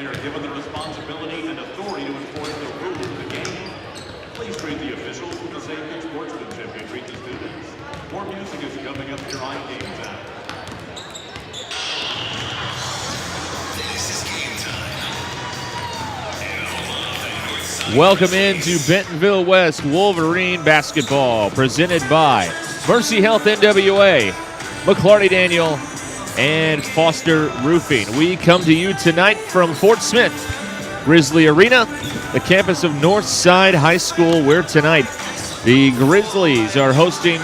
They are given the responsibility and authority to enforce the rules of the game. Please treat the officials with the same good sportsmanship you treat the students. More music is coming up here on Game Time. This is Game Time. Welcome into Bentonville West Wolverine basketball, presented by Mercy Health NWA, McClarty Daniel, and Foster Roofing. We come to you tonight from Fort Smith Grizzly Arena, the campus of Northside High School, where tonight the Grizzlies are hosting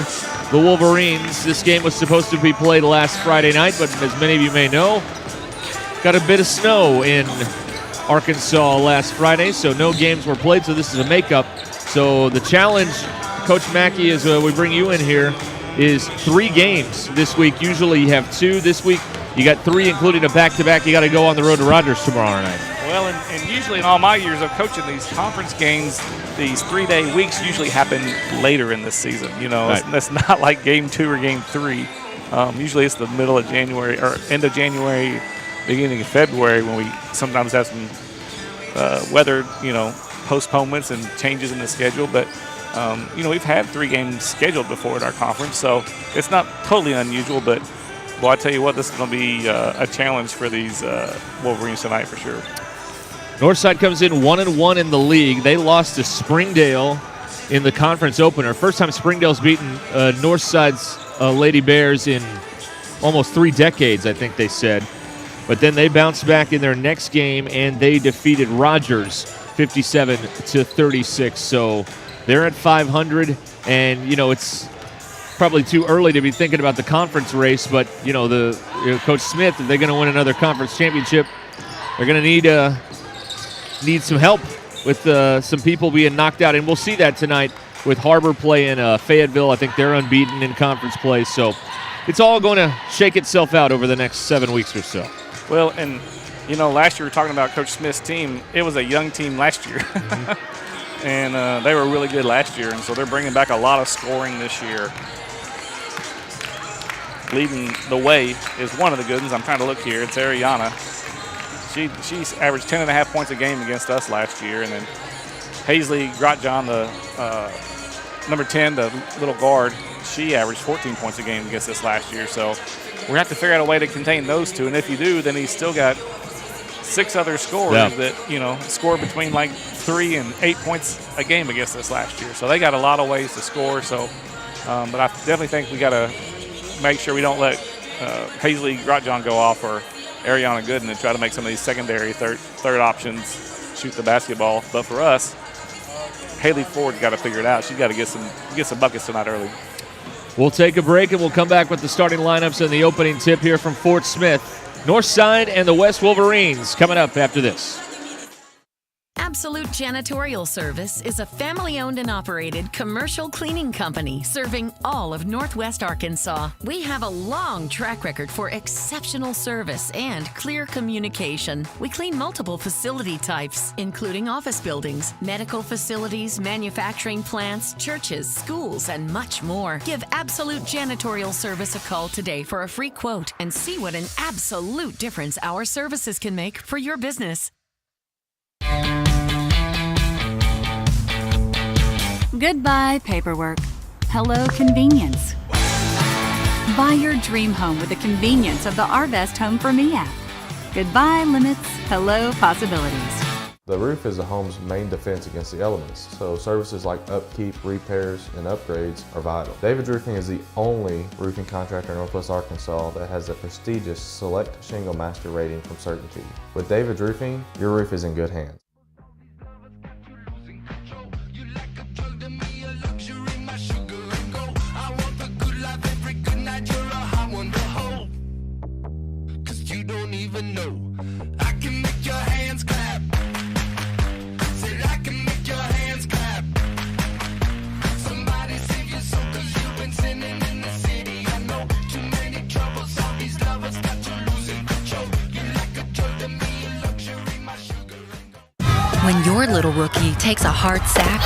the Wolverines. This game was supposed to be played last Friday night, but as many of you may know, got a bit of snow in Arkansas last Friday, so no games were played, so this is a makeup. So the challenge, Coach Mackey, as we bring you in here, is 3 games this week. Usually you have 2. This week you got 3, including a back-to-back. You got to go on the road to Rogers tomorrow night. Well, and usually in all my years of coaching these conference games, these 3-day weeks usually happen later in the season. You know, right. It's not like game 2 or game 3. Usually it's the middle of January or end of January, beginning of February, when we sometimes have some weather, postponements and changes in the schedule. But we've had 3 games scheduled before at our conference, so it's not totally unusual. But, well, I tell you what, this is going to be a challenge for these Wolverines tonight for sure. Northside comes in 1-1 in the league. They lost to Springdale in the conference opener. First time Springdale's beaten Northside's Lady Bears in almost 3 decades, I think they said. But then they bounced back in their next game, and they defeated Rogers 57-36. So they're at 500, and, it's probably too early to be thinking about the conference race, but, Coach Smith, if they're going to win another conference championship, they're going to need some help with some people being knocked out, and we'll see that tonight with Harbor playing Fayetteville. I think they're unbeaten in conference play, so it's all going to shake itself out over the next 7 weeks or so. Well, and, last year we were talking about Coach Smith's team. It was a young team last year. Mm-hmm. And they were really good last year, and so they're bringing back a lot of scoring this year. Leading the way is one of the good ones. I'm trying to look here. It's Ariana. She's averaged 10.5 points a game against us last year. And then Hazley Grotjohn, the number 10, the little guard, she averaged 14 points a game against us last year. So we're going to have to figure out a way to contain those 2. And if you do, then he's still got 6 other scorers that, score between like 3 and 8 points a game against us last year. So they got a lot of ways to score. So, but I definitely think we got to make sure we don't let Hazley Grotjohn go off or Ariana Gooden and try to make some of these secondary third options shoot the basketball. But for us, Haley Ford's got to figure it out. She's got to get some buckets tonight early. We'll take a break, and we'll come back with the starting lineups and the opening tip here from Fort Smith. Northside and the West Wolverines coming up after this. Absolute Janitorial Service is a family-owned and operated commercial cleaning company serving all of Northwest Arkansas. We have a long track record for exceptional service and clear communication. We clean multiple facility types, including office buildings, medical facilities, manufacturing plants, churches, schools, and much more. Give Absolute Janitorial Service a call today for a free quote and see what an absolute difference our services can make for your business. Goodbye, paperwork. Hello, convenience. Buy your dream home with the convenience of the Our Best Home for Me app. Goodbye, limits. Hello, possibilities. The roof is a home's main defense against the elements, so services like upkeep, repairs, and upgrades are vital. David's Roofing is the only roofing contractor in Northwest Arkansas that has a prestigious Select Shingle Master rating from Certainty. With David's Roofing, your roof is in good hands. When your little rookie takes a hard sack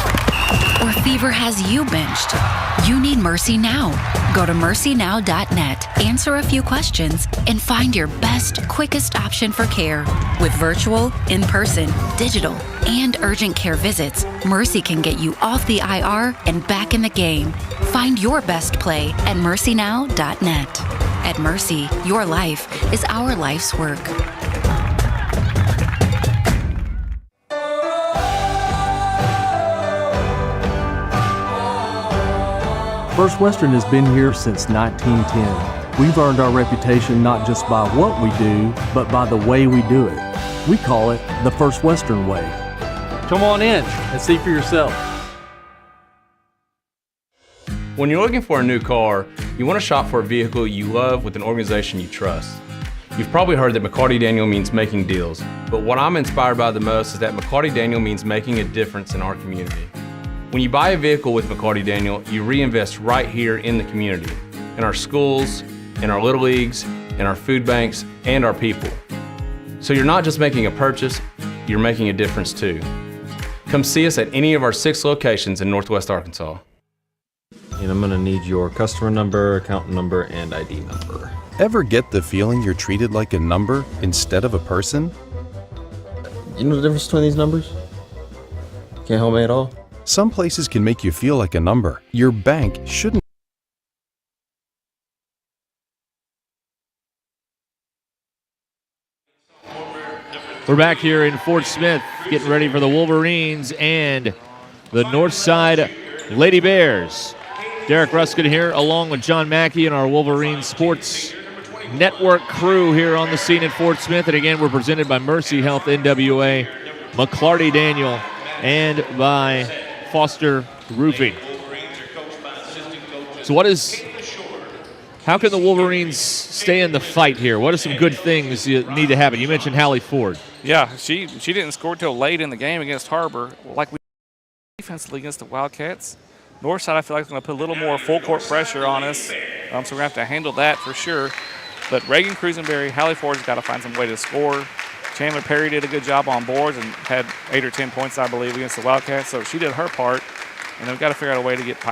Or fever has you benched? You need Mercy Now. Go to mercynow.net, answer a few questions, and find your best, quickest option for care. With virtual, in-person, digital, and urgent care visits, Mercy can get you off the IR and back in the game. Find your best play at mercynow.net. At Mercy, your life is our life's work. First Western has been here since 1910. We've earned our reputation not just by what we do, but by the way we do it. We call it the First Western way. Come on in and see for yourself. When you're looking for a new car, you want to shop for a vehicle you love with an organization you trust. You've probably heard that McCarty Daniel means making deals, but what I'm inspired by the most is that McCarty Daniel means making a difference in our community. When you buy a vehicle with McCarty Daniel, you reinvest right here in the community, in our schools, in our little leagues, in our food banks, and our people. So you're not just making a purchase, you're making a difference too. Come see us at any of our 6 locations in Northwest Arkansas. And I'm gonna need your customer number, account number, and ID number. Ever get the feeling you're treated like a number instead of a person? You know the difference between these numbers? Can't help me at all? Some places can make you feel like a number. Your bank shouldn't. We're back here in Fort Smith, getting ready for the Wolverines and the Northside Lady Bears. Derek Ruskin here, along with John Mackey and our Wolverine Sports Network crew here on the scene at Fort Smith. And again, we're presented by Mercy Health NWA, McClarty Daniel, and by Foster Roofing. So how can the Wolverines stay in the fight here? What are some good things you need to happen? You mentioned Hallie Ford. Yeah, she didn't score till late in the game against Harbor. Like we defensively against the Wildcats. Northside, I feel like, is going to put a little more full-court pressure on us, so we're going to have to handle that for sure. But Reagan Cruisenberry, Hallie Ford's got to find some way to score. Chandler Perry did a good job on boards and had 8 or 10 points, I believe, against the Wildcats. So she did her part, and then we've got to figure out a way to get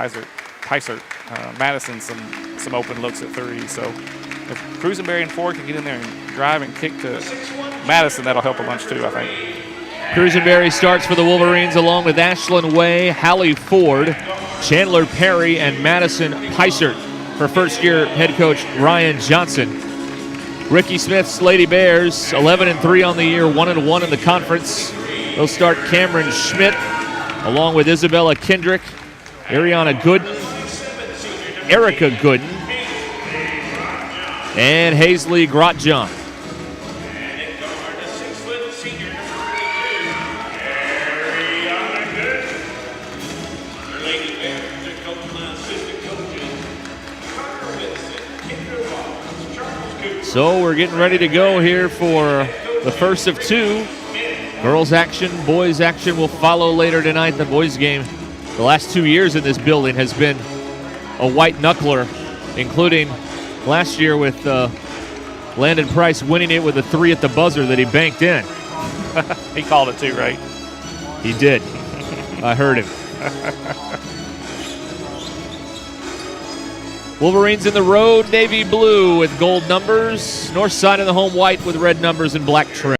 Madison some open looks at 3. So if Cruisenberry and Ford can get in there and drive and kick to Madison, that'll help a bunch too, I think. Cruisenberry starts for the Wolverines along with Ashlyn Way, Hallie Ford, Chandler Perry, and Madison Peisert for first-year head coach Ryan Johnson. Ricky Smith's Lady Bears, 11-3 on the year, 1-1 in the conference. They'll start Cameron Schmidt along with Isabella Kendrick, Erica Gooden, and Hazley Grotjohn. So we're getting ready to go here for the first of 2. Girls action, boys action will follow later tonight. The boys game, the last 2 years in this building has been a white knuckler, including last year with Landon Price winning it with a 3 at the buzzer that he banked in. He called it too, right? He did. I heard him. Wolverines in the road, navy blue with gold numbers. North side of the home white with red numbers and black trim.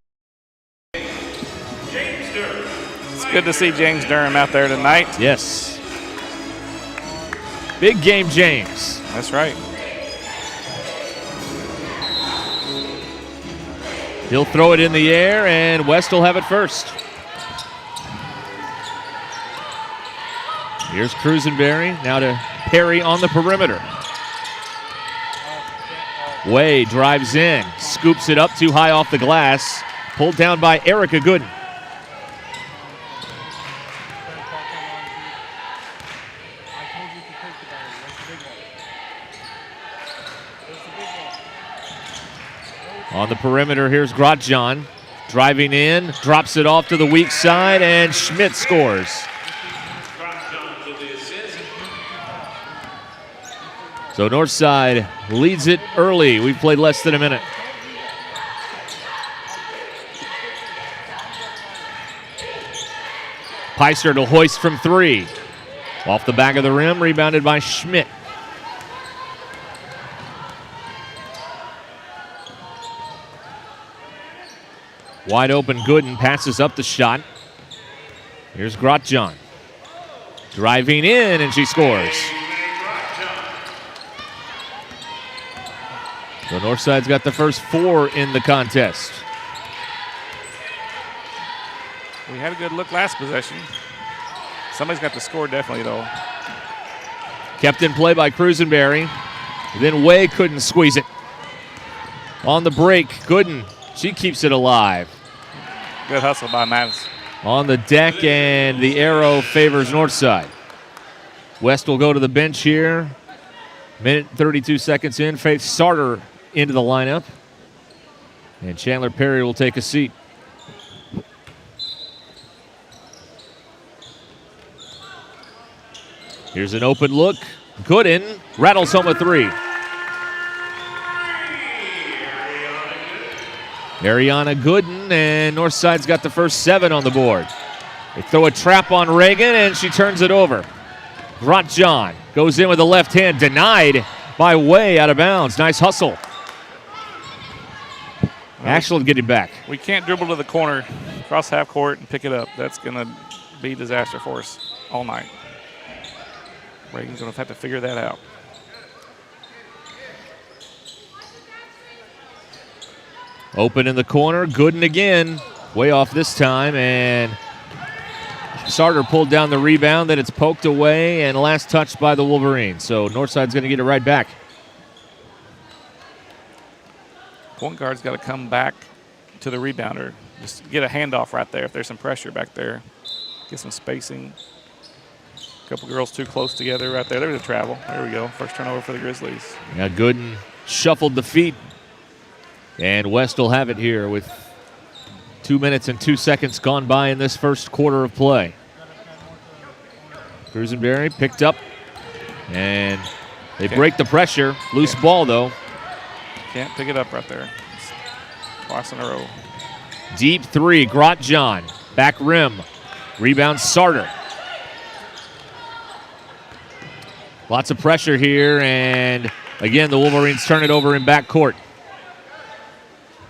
It's good to see James Durham out there tonight. Yes. Big game, James. That's right. He'll throw it in the air, and West will have it first. Here's Cruisenberry, now to Perry on the perimeter. Way drives in, scoops it up too high off the glass, pulled down by Erica Gooden. On the perimeter, here's Grotjohn. Driving in, drops it off to the weak side, and Schmidt scores. So Northside leads it early. We've played less than a minute. Peisert will hoist from 3. Off the back of the rim, rebounded by Schmidt. Wide open Gooden passes up the shot. Here's Grotjean. Driving in, and she scores. So Northside's got the first 4 in the contest. We had a good look last possession. Somebody's got the score definitely, though. Kept in play by Cruisenberry. Then Way couldn't squeeze it. On the break, Gooden, she keeps it alive. Good hustle by Mattis. On the deck, and the arrow favors Northside. West will go to the bench here. Minute 32 seconds in. Faith Sarter into the lineup. And Chandler Perry will take a seat. Here's an open look. Gooden rattles home a 3. Ariana Gooden, and Northside's got the first 7 on the board. They throw a trap on Reagan, and she turns it over. Grotjean goes in with the left hand, denied by Way, out of bounds. Nice hustle. Ashland getting back. We can't dribble to the corner, cross half court, and pick it up. That's going to be a disaster for us all night. Reagan's going to have to figure that out. Open in the corner, Gooden again. Way off this time, and Sarter pulled down the rebound, then it's poked away, and last touch by the Wolverines. So Northside's going to get it right back. Point guard's got to come back to the rebounder. Just get a handoff right there if there's some pressure back there. Get some spacing. A couple girls too close together right there. There's a travel. There we go. First turnover for the Grizzlies. Yeah, Gooden shuffled the feet. And West will have it here with 2 minutes and 2 seconds gone by in this first quarter of play. Cruisenberry picked up, and they break the pressure. Loose ball, though. Can't pick it up right there. Twice in a row. Deep 3, Grotjean. Back rim. Rebound, Sarter. Lots of pressure here, and again, the Wolverines turn it over in backcourt.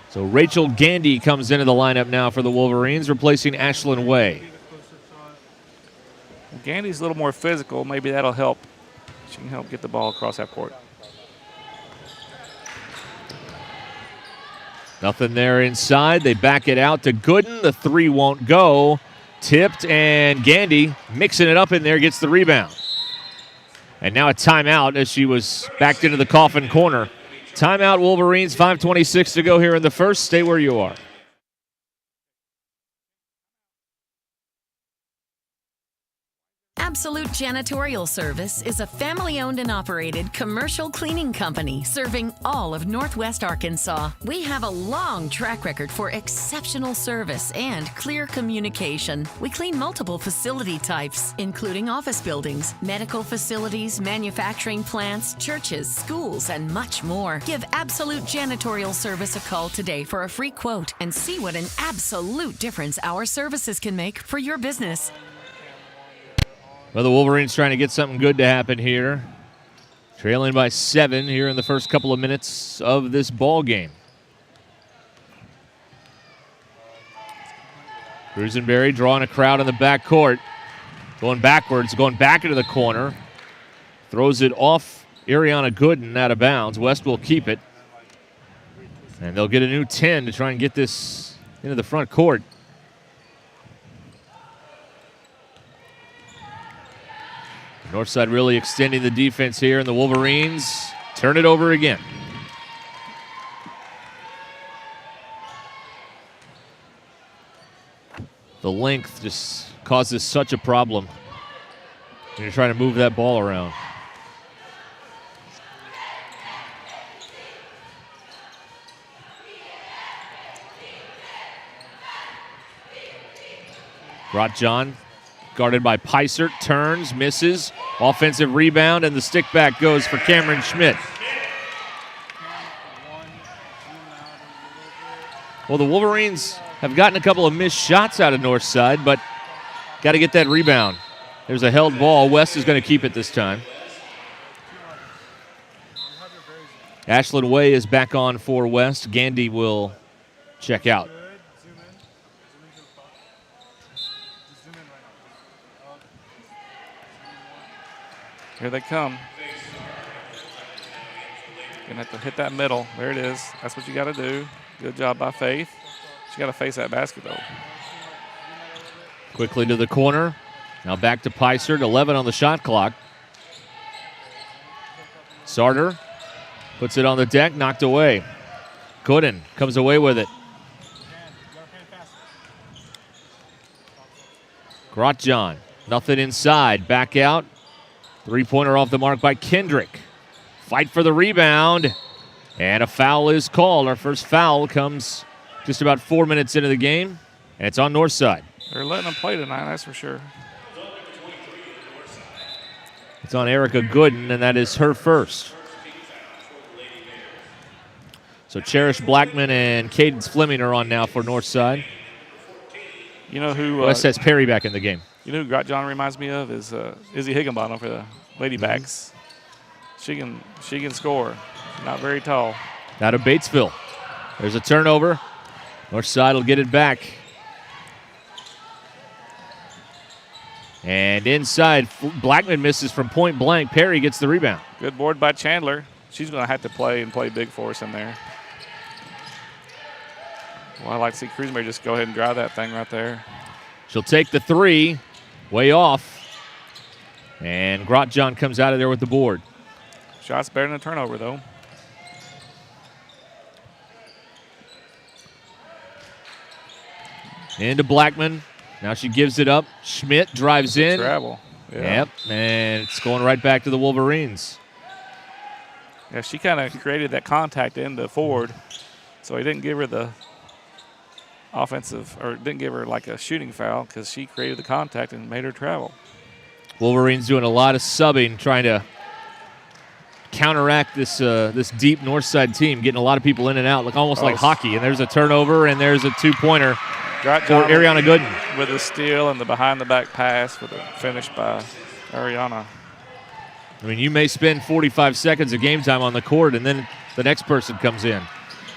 So Rachel Gandy comes into the lineup now for the Wolverines, replacing Ashlyn Way. Gandy's a little more physical. Maybe that'll help. She can help get the ball across half court. Nothing there inside. They back it out to Gooden. The 3 won't go. Tipped, and Gandy mixing it up in there, gets the rebound. And now a timeout as she was backed into the coffin corner. Timeout, Wolverines, 5:26 to go here in the first. Stay where you are. Absolute Janitorial Service is a family-owned and operated commercial cleaning company serving all of Northwest Arkansas. We have a long track record for exceptional service and clear communication. We clean multiple facility types, including office buildings, medical facilities, manufacturing plants, churches, schools, and much more. Give Absolute Janitorial Service a call today for a free quote and see what an absolute difference our services can make for your business. Well, the Wolverines trying to get something good to happen here. Trailing by 7 here in the first couple of minutes of this ball game. Cruisenberry drawing a crowd in the backcourt. Going backwards, going back into the corner. Throws it off Ariana Gooden out of bounds. West will keep it. And they'll get a new 10 to try and get this into the front court. Northside really extending the defense here, and the Wolverines turn it over again. The length just causes such a problem when you're trying to move that ball around. Grotjean guarded by Peisert, turns, misses, offensive rebound, and the stick back goes for Cameron Schmidt. Well, the Wolverines have gotten a couple of missed shots out of Northside, but got to get that rebound. There's a held ball. West is going to keep it this time. Ashlyn Way is back on for West. Gandy will check out. Here they come. Gonna have to hit that middle. There it is. That's what you got to do. Good job by Faith. She got to face that basket though. Quickly to the corner. Now back to Pysert. 11 on the shot clock. Sarter puts it on the deck. Knocked away. Gooden comes away with it. Grotjohn. Nothing inside. Back out. Three-pointer off the mark by Kendrick. Fight for the rebound. And a foul is called. Our first foul comes just about 4 minutes into the game. And it's on Northside. They're letting them play tonight, that's for sure. It's on Erica Gooden, and that is her first. So Cherish Blackman and Cadence Fleming are on now for Northside. You know who? West has Perry back in the game. You know who Grotjohn reminds me of is Izzy Higginbottom for the Ladybacks. She can score. Not very tall. Out of Batesville. There's a turnover. Northside will get it back. And inside, Blackman misses from point blank. Perry gets the rebound. Good board by Chandler. She's going to have to play big for us in there. Well, I'd like to see Cruisenberry just go ahead and drive that thing right there. She'll take the three. Way off. And Grotjohn comes out of there with the board. Shot's better than a turnover, though. Into Blackman. Now she gives it up. Schmidt drives in. Travel. Yeah. Yep, and it's going right back to the Wolverines. Yeah, she kind of created that contact into Ford, so he didn't give her the offensive, or didn't give her like a shooting foul because she created the contact and made her travel. Wolverines doing a lot of subbing, trying to counteract this deep Northside team, getting a lot of people in and out, almost like hockey. And there's a turnover, and there's a two-pointer for Ariana Gooden. With a steal and the behind-the-back pass with a finish by Ariana. I mean, you may spend 45 seconds of game time on the court, and then the next person comes in.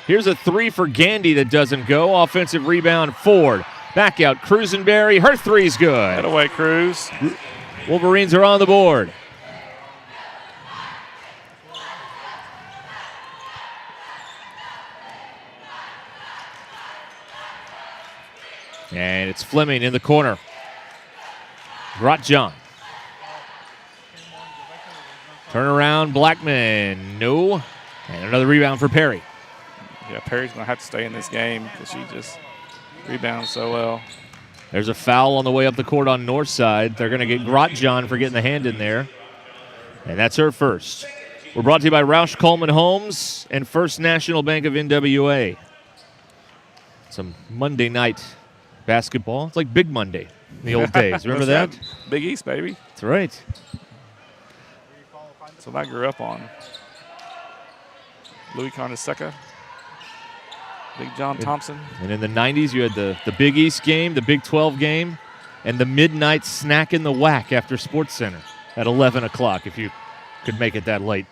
Here's a three for Gandy that doesn't go. Offensive rebound, Ford. Back out, Cruisenberry. Her three's good. Get away, Cruz. Wolverines are on the board. And it's Fleming in the corner. Grotjohn. Turnaround, Blackman. No. And another rebound for Perry. Yeah, Perry's going to have to stay in this game because she just rebounds so well. There's a foul on the way up the court on Northside. They're going to get Grotjohn for getting the hand in there. And that's her first. We're brought to you by Roush Coleman Homes and First National Bank of NWA. Some Monday night basketball. It's like Big Monday in the old days. Remember that? Right. Big East, baby. That's right. That's what I grew up on. Louis Carnesecca. Big John Thompson. And in the 90s, you had the Big East game, the Big 12 game, and the midnight snack in the whack after Sports Center at 11 o'clock, if you could make it that late.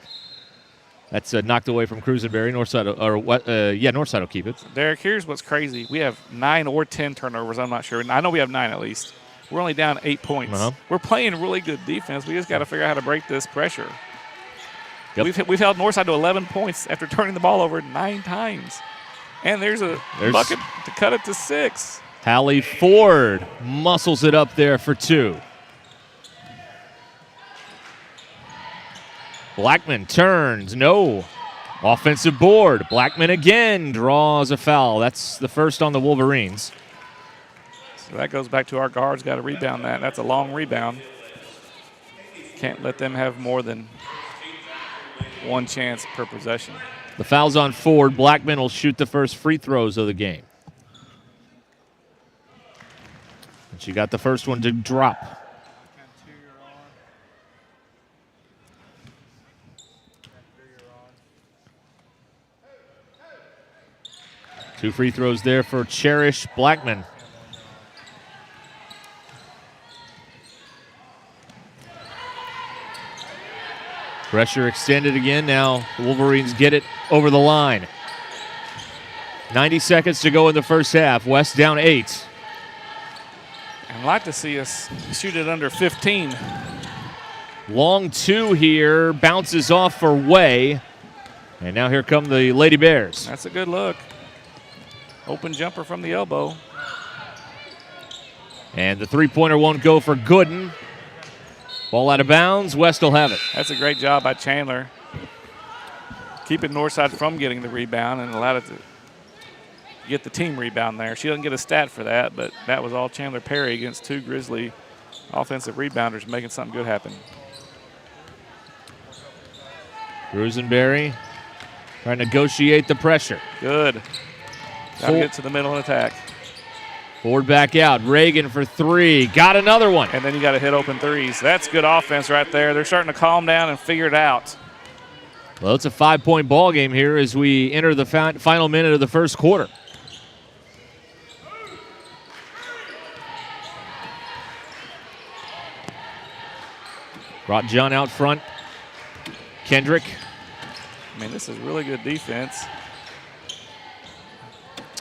That's knocked away from Cruisenberry. Northside will keep it. Derek, here's what's crazy. We have 9 or 10 turnovers. I'm not sure. I know we have 9 at least. We're only down 8 points. We're playing really good defense. We just got to figure out how to break this pressure. Yep. We've held Northside to 11 points after turning the ball over 9 times. And there's a bucket to cut it to 6. Hallie Ford muscles it up there for 2. Blackman turns, no. Offensive board. Blackman again draws a foul. That's the first on the Wolverines. So that goes back to our guards got to rebound that. That's a long rebound. Can't let them have more than one chance per possession. The foul's on Ford. Blackman will shoot the first free throws of the game. And she got the first one to drop. Two free throws there for Cherish Blackman. Pressure extended again. Now the Wolverines get it over the line. 90 seconds to go in the first half. West down 8. I'd like to see us shoot it under 15. Long 2 here. Bounces off for Way. And now here come the Lady Bears. That's a good look. Open jumper from the elbow. And the three-pointer won't go for Gooden. Ball out of bounds. West will have it. That's a great job by Chandler. Keeping Northside from getting the rebound and allowed it to get the team rebound there. She doesn't get a stat for that, but that was all Chandler Perry against 2 Grizzly offensive rebounders making something good happen. Rosenberry trying to negotiate the pressure. Good. Got to get to the middle and attack. Ford back out. Reagan for 3. Got another one. And then you got to hit open threes. That's good offense right there. They're starting to calm down and figure it out. Well, it's a 5-point ball game here as we enter the final minute of the first quarter. Brought John out front. Kendrick. I mean, this is really good defense.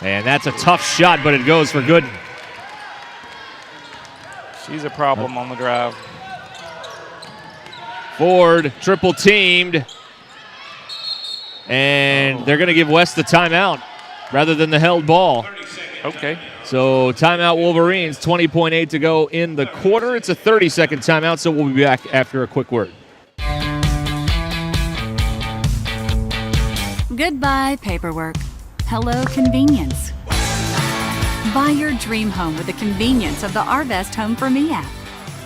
And that's a tough shot, but it goes for Gooden. She's a problem on the drive. Ford triple teamed. And they're going to give West the timeout rather than the held ball. Okay. So timeout Wolverines, 20.8 to go in the quarter. It's a 30-second timeout, so we'll be back after a quick word. Goodbye, paperwork. Hello, convenience. Buy your dream home with the convenience of the Arvest Home for Me app.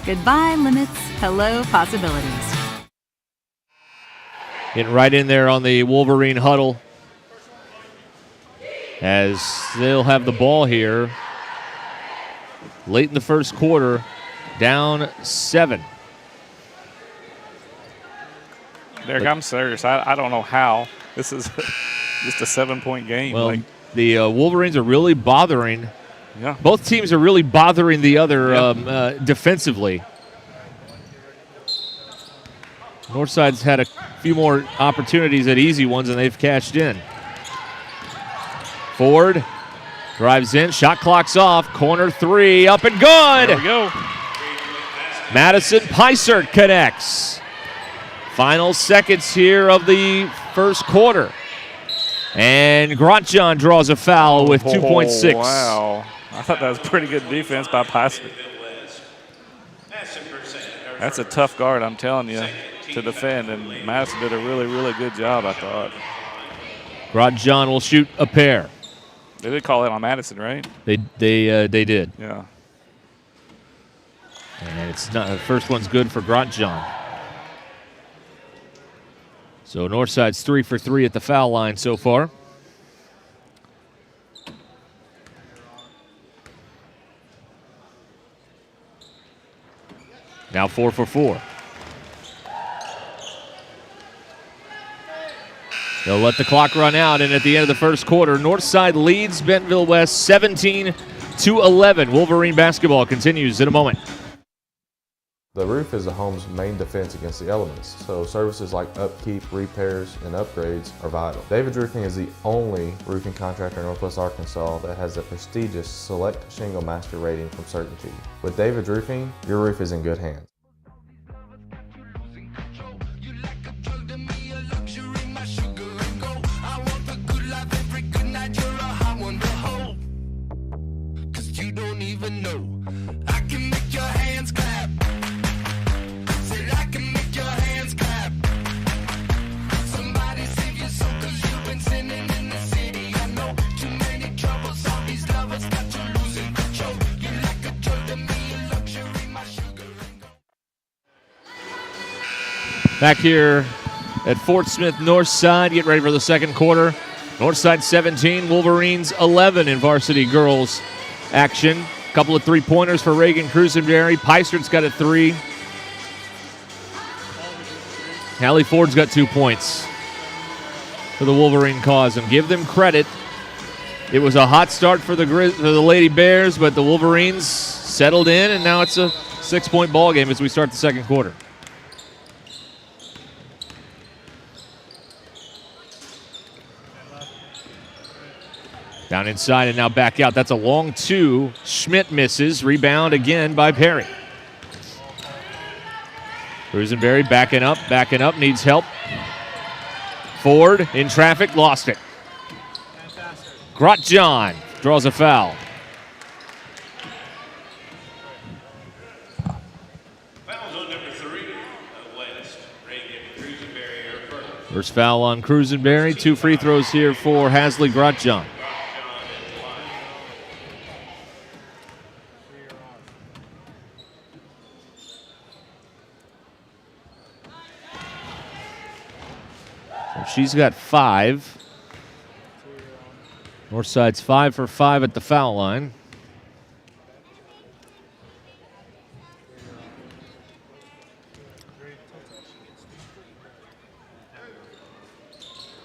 Goodbye, limits. Hello, possibilities. Getting right in there on the Wolverine huddle as they'll have the ball here late in the first quarter, down 7. Derek, I'm serious. I don't know how. This is just a 7-point game. Well, the Wolverines are really bothering. Yeah. Both teams are really bothering the other defensively. Northside's had a few more opportunities at easy ones, and they've cashed in. Ford drives in, shot clock's off, corner 3, up and good. There we go. Madison Peisert connects. Final seconds here of the first quarter. And Grotjohn draws a foul with 2.6. Wow. I thought that was pretty good defense by Peisert. That's a tough guard, I'm telling you, to defend, and Madison did a really, really good job, I thought. Grotjohn will shoot a pair. They did call it on Madison, right? They did. Yeah. And it's not the first one's good for Grotjohn. So Northside's 3 for 3 at the foul line so far. Now 4 for 4. They'll let the clock run out, and at the end of the first quarter, Northside leads Bentonville West 17-11. Wolverine basketball continues in a moment. The roof is the home's main defense against the elements, so services like upkeep, repairs, and upgrades are vital. David's Roofing is the only roofing contractor in Northwest Arkansas that has the prestigious Select Shingle Master rating from Certainty. With David's Roofing, your roof is in good hands. Back here at Fort Smith Northside, get ready for the second quarter. Northside 17, Wolverines 11 in varsity girls action. A couple of three-pointers for Reagan Crusenberry. Peistert's got a 3. Hallie Ford's got 2 points for the Wolverine cause. And give them credit. It was a hot start for the Lady Bears, but the Wolverines settled in, and now it's a 6-point ball game as we start the second quarter. Down inside and now back out. That's a long two. Schmidt misses. Rebound again by Perry. Cruisenberry backing up, needs help. Ford in traffic, lost it. Grotjohn draws a foul. Fouls on number 3 of West. Pregame Cruisenberry first. First foul on Cruisenberry. 2 free throws here for Hasley Grotjohn. She's got 5. Northside's 5 for 5 at the foul line.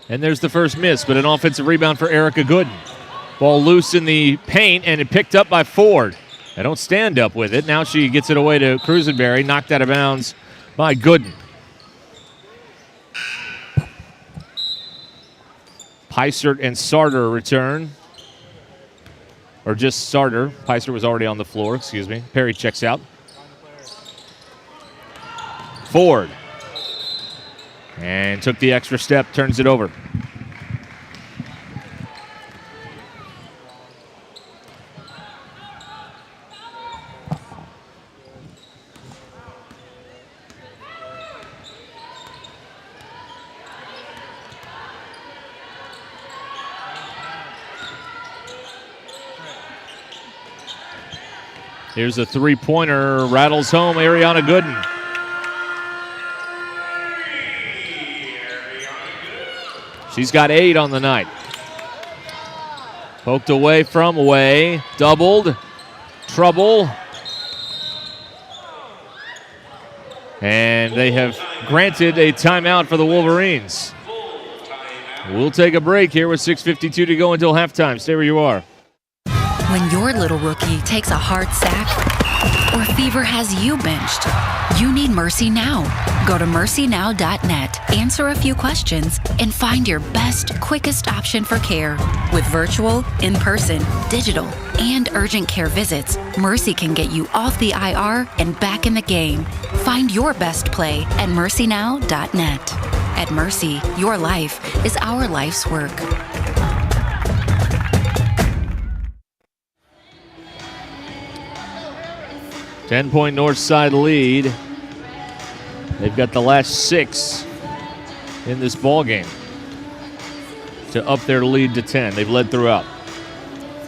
And there's the first miss, but an offensive rebound for Erica Gooden. Ball loose in the paint, and it picked up by Ford. They don't stand up with it. Now she gets it away to Cruisenberry, knocked out of bounds by Gooden. Peisert and Sarter return. Or just Sarter. Peisert was already on the floor, excuse me. Perry checks out. Ford. And took the extra step, turns it over. Here's a three-pointer, rattles home, Ariana Gooden. She's got 8 on the night. Poked away from away, doubled, trouble. And they have granted a timeout for the Wolverines. We'll take a break here with 6:52 to go until halftime. Stay where you are. When your little rookie takes a hard sack or fever has you benched, you need Mercy Now. Go to mercynow.net, answer a few questions, and find your best, quickest option for care. With virtual, in-person, digital, and urgent care visits, Mercy can get you off the IR and back in the game. Find your best play at mercynow.net. At Mercy, your life is our life's work. 10-point Northside lead. They've got the last 6 in this ball game to up their lead to 10. They've led throughout.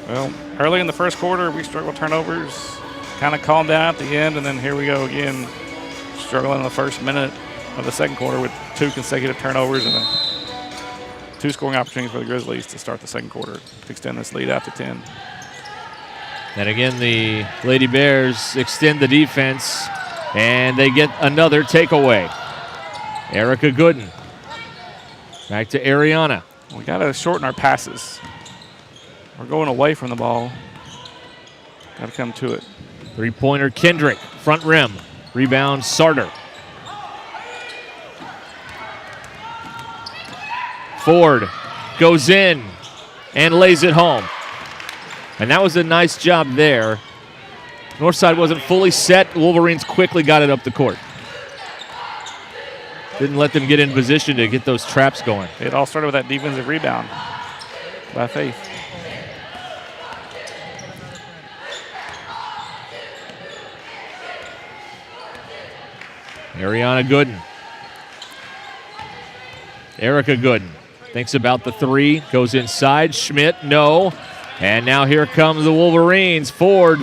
Well, early in the first quarter, we struggled turnovers, kind of calmed down at the end, and then here we go again, struggling in the first minute of the second quarter with 2 consecutive turnovers and 2 scoring opportunities for the Grizzlies to start the second quarter to extend this lead out to 10. And again, the Lady Bears extend the defense, and they get another takeaway. Erica Gooden. Back to Ariana. We got to shorten our passes. We're going away from the ball. Got to come to it. Three-pointer Kendrick, front rim. Rebound Sarter. Ford goes in and lays it home. And that was a nice job there. Northside wasn't fully set. Wolverines quickly got it up the court. Didn't let them get in position to get those traps going. It all started with that defensive rebound by Faith. Ariana Gooden. Erica Gooden thinks about the 3, goes inside. Schmidt, no. And now here come the Wolverines. Ford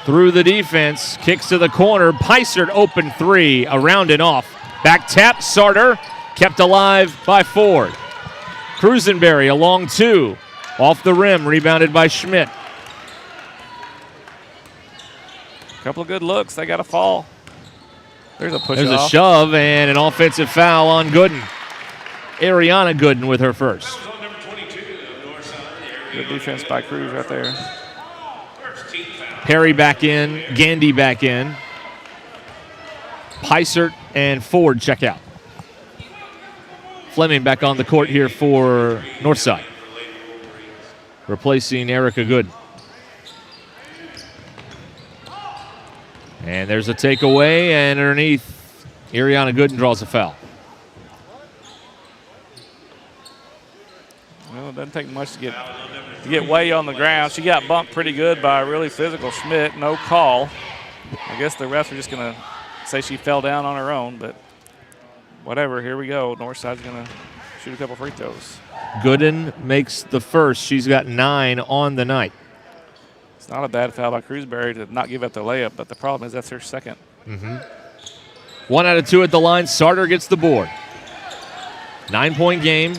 through the defense, kicks to the corner. Peisert open 3, around and off. Back tap, Sarter, kept alive by Ford. Cruisenberry, a long 2, off the rim, rebounded by Schmidt. Couple of good looks, they got to fall. There's a push There's off. A shove and an offensive foul on Gooden. Ariana Gooden with her first. Good defense by Cruz right there. Perry back in, Gandy back in. Peisert and Ford check out. Fleming back on the court here for Northside. replacing Erica Gooden. And there's a takeaway, and underneath, Ariana Gooden draws a foul. Well, it doesn't take much to get way on the ground. She got bumped pretty good by a really physical Schmidt. No call. I guess the refs are just going to say she fell down on her own, but whatever. Here we go. Northside's going to shoot a couple free throws. Gooden makes the first. She's got 9 on the night. It's not a bad foul by Crewsbury to not give up the layup, but the problem is that's her second. 1 out of 2 at the line. Sarter gets the board. 9-point game.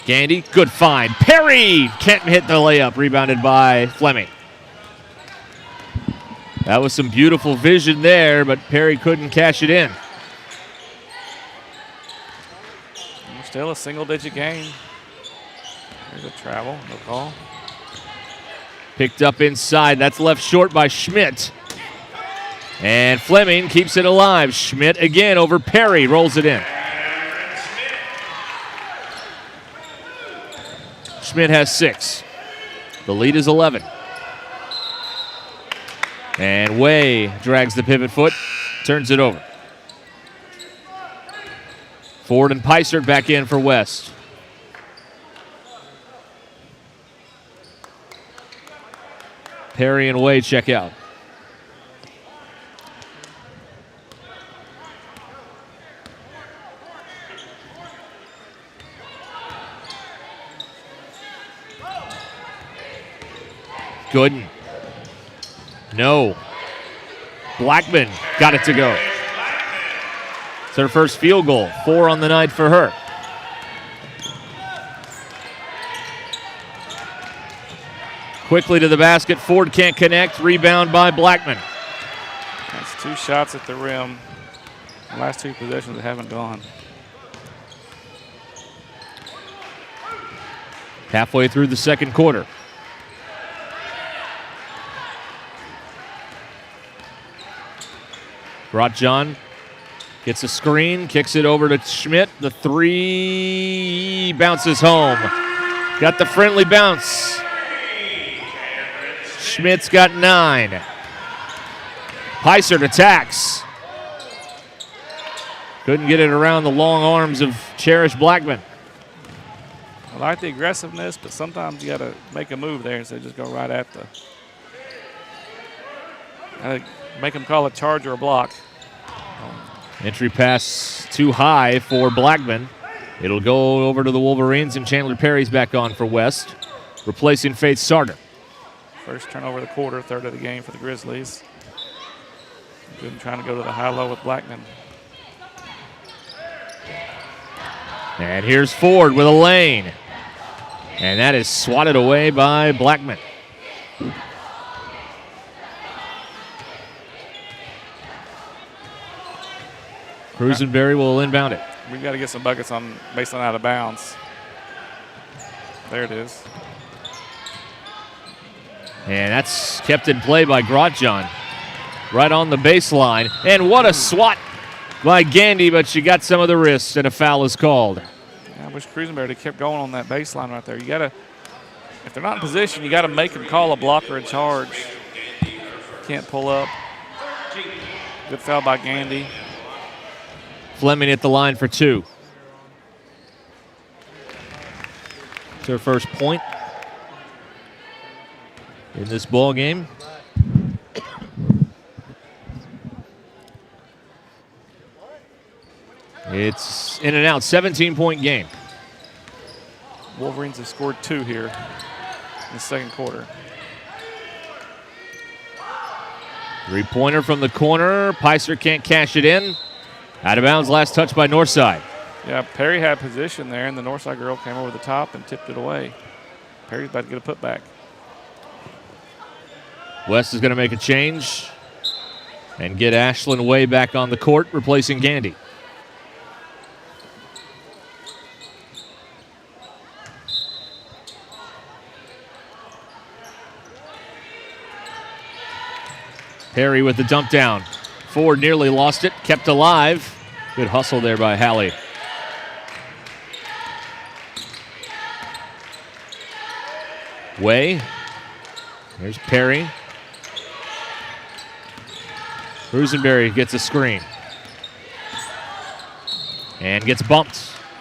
Gandy, good find. Perry can't hit the layup. Rebounded by Fleming. That was some beautiful vision there, but Perry couldn't cash it in. Still a single-digit game. There's a travel, no call. Picked up inside. That's left short by Schmidt. And Fleming keeps it alive. Schmidt again over Perry. Rolls it in. Schmidt has 6. The lead is 11. And Way drags the pivot foot. Turns it over. Ford and Peisert back in for West. Perry and Way check out. Gooden. No. Blackman got it to go. It's her first field goal. 4 on the night for her. Quickly to the basket. Ford can't connect. Rebound by Blackman. That's 2 shots at the rim. The last 2 possessions that haven't gone. Halfway through the second quarter. Grotjean gets a screen, kicks it over to Schmidt. The 3 bounces home. Got the friendly bounce. Schmidt's got 9. Peisert attacks. Couldn't get it around the long arms of Cherish Blackman. I like the aggressiveness, but sometimes you got to make a move there instead of just go right at the. Make them call a charge or a block. Entry pass too high for Blackman. It'll go over to the Wolverines, and Chandler Perry's back on for West, replacing Faith Sarter. First turnover of the quarter, 3rd of the game for the Grizzlies. Good trying to go to the high-low with Blackman. And here's Ford with a lane. And that is swatted away by Blackman. Cruisenberry will inbound it. We've got to get some buckets on based on out of bounds. There it is. And that's kept in play by Grotjean. Right on the baseline. And what a swat by Gandy, but she got some of the wrist, and a foul is called. Yeah, I wish Cruisenberry kept going on that baseline right there. You got to, if they're not in position, you got to make them call a block or a charge. Can't pull up. Good foul by Gandy. Fleming at the line for 2. It's her first point in this ball game. It's in and out, 17-point game. Wolverines have scored 2 here in the second quarter. 3-pointer from the corner. Peisert can't cash it in. Out of bounds, last touch by Northside. Yeah, Perry had position there, and the Northside girl came over the top and tipped it away. Perry's about to get a putback. West is going to make a change and get Ashlyn Way back on the court, replacing Gandy. Perry with the dump down. Ford nearly lost it, kept alive. Good hustle there by Halley. Way. There's Perry. Rosenberry gets a screen. And gets bumped.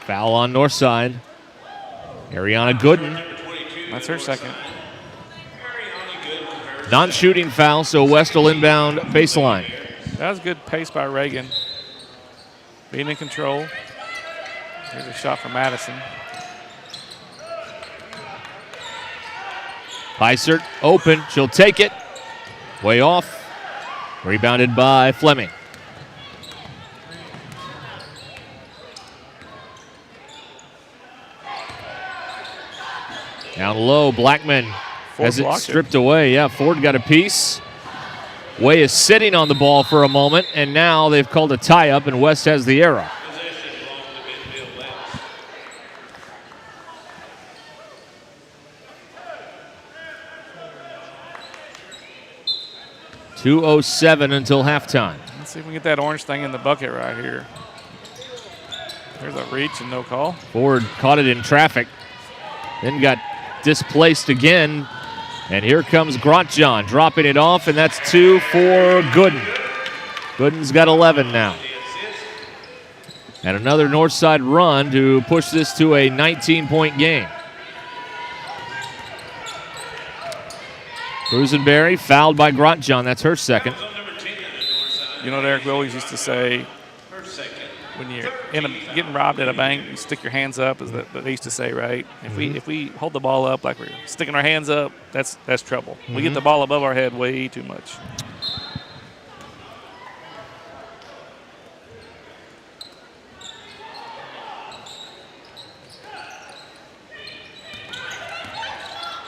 Foul on Northside. Ariana Gooden. That's her second. Non-shooting foul, so West will inbound baseline. That was good pace by Reagan. Being in control. Here's a shot from Madison. Peisert open. She'll take it. Way off. Rebounded by Fleming. Down low, Blackman has it stripped away. Yeah, Ford got a piece. Way is sitting on the ball for a moment, and now they've called a tie-up, and West has the arrow. 2:07 until halftime. Let's see if we can get that orange thing in the bucket right here. There's a reach and no call. Ford caught it in traffic, then got displaced again. And here comes Grotjean dropping it off, and that's 2 for Gooden. Gooden's got 11 now. And another Northside run to push this to a 19-point game. Rosenberry fouled by Grotjean. That's her second. You know, Derek, we always used to say when you're getting robbed at a bank, you stick your hands up, is that they used to say, right? If we hold the ball up like we're sticking our hands up, that's trouble. We get the ball above our head way too much.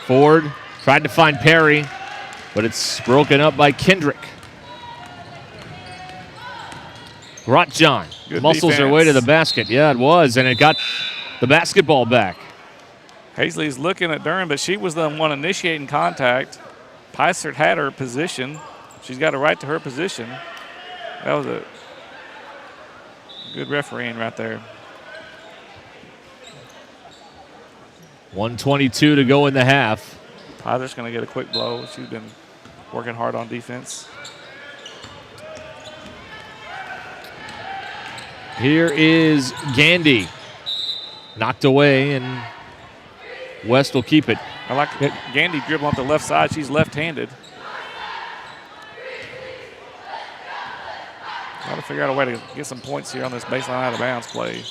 Ford tried to find Perry, but it's broken up by Kendrick. Grotjean muscles her way to the basket. Yeah, it was, and it got the basketball back. Hazley's looking at Durham, but she was the one initiating contact. Peisert had her position. She's got a right to her position. That was a good refereeing right there. 1:22 to go in the half. Peisert's going to get a quick blow. She's been working hard on defense. Here is Gandy. Knocked away, and West will keep it. I like Gandy dribble on the left side. She's left-handed. Got to figure out a way to get some points here on this baseline out of bounds play.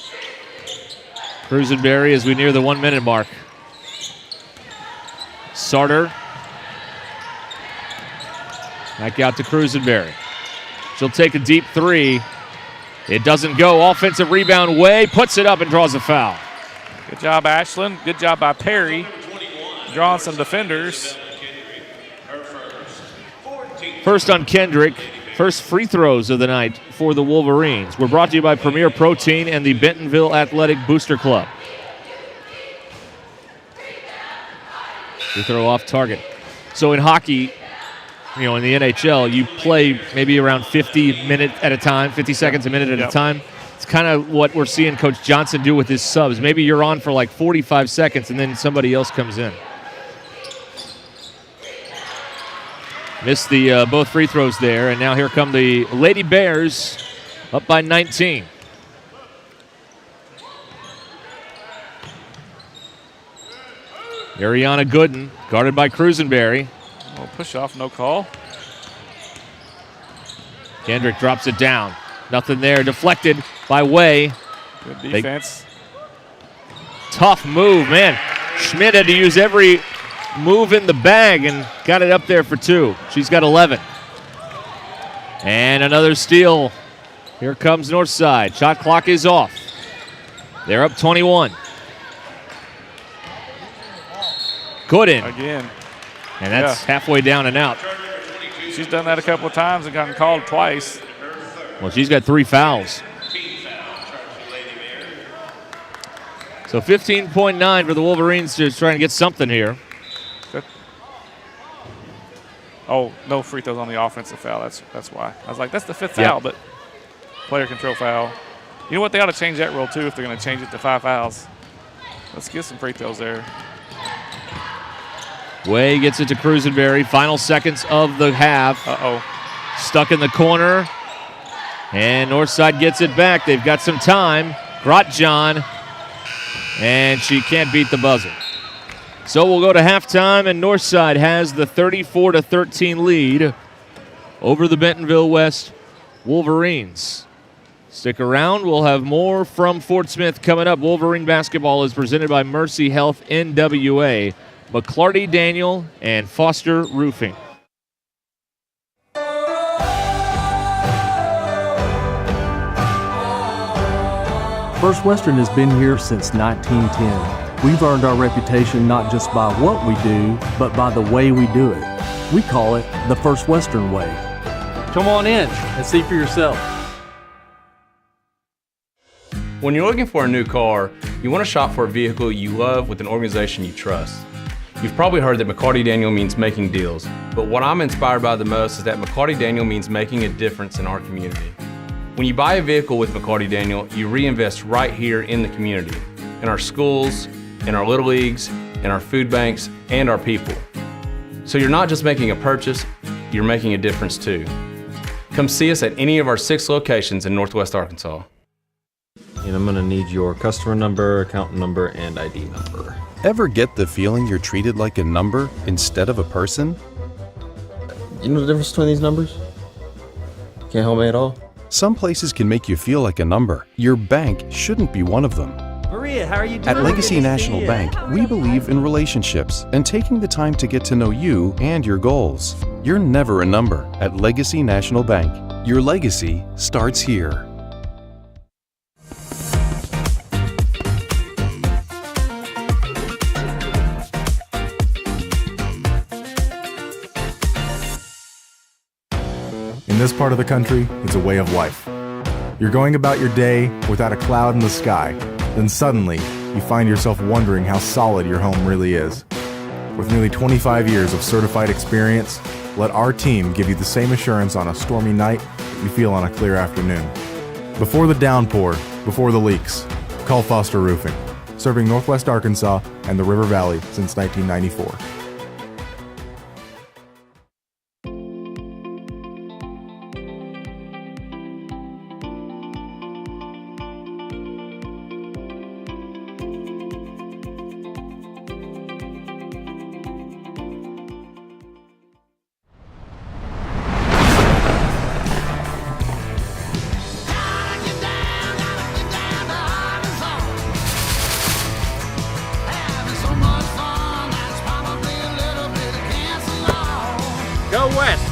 Cruisenberry as we near the 1 minute mark. Sarter. Back out to Cruisenberry. She'll take a deep three. It doesn't go. Offensive rebound. Way puts it up and draws a foul. Good job, Ashland. Good job by Perry. Drawing some defenders. First on Kendrick. First free throws of the night for the Wolverines. We're brought to you by Premier Protein and the Bentonville Athletic Booster Club. Free throw off target. So in hockey, you know, in the NHL, you play maybe around 50 minutes at a time, 50 seconds a minute at a time. It's kind of what we're seeing Coach Johnson do with his subs. Maybe you're on for like 45 seconds and then somebody else comes in. Missed the both free throws there, and now here come the Lady Bears up by 19. Ariana Gooden guarded by Cruisenberry. Oh, push off, no call. Kendrick drops it down. Nothing there. Deflected by Way. Good defense. Tough move, man. Schmidt had to use every move in the bag and got it up there for two. She's got 11. And another steal. Here comes Northside. Shot clock is off. They're up 21. Gooden. Again. And that's halfway down and out. She's done that a couple of times and gotten called twice. Well, she's got 3 fouls. So 15.9 for the Wolverines, just trying to get something here. Good. Oh, no free throws on the offensive foul. That's why. I was like, that's the 5th foul, but player control foul. You know what? They ought to change that rule, too, if they're going to change it to 5 fouls. Let's get some free throws there. Way gets it to Cruisenberry. Final seconds of the half. Stuck in the corner. And Northside gets it back. They've got some time. Grotjohn. And she can't beat the buzzer. So we'll go to halftime, and Northside has the 34-13 lead over the Bentonville West Wolverines. Stick around. We'll have more from Fort Smith coming up. Wolverine basketball is presented by Mercy Health NWA, McClarty Daniel, and Foster Roofing. First Western has been here since 1910. We've earned our reputation not just by what we do, but by the way we do it. We call it the First Western way. Come on in and see for yourself. When you're looking for a new car, you want to shop for a vehicle you love with an organization you trust. You've probably heard that McCarty Daniel means making deals, but what I'm inspired by the most is that McCarty Daniel means making a difference in our community. When you buy a vehicle with McCarty Daniel, you reinvest right here in the community, in our schools, in our little leagues, in our food banks, and our people. So you're not just making a purchase, you're making a difference too. Come see us at any of our 6 locations in Northwest Arkansas. And I'm gonna need your customer number, account number, and ID number. Ever get the feeling you're treated like a number instead of a person? You know the difference between these numbers? Can't help me at all? Some places can make you feel like a number. Your bank shouldn't be one of them. Maria, how are you doing? At Legacy National Bank, we believe in relationships and taking the time to get to know you and your goals. You're never a number at Legacy National Bank. Your legacy starts here. In this part of the country, it's a way of life. You're going about your day without a cloud in the sky, then suddenly you find yourself wondering how solid your home really is. With nearly 25 years of certified experience, let our team give you the same assurance on a stormy night that you feel on a clear afternoon. Before the downpour, before the leaks, call Foster Roofing, serving Northwest Arkansas and the River Valley since 1994. Go West.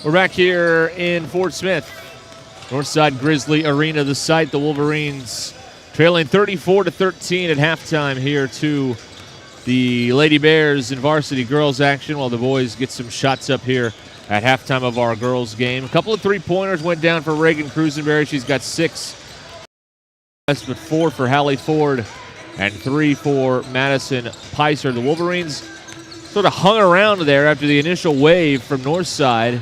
We're back here in Fort Smith. Northside Grizzly Arena, the site. The Wolverines trailing 34-13 at halftime here to the Lady Bears in varsity girls action, while the boys get some shots up here at halftime of our girls game. A couple of three-pointers went down for Reagan Cruisenberry. She's got 6, but 4 for Hallie Ford and 3 for Madison Picer. The Wolverines sort of hung around there after the initial wave from Northside.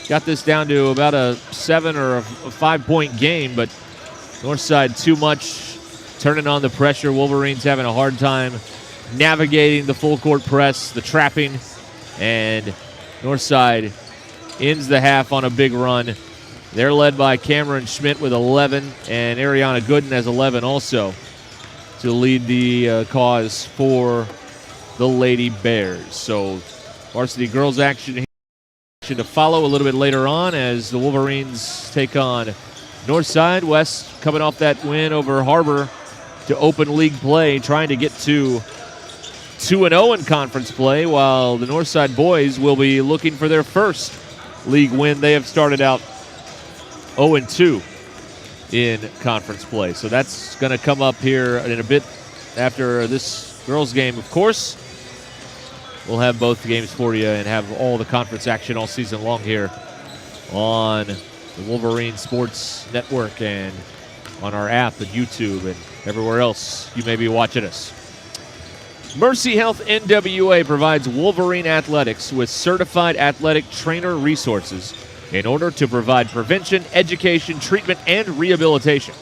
Got this down to about a 7 or a 5-point game, but Northside too much, turning on the pressure. Wolverines having a hard time navigating the full court press, the trapping, and Northside ends the half on a big run. They're led by Cameron Schmidt with 11, and Ariana Gooden has 11 also to lead the cause for the Lady Bears. So varsity girls action to follow a little bit later on as the Wolverines take on Northside. West coming off that win over Harbor to open league play, trying to get to 2-0 in conference play, while the Northside boys will be looking for their first league win. They have started out 0-2 in conference play. So that's going to come up here in a bit after this girls game, of course. We'll have both games for you and have all the conference action all season long here on the Wolverine Sports Network and on our app and YouTube and everywhere else you may be watching us. Mercy Health NWA provides Wolverine Athletics with certified athletic trainer resources in order to provide prevention, education, treatment, and rehabilitation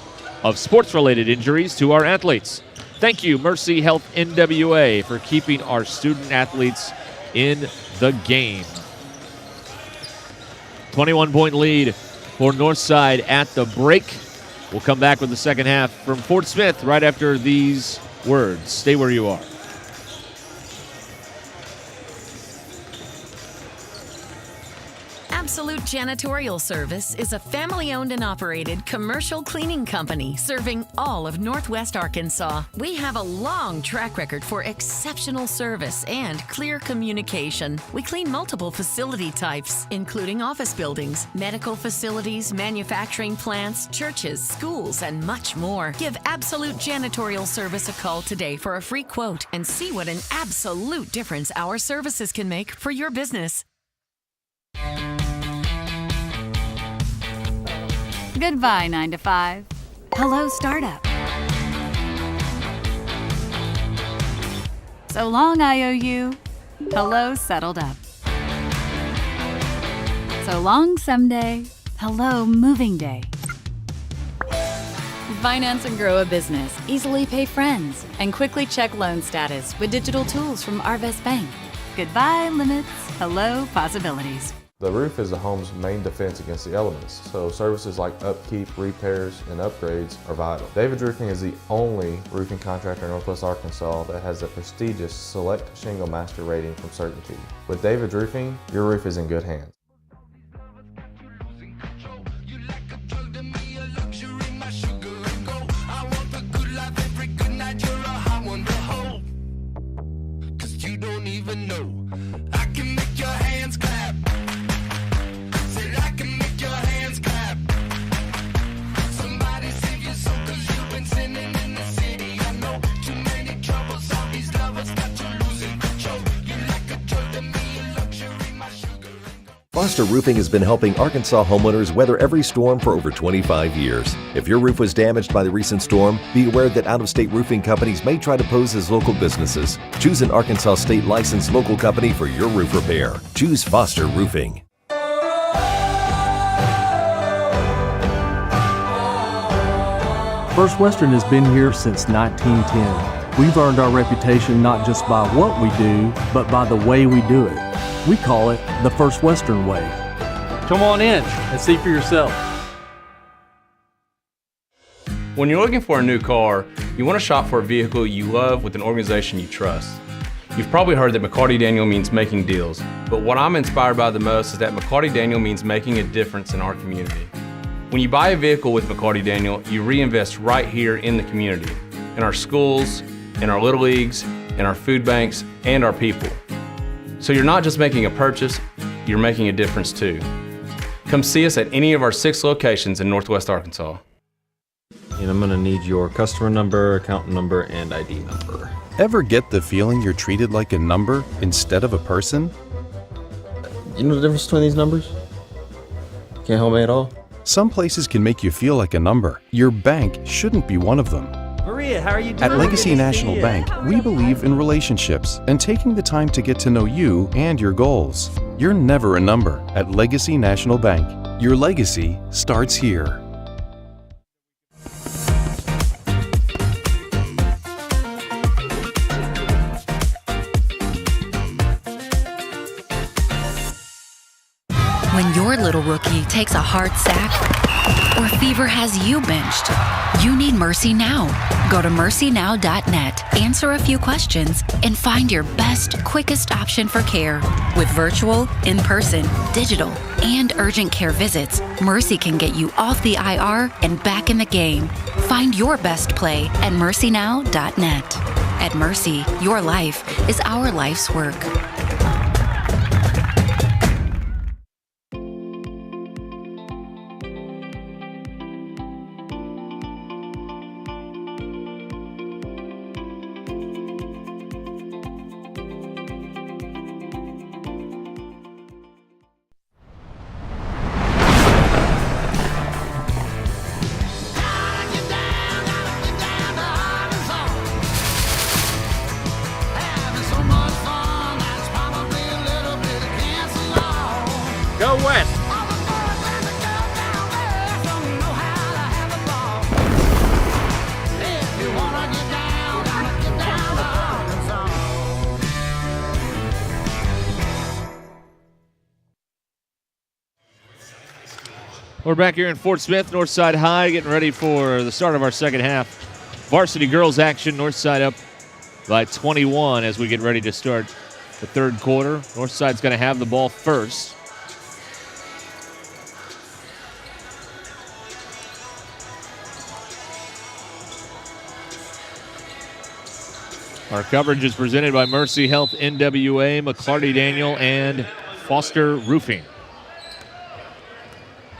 of sports-related injuries to our athletes. Thank you, Mercy Health NWA, for keeping our student athletes in the game. 21-point lead for Northside at the break. We'll come back with the second half from Fort Smith right after these words. Stay where you are. Absolute Janitorial Service is a family-owned and operated commercial cleaning company serving all of Northwest Arkansas. We have a long track record for exceptional service and clear communication. We clean multiple facility types, including office buildings, medical facilities, manufacturing plants, churches, schools, and much more. Give Absolute Janitorial Service a call today for a free quote and see what an absolute difference our services can make for your business. Goodbye, 9 to 5. Hello, startup. So long, IOU. Hello, settled up. So long, someday. Hello, moving day. Finance and grow a business. Easily pay friends. And quickly check loan status with digital tools from Arvest Bank. Goodbye, limits. Hello, possibilities. The roof is the home's main defense against the elements, so services like upkeep, repairs, and upgrades are vital. David's Roofing is the only roofing contractor in Northwest Arkansas that has the prestigious Select Shingle Master rating from Centerton. With David's Roofing, your roof is in good hands. Foster Roofing has been helping Arkansas homeowners weather every storm for over 25 years. If your roof was damaged by the recent storm, be aware that out-of-state roofing companies may try to pose as local businesses. Choose an Arkansas state licensed local company for your roof repair. Choose Foster Roofing. First Western has been here since 1910. We've earned our reputation not just by what we do, but by the way we do it. We call it the First Western way. Come on in and see for yourself. When you're looking for a new car, you want to shop for a vehicle you love with an organization you trust. You've probably heard that McCarty Daniel means making deals, but what I'm inspired by the most is that McCarty Daniel means making a difference in our community. When you buy a vehicle with McCarty Daniel, you reinvest right here in the community, in our schools, in our little leagues, in our food banks, and our people. So you're not just making a purchase, you're making a difference too. Come see us at any of our 6 locations in Northwest Arkansas. And I'm gonna need your customer number, account number, and ID number. Ever get the feeling you're treated like a number instead of a person? You know the difference between these numbers? Can't help me at all? Some places can make you feel like a number. Your bank shouldn't be one of them. Maria, how are you doing? At Legacy Good to National see you. Bank, we believe in relationships and taking the time to get to know you and your goals. You're never a number at Legacy National Bank. Your legacy starts here. When your little rookie takes a hard sack or fever has you benched, you need Mercy Now. Go to mercynow.net, answer a few questions, and find your best, quickest option for care. With virtual, in-person, digital, and urgent care visits, Mercy can get you off the IR and back in the game. Find your best play at mercynow.net. At Mercy, your life is our life's work. Northwest. We're back here in Fort Smith, Northside High, getting ready for the start of our second half. Varsity girls action, Northside up by 21 as we get ready to start the third quarter. Northside's going to have the ball first. Our coverage is presented by Mercy Health NWA, McClarty Daniel, and Foster Roofing.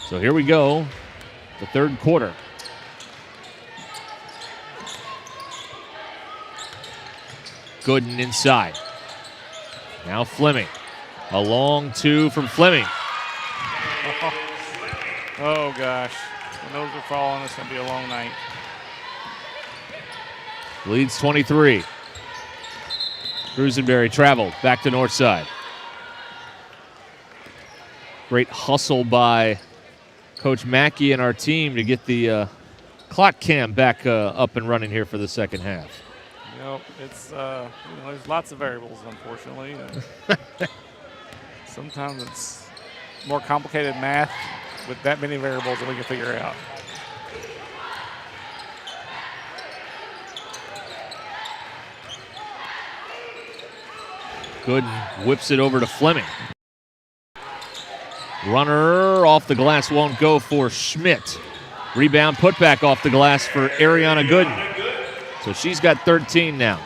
So here we go, the third quarter. Gooden inside. Now Fleming. A long two from Fleming. Oh, gosh. When those are falling, it's going to be a long night. Leads 23. Grusenberry traveled back to Northside. Great hustle by Coach Mackey and our team to get the clock cam back up and running here for the second half. You know, it's there's lots of variables, unfortunately. Sometimes it's more complicated math with that many variables that we can figure out. Gooden whips it over to Fleming. Runner off the glass won't go for Schmidt. Rebound put back off the glass for Ariana Gooden. So she's got 13 now.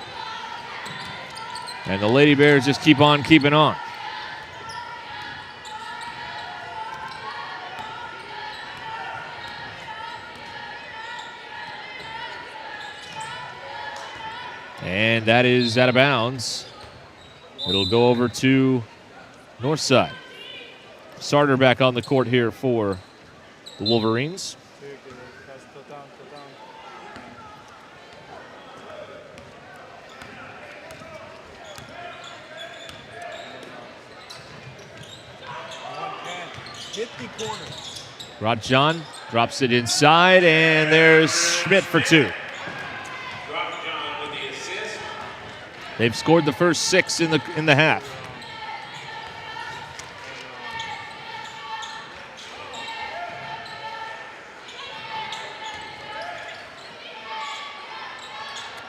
And the Lady Bears just keep on keeping on. And that is out of bounds. It'll go over to Northside. Sarter back on the court here for the Wolverines. Rodjon drops it inside, and there's Schmidt for two. They've scored the first 6 in the half.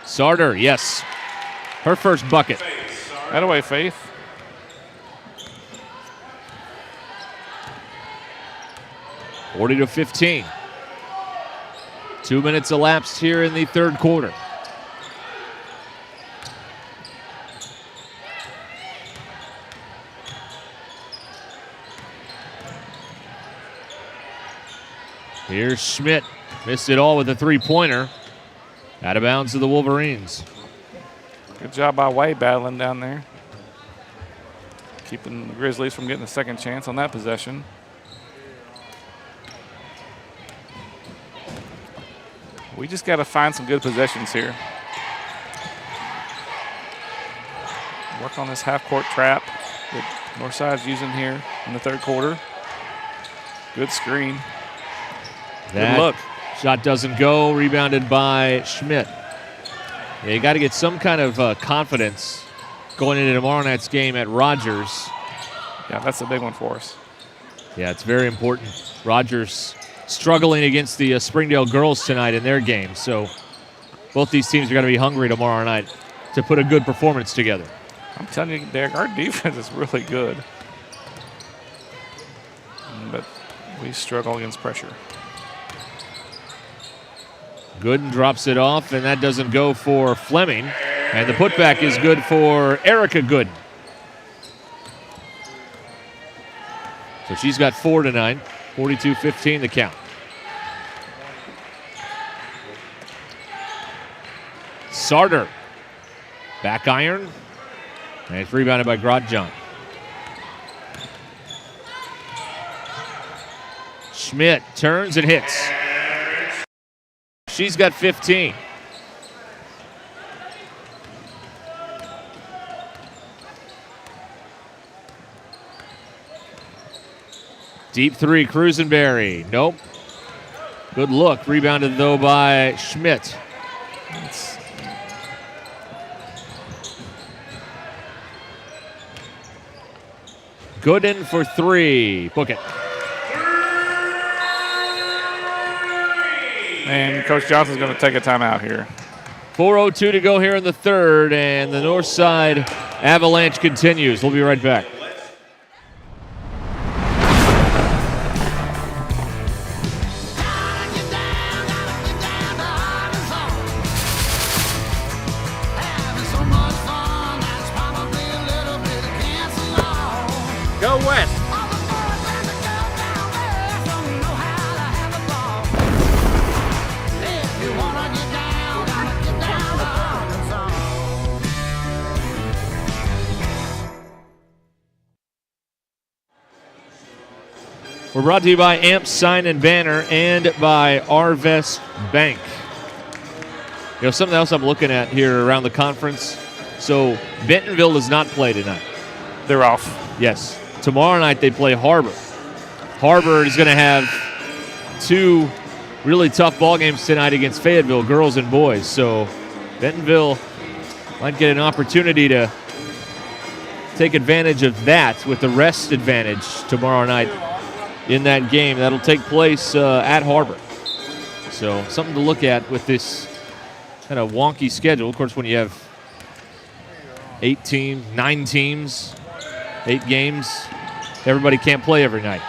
Sarter, yes. Her first bucket. That away, Faith. Forty to 15. 2 minutes elapsed here in the third quarter. Here's Schmidt. Missed it all with a three-pointer. Out of bounds to the Wolverines. Good job by White battling down there. Keeping the Grizzlies from getting a second chance on that possession. We just got to find some good possessions here. Work on this half-court trap that Northside's using here in the third quarter. Good screen. That good look. Shot doesn't go. Rebounded by Schmidt. Yeah, you got to get some kind of confidence going into tomorrow night's game at Rogers. Yeah, that's a big one for us. Yeah, it's very important. Rogers struggling against the Springdale girls tonight in their game. So both these teams are going to be hungry tomorrow night to put a good performance together. I'm telling you, Derek, our defense is really good. But we struggle against pressure. Gooden drops it off, and that doesn't go for Fleming. And the putback is good for Erica Gooden. So she's got 4 tonight. 42-15 the count. Sarter. Back iron. And it's rebounded by Grodjon. Schmidt turns and hits. She's got 15. Deep three, Cruisenberry. Nope. Good look. Rebounded, though, by Schmidt. Gooden for three. Book it. And Coach Johnson's going to take a timeout here. 4:02 to go here in the third, and the Northside Avalanche continues. We'll be right back. Go West. We're brought to you by Amp Sign and Banner and by Arvest Bank. You know, something else I'm looking at here around the conference. So Bentonville does not play tonight. They're off. Yes. Tomorrow night they play Harbor. Harbor is going to have two really tough ball games tonight against Fayetteville, girls and boys. So Bentonville might get an opportunity to take advantage of that with the rest advantage tomorrow night in that game. That'll take place at Harbor. So something to look at with this kind of wonky schedule. Of course, when you have 9 teams, 8 games, everybody can't play every night.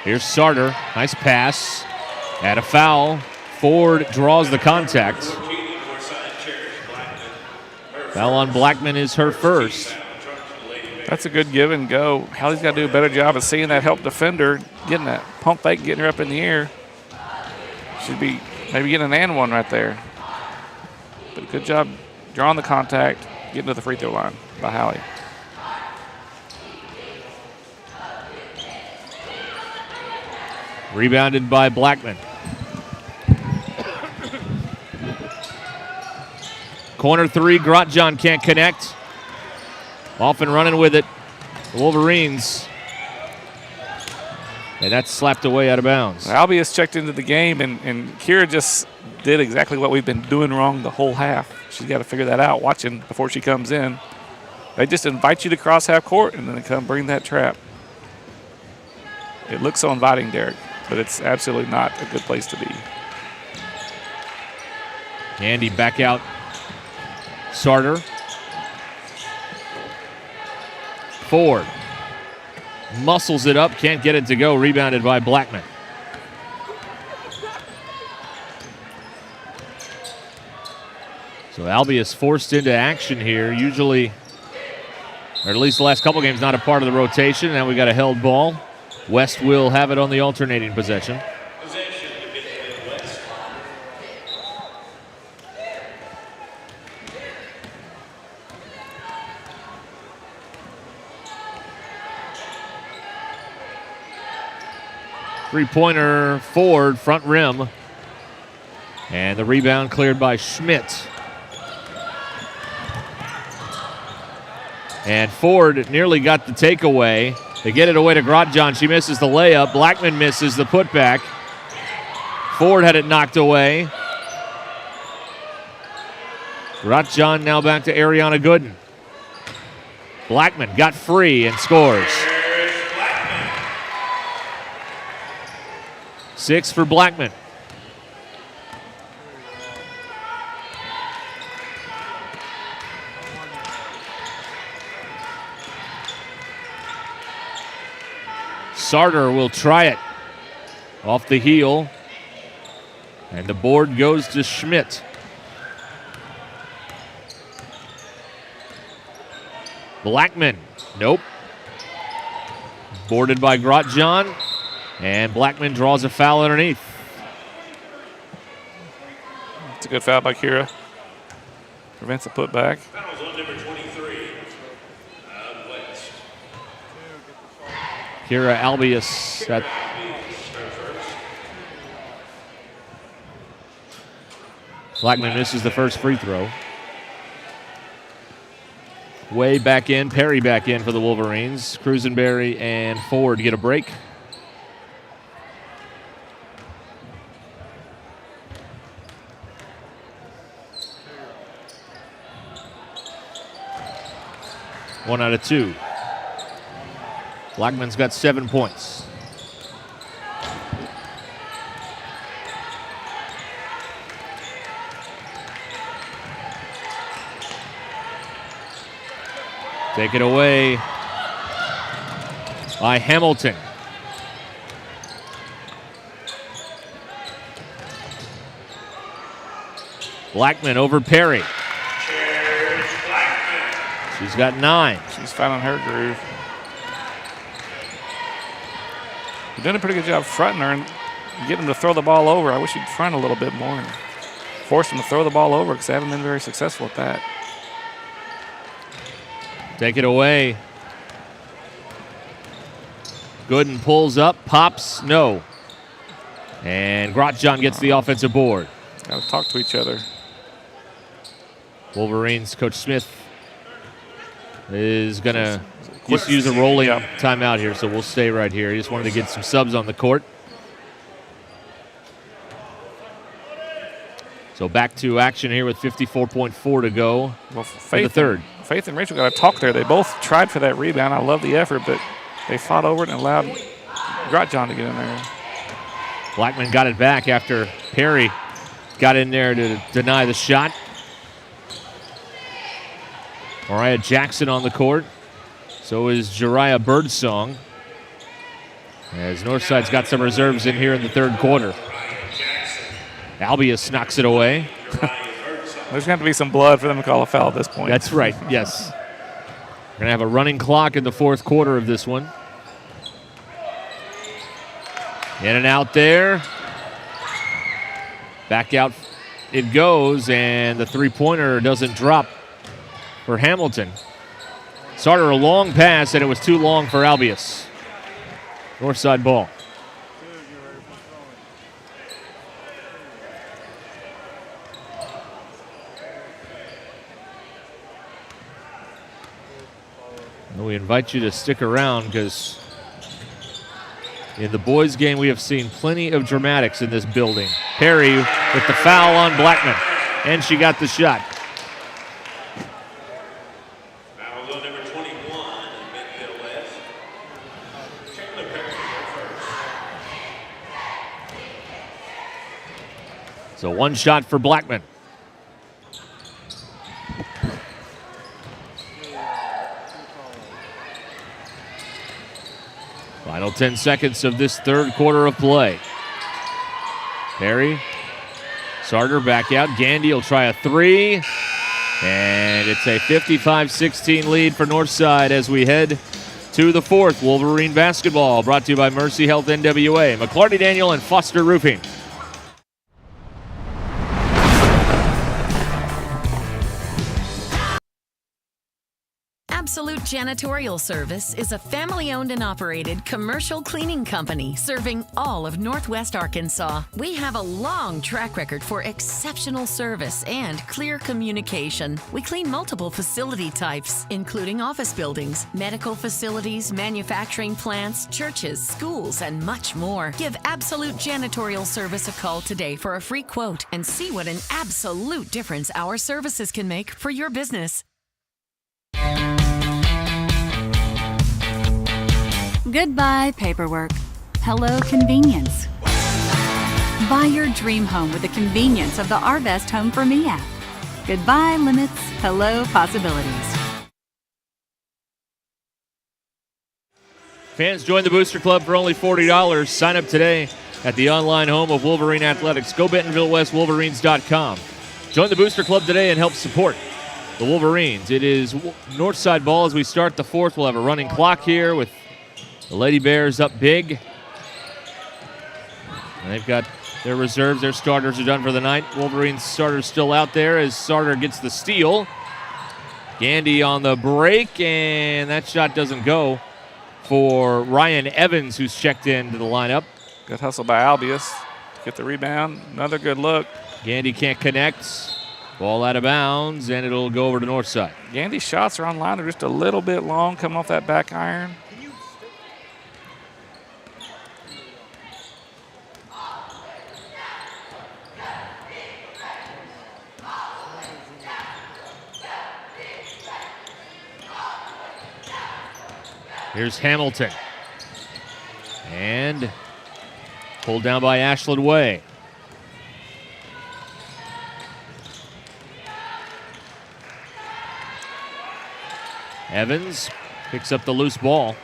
Here's Sarter. Nice pass. At a foul. Ford draws the contact. Foul on Blackman is her first. That's a good give and go. Hallie's got to do a better job of seeing that help defender, getting that pump fake, getting her up in the air. Should be maybe getting an and one right there. But good job drawing the contact, getting to the free throw line by Hallie. Rebounded by Blackman. Corner three, Grotjohn can't connect. Off and running with it, the Wolverines. And that's slapped away out of bounds. Albie has checked into the game, and Kira just did exactly what we've been doing wrong the whole half. She's got to figure that out, watching before she comes in. They just invite you to cross half court, and then they come bring that trap. It looks so inviting, Derek, but it's absolutely not a good place to be. Andy back out. Sarter. Ford. Muscles it up, can't get it to go. Rebounded by Blackman. So Albie is forced into action here. Usually, or at least the last couple games, not a part of the rotation. Now we got a held ball. West will have it on the alternating possession. Three-pointer Ford, front rim. And the rebound cleared by Schmidt. And Ford nearly got the takeaway. They get it away to Grotjohn. She misses the layup. Blackman misses the putback. Ford had it knocked away. Grotjohn now back to Ariana Gooden. Blackman got free and scores. 6 for Blackman. Sarter will try it off the heel. And the board goes to Schmidt. Blackman, nope. Boarded by Grotjohn. And Blackman draws a foul underneath. It's a good foul by Kira. Prevents a putback. Kira Albius. Blackman misses the first free throw. Way back in, Perry back in for the Wolverines. Cruisenberry and Ford get a break. One out of two. Blackman's got 7 points. Take it away by Hamilton. Blackman over Perry. She's got 9. She's finding her groove. You're doing a pretty good job fronting her and getting them to throw the ball over. I wish you'd front a little bit more and force them to throw the ball over because they haven't been very successful at that. Take it away. Gooden pulls up, pops, no. And Grotjohn gets the offensive board. Got to talk to each other. Wolverines Coach Smith is going to just use a rolling timeout here, so we'll stay right here. He just wanted to get some subs on the court. So back to action here with 54.4 to go in the third. Faith and Rachel got to talk there. They both tried for that rebound. I love the effort, but they fought over it and allowed Grotjohn to get in there. Blackman got it back after Perry got in there to deny the shot. Mariah Jackson on the court. So is Jariah Birdsong. As Northside's got some reserves in here in the third quarter. Albius knocks it away. There's going to be some blood for them to call a foul at this point. That's right, yes. We're going to have a running clock in the fourth quarter of this one. In and out there. Back out it goes, and the three-pointer doesn't drop for Hamilton. Started a long pass, and it was too long for Albius. Northside ball. We invite you to stick around because in the boys' game we have seen plenty of dramatics in this building. Perry with the foul on Blackman, and she got the shot. Foul on number 21 in Bentonville West. Chandler Perry first. So one shot for Blackman. Final 10 seconds of this third quarter of play. Perry, Sarter back out. Gandy will try a three. And it's a 55-16 lead for Northside as we head to the fourth. Wolverine basketball brought to you by Mercy Health NWA, McClarty Daniel, and Foster Roofing. Absolute Janitorial Service is a family-owned and operated commercial cleaning company serving all of Northwest Arkansas. We have a long track record for exceptional service and clear communication. We clean multiple facility types, including office buildings, medical facilities, manufacturing plants, churches, schools, and much more. Give Absolute Janitorial Service a call today for a free quote and see what an absolute difference our services can make for your business. Goodbye, paperwork. Hello, convenience. Buy your dream home with the convenience of the Our Best Home for Me app. Goodbye, limits. Hello, possibilities. Fans, join the Booster Club for only $40. Sign up today at the online home of Wolverine Athletics. Go BentonvilleWestWolverines.com. Join the Booster Club today and help support the Wolverines. It is Northside ball as we start the fourth. We'll have a running clock here with the Lady Bears up big. And they've got their reserves. Their starters are done for the night. Wolverines starters still out there as Sarter gets the steal. Gandy on the break, and that shot doesn't go for Ryan Evans, who's checked into the lineup. Good hustle by Albius to get the rebound. Another good look. Gandy can't connect. Ball out of bounds, and it'll go over to Northside. Gandy's shots are on line. They're just a little bit long coming off that back iron. Here's Hamilton. And pulled down by Ashland Way. Evans picks up the loose ball.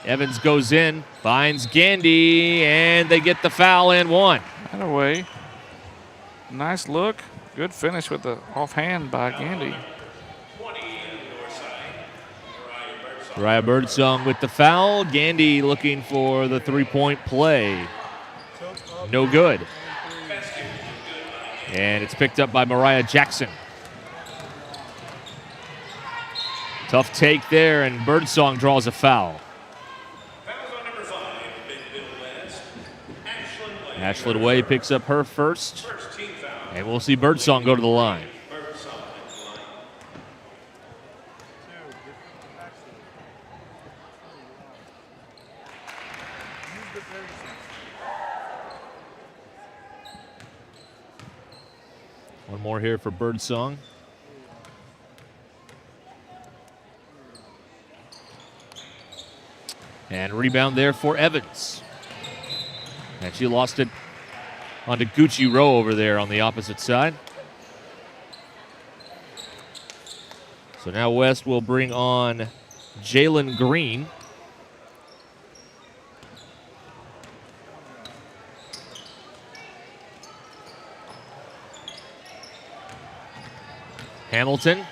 Evans goes in, finds Gandy, and they get the foul and one. That away. Nice look. Good finish with the offhand by Gandy. Mariah Birdsong with the foul. Gandy looking for the three-point play. No good. And it's picked up by Mariah Jackson. Tough take there, and Birdsong draws a foul. Ashland Way picks up her first. And we'll see Birdsong go to the line. One more here for Birdsong. And rebound there for Evans. And she lost it onto Gucci Rowe over there on the opposite side. So now West will bring on Jalen Green. Hamilton.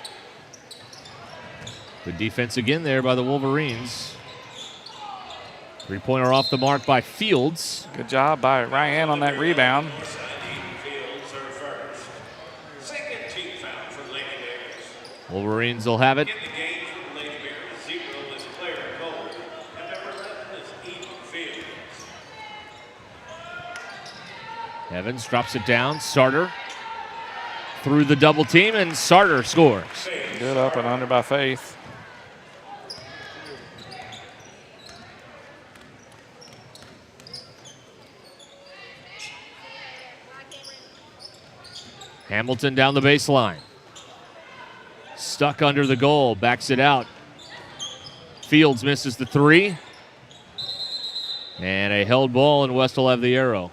Good defense again there by the Wolverines. Three-pointer off the mark by Fields. Good job by Ryan on that rebound. Wolverines will have it. Evans drops it down. Sarter through the double team, and Sarter scores. Good up and under by Faith. Hamilton down the baseline. Stuck under the goal, backs it out. Fields misses the three. And a held ball, and West will have the arrow.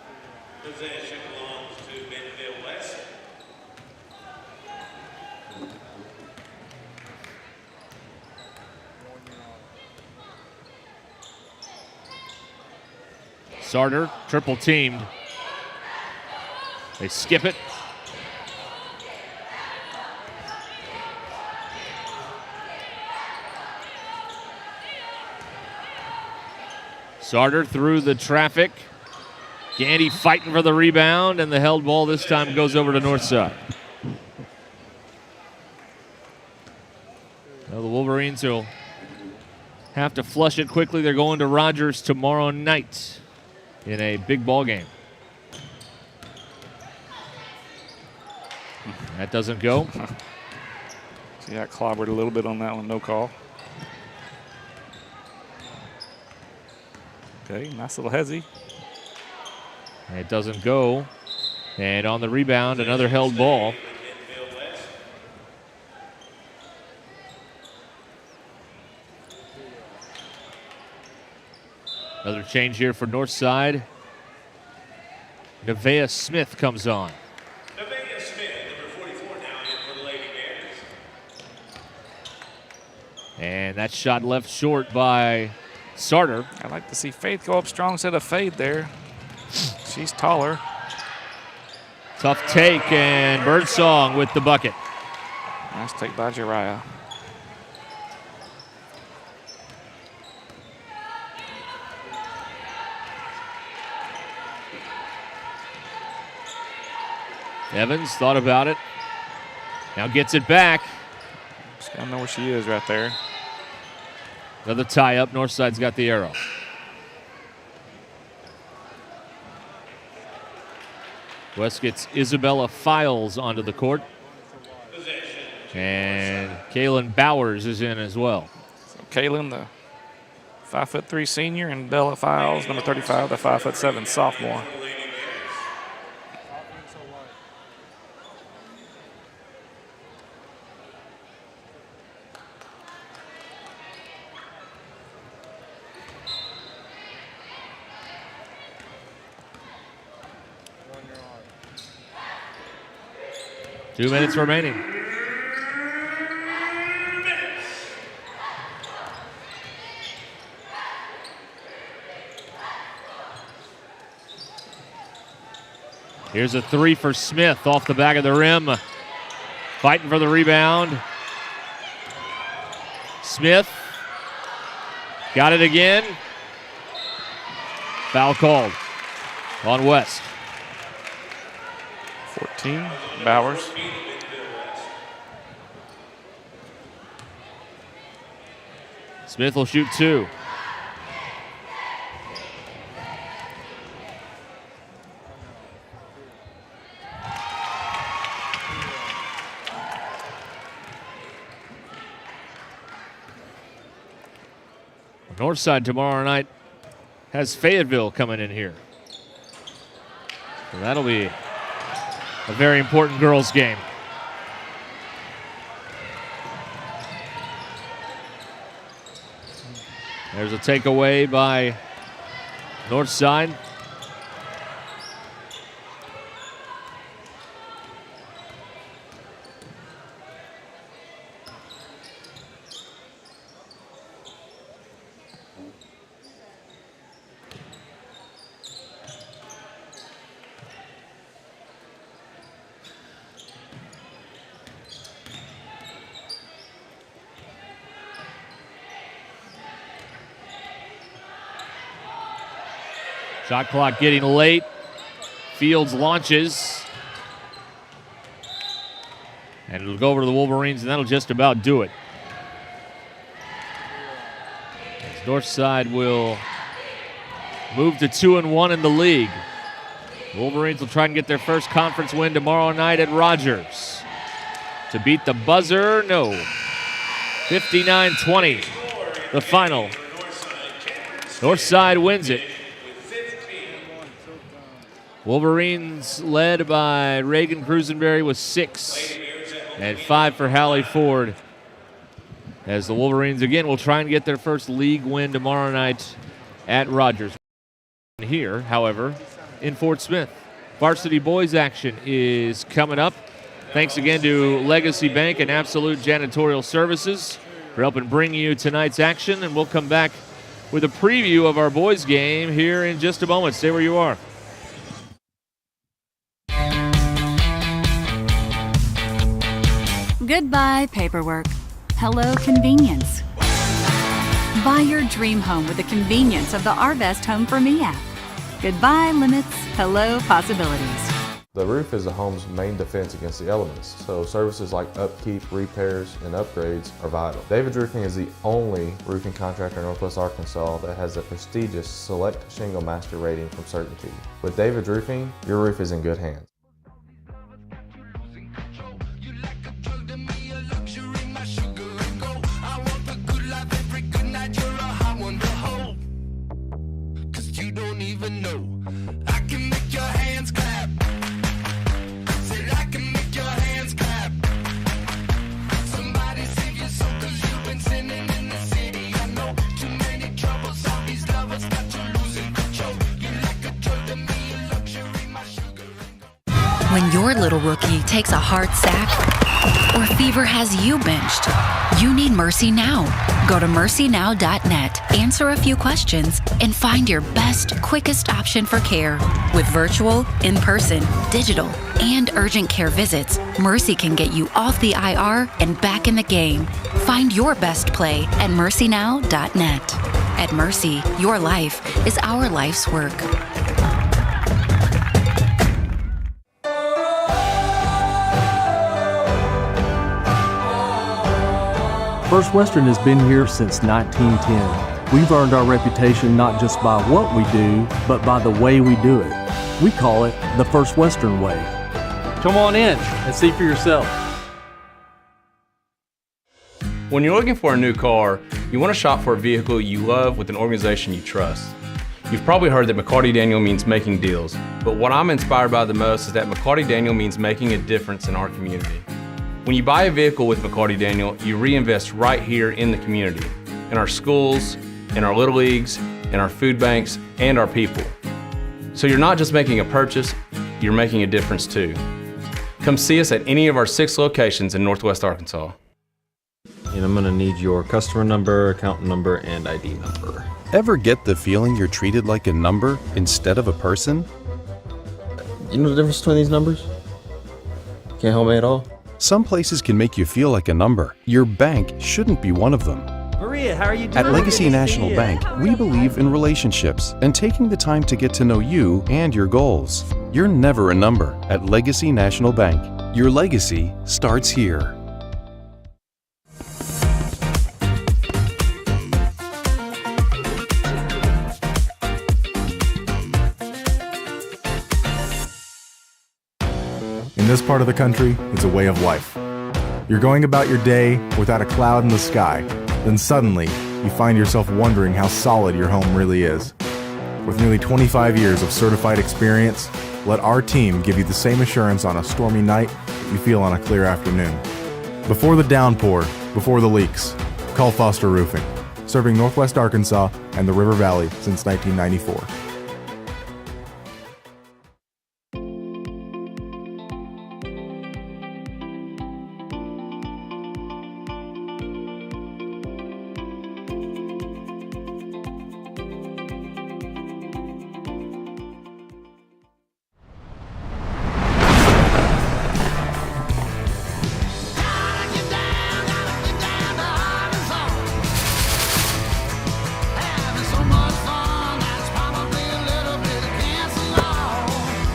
Possession belongs to Bentonville West. Sarter, triple teamed. They skip it. Sarter through the traffic. Gandy fighting for the rebound, and the held ball this time goes over to Northside. Now the Wolverines will have to flush it quickly. They're going to Rogers tomorrow night in a big ball game. That doesn't go. She got clobbered a little bit on that one, no call. Okay, nice little hezzy. It doesn't go. And on the rebound, another held ball. Another change here for Northside. Nevaeh Smith comes on. Nevaeh Smith, number 44 now in for the Lady Bears. And that shot left short by Sarter. I like to see Faith go up strong instead of Fade there. She's taller. Tough take, and Birdsong with the bucket. Nice take by Jariah. Evans thought about it. Now gets it back. Just gotta know where she is right there. Another tie up. Northside's got the arrow. West gets Isabella Files onto the court. And Kaylin Bowers is in as well. So Kaylin, the 5'3" senior, and Bella Files, number 35, the 5'7" sophomore. Two minutes remaining. Here's a three for Smith off the back of the rim. Fighting for the rebound. Smith got it again. Foul called on West. 14, Bowers. Smith will shoot two. Northside tomorrow night has Fayetteville coming in here. So that'll be a very important girls' game. There's a takeaway by Northside. Shot clock getting late. Fields launches. And it'll go over to the Wolverines, and that'll just about do it. As Northside will move to 2-1 in the league. Wolverines will try and get their first conference win tomorrow night at Rogers. To beat the buzzer, no. 59-20, the final. Northside wins it. Wolverines led by Reagan Crusenberry with 6 and 5 for Hallie Ford. As the Wolverines again will try and get their first league win tomorrow night at Rogers. Here, however, in Fort Smith, varsity boys action is coming up. Thanks again to Legacy Bank and Absolute Janitorial Services for helping bring you tonight's action. And we'll come back with a preview of our boys game here in just a moment. Stay where you are. Goodbye, paperwork. Hello, convenience. Buy your dream home with the convenience of the Our Best Home for Me app. Goodbye, limits. Hello, possibilities. The roof is a home's main defense against the elements, so services like upkeep, repairs, and upgrades are vital. David's Roofing is the only roofing contractor in Northwest Arkansas that has a prestigious Select Shingle Master rating from Certainty. With David's Roofing, your roof is in good hands. When your little rookie takes a hard sack or fever has you benched, you need Mercy Now. Go to mercynow.net, answer a few questions, and find your best, quickest option for care. With virtual, in-person, digital, and urgent care visits, Mercy can get you off the IR and back in the game. Find your best play at mercynow.net. At Mercy, your life is our life's work. First Western has been here since 1910. We've earned our reputation not just by what we do, but by the way we do it. We call it the First Western Way. Come on in and see for yourself. When you're looking for a new car, you want to shop for a vehicle you love with an organization you trust. You've probably heard that McCarty Daniel means making deals, but what I'm inspired by the most is that McCarty Daniel means making a difference in our community. When you buy a vehicle with McCarty Daniel, you reinvest right here in the community, in our schools, in our little leagues, in our food banks, and our people. So you're not just making a purchase, you're making a difference too. Come see us at any of our 6 locations in Northwest Arkansas. And I'm gonna need your customer number, account number, and ID number. Ever get the feeling you're treated like a number instead of a person? You know the difference between these numbers? Can't help me at all? Some places can make you feel like a number. Your bank shouldn't be one of them. Maria, how are you doing? At Legacy Good to National see you. Bank, we believe in relationships and taking the time to get to know you and your goals. You're never a number at Legacy National Bank. Your legacy starts here. In this part of the country, it's a way of life. You're going about your day without a cloud in the sky, then suddenly you find yourself wondering how solid your home really is. With nearly 25 years of certified experience, let our team give you the same assurance on a stormy night that you feel on a clear afternoon. Before the downpour, before the leaks, call Foster Roofing, serving Northwest Arkansas and the River Valley since 1994.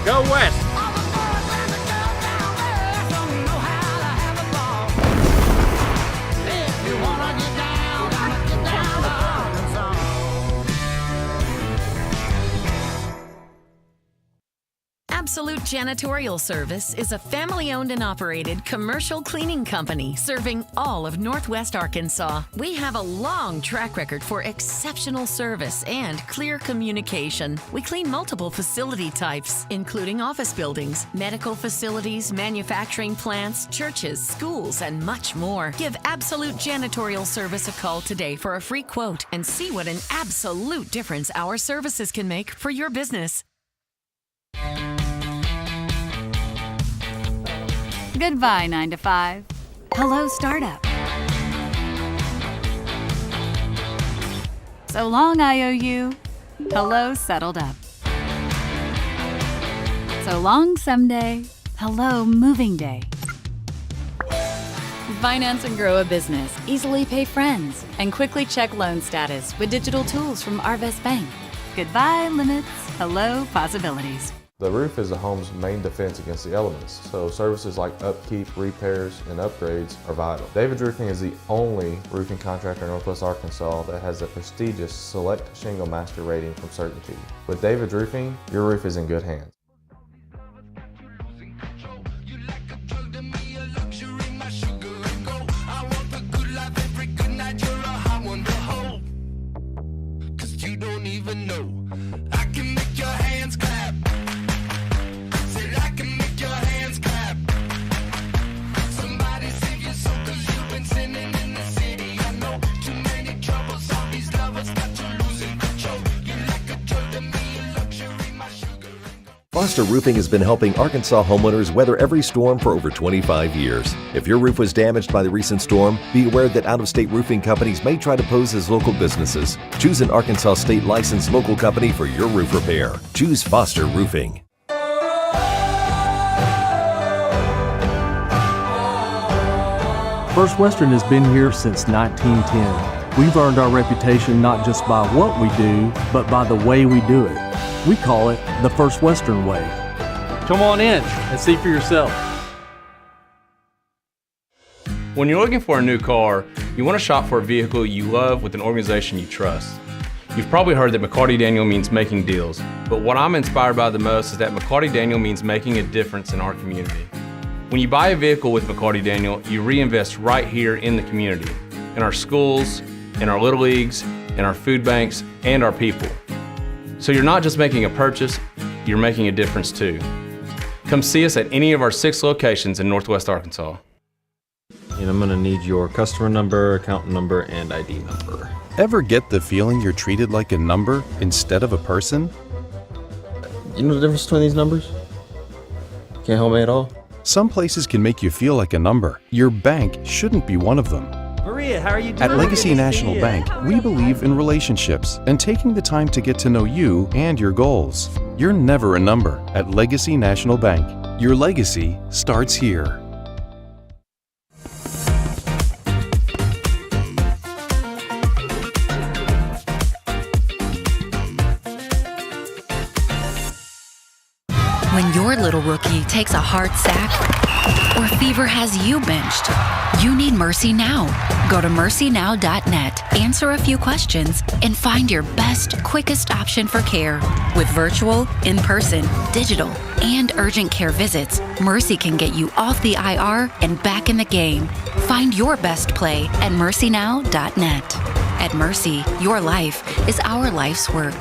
Go West! Absolute Janitorial Service is a family-owned and operated commercial cleaning company serving all of Northwest Arkansas. We have a long track record for exceptional service and clear communication. We clean multiple facility types, including office buildings, medical facilities, manufacturing plants, churches, schools, and much more. Give Absolute Janitorial Service a call today for a free quote and see what an absolute difference our services can make for your business. Goodbye, 9 to 5. Hello, startup. So long, IOU. Hello, settled up. So long, someday. Hello, moving day. Finance and grow a business. Easily pay friends. And quickly check loan status with digital tools from Arvest Bank. Goodbye, limits. Hello, possibilities. The roof is the home's main defense against the elements, so services like upkeep, repairs, and upgrades are vital. David's Roofing is the only roofing contractor in Northwest Arkansas that has the prestigious Select Shingle Master rating from Certainty. With David's Roofing, your roof is in good hands. Foster Roofing has been helping Arkansas homeowners weather every storm for over 25 years. If your roof was damaged by the recent storm, be aware that out-of-state roofing companies may try to pose as local businesses. Choose an Arkansas state licensed local company for your roof repair. Choose Foster Roofing. First Western has been here since 1910. We've earned our reputation not just by what we do, but by the way we do it. We call it the First Western Way. Come on in and see for yourself. When you're looking for a new car, you want to shop for a vehicle you love with an organization you trust. You've probably heard that McCarty Daniel means making deals, but what I'm inspired by the most is that McCarty Daniel means making a difference in our community. When you buy a vehicle with McCarty Daniel, you reinvest right here in the community, in our schools, in our little leagues, in our food banks, and our people. So you're not just making a purchase, you're making a difference too. Come see us at any of our 6 locations in Northwest Arkansas. And I'm gonna need your customer number, account number, and ID number. Ever get the feeling you're treated like a number instead of a person? You know the difference between these numbers? Can't help me at all? Some places can make you feel like a number. Your bank shouldn't be one of them. Maria, how are you doing? At Legacy Good to National see Bank, ya. we believe in relationships and taking the time to get to know you and your goals. You're never a number at Legacy National Bank. Your legacy starts here. When your little rookie takes a hard sack or fever has you benched, you need Mercy Now. Go to mercynow.net, answer a few questions, and find your best, quickest option for care. With virtual, in-person, digital, and urgent care visits, Mercy can get you off the IR and back in the game. Find your best play at mercynow.net. At Mercy, your life is our life's work.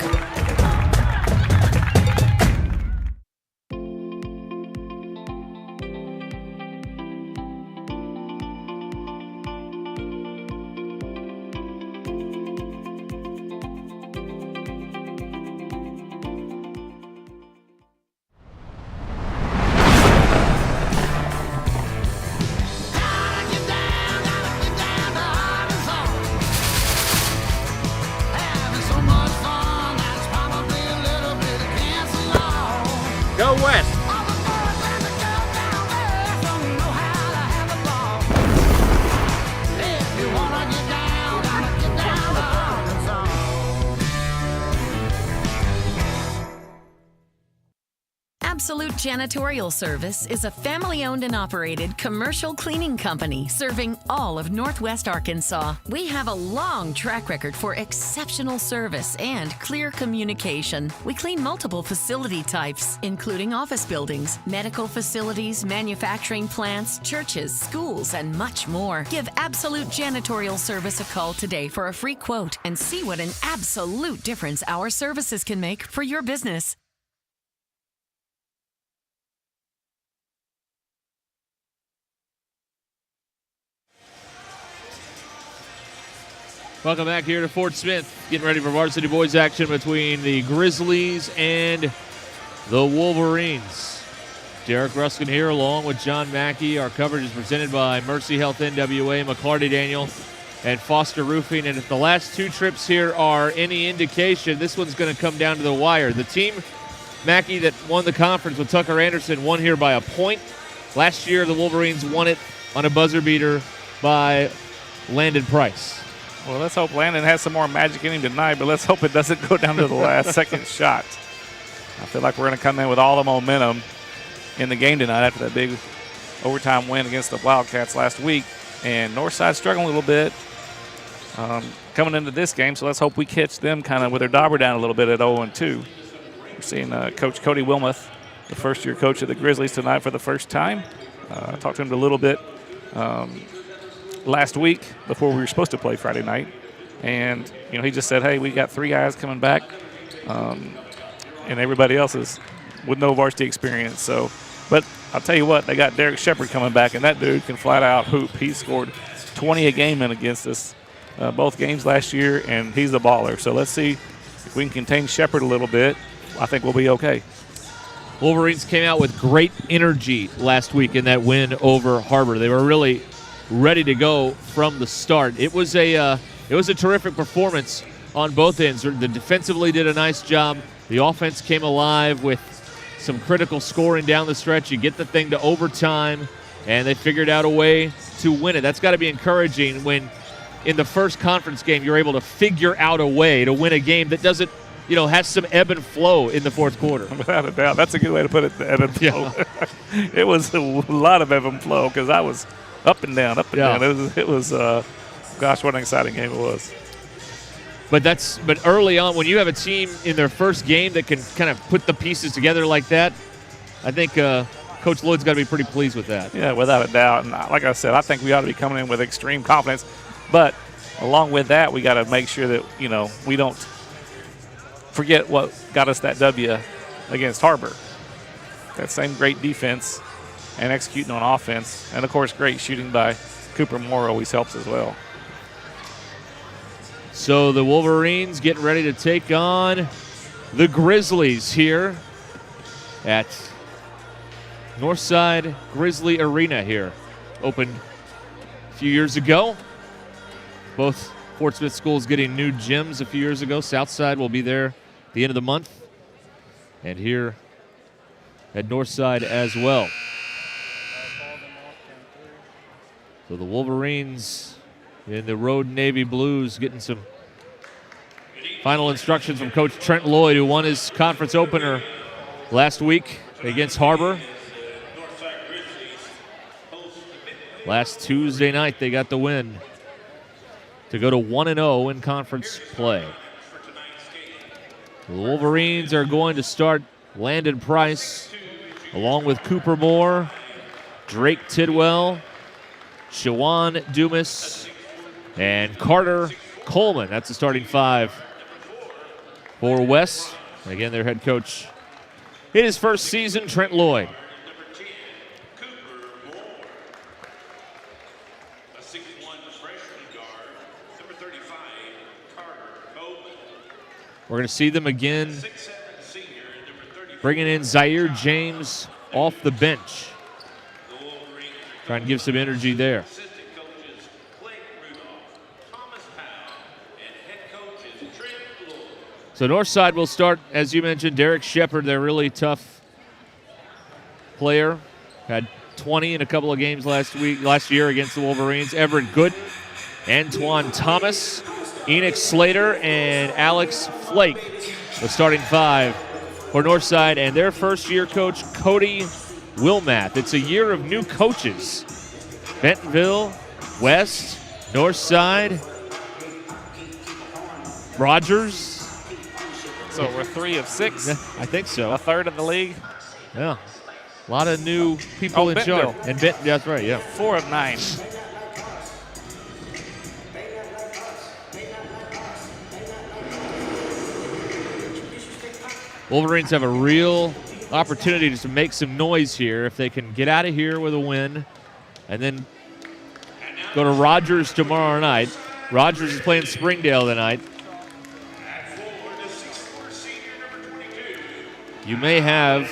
Go West. Absolute Janitorial Service is a family-owned and operated commercial cleaning company serving all of Northwest Arkansas. We have a long track record for exceptional service and clear communication. We clean multiple facility types, including office buildings, medical facilities, manufacturing plants, churches, schools, and much more. Give Absolute Janitorial Service a call today for a free quote and see what an absolute difference our services can make for your business. Welcome back here to Fort Smith. Getting ready for varsity boys action between the Grizzlies and the Wolverines. Derek Ruskin here along with John Mackey. Our coverage is presented by Mercy Health NWA, McCarty Daniel, and Foster Roofing. And if the last 2 trips here are any indication, this one's going to come down to the wire. The team, Mackey, that won the conference with Tucker Anderson won here by a point. Last year, the Wolverines won it on a buzzer beater by Landon Price. Well, let's hope Landon has some more magic in him tonight, but let's hope it doesn't go down to the last second shot. I feel like we're going to come in with all the momentum in the game tonight after that big overtime win against the Wildcats last week. And Northside struggling a little bit coming into this game, so let's hope we catch them kind of with their dauber down a little bit at 0-2. We're seeing Coach Cody Wilmoth, the first-year coach of the Grizzlies, tonight for the first time. I talked to him a little bit last week before we were supposed to play Friday night, and he just said, hey, we got 3 guys coming back, and everybody else is with no varsity experience. So, but I'll tell you what, they got Derek Shepard coming back, and that dude can flat out hoop. He scored 20 a game in against us both games last year, and he's a baller. So let's see if we can contain Shepard a little bit. I think we'll be okay. Wolverines came out with great energy last week in that win over Harbor. They were really ready to go from the start. It was a terrific performance on both ends. The defensively did a nice job. The offense came alive with some critical scoring down the stretch. You get the thing to overtime, and they figured out a way to win it. That's got to be encouraging when in the first conference game you're able to figure out a way to win a game that doesn't, has some ebb and flow in the fourth quarter. Without a doubt. That's a good way to put it, the ebb and flow. Yeah. It was a lot of ebb and flow because I was up and down, up and down. It was gosh, what an exciting game it was. But early on, when you have a team in their first game that can kind of put the pieces together like that, I think Coach Lloyd's got to be pretty pleased with that. Yeah, without a doubt. And like I said, I think we ought to be coming in with extreme confidence. But along with that, we got to make sure that, we don't forget what got us that W against Harbor. That same great defense and executing on offense. And, of course, great shooting by Cooper Moore always helps as well. So the Wolverines getting ready to take on the Grizzlies here at Northside Grizzly Arena here. Opened a few years ago. Both Fort Smith schools getting new gyms a few years ago. Southside will be there at the end of the month. And here at Northside as well. So the Wolverines in the Road Navy Blues getting some final instructions from Coach Trent Lloyd, who won his conference opener last week against Harbor. Last Tuesday night, they got the win to go to 1-0 in conference play. The Wolverines are going to start Landon Price along with Cooper Moore, Drake Tidwell, Shawan Dumas, and Carter Coleman. That's the starting five for West. And again, their head coach in his first season, Trent Lloyd. We're going to see them again bringing in Zaire James off the bench. Trying to give some energy there. So Northside will start, as you mentioned, Derek Shepard, their really tough player. Had 20 in a couple of games last year against the Wolverines. Everett Gooden, Antoine Thomas, Enoch Slater, and Alex Flake, the starting five for Northside, and their first-year coach, Cody Wilmath. It's a year of new coaches. Bentonville, West, Northside, Rogers. So we're 3 of 6? Yeah, I think so. A third of the league? Yeah. A lot of new people in charge. And that's right, yeah. 4 of 9. Wolverines have a real opportunity to make some noise here if they can get out of here with a win and then go to Rogers tomorrow night. Rogers is playing Springdale tonight. You may have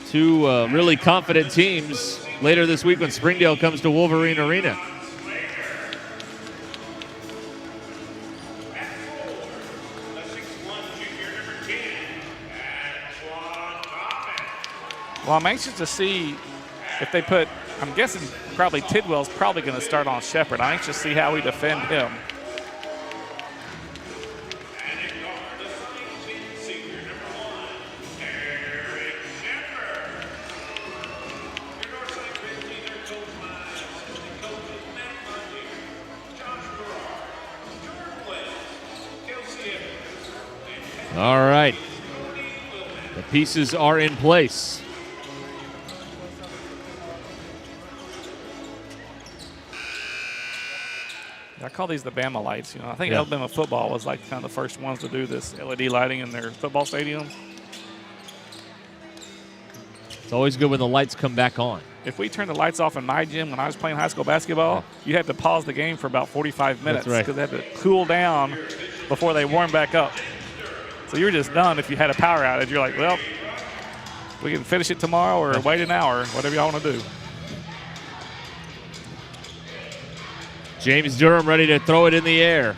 two really confident teams later this week when Springdale comes to Wolverine Arena. Well, I'm anxious to see if they put, I'm guessing probably Tidwell's probably going to start on Shepard. I'm anxious to see how we defend him. All right. The pieces are in place. I call these the Bama lights. I think Alabama football was like kind of the first ones to do this LED lighting in their football stadium. It's always good when the lights come back on. If we turned the lights off in my gym when I was playing high school basketball, you had to pause the game for about 45 minutes because they had to cool down before they warmed back up. So you were just done if you had a power outage. You're like, well, we can finish it tomorrow or wait an hour, whatever y'all want to do. James Durham ready to throw it in the air.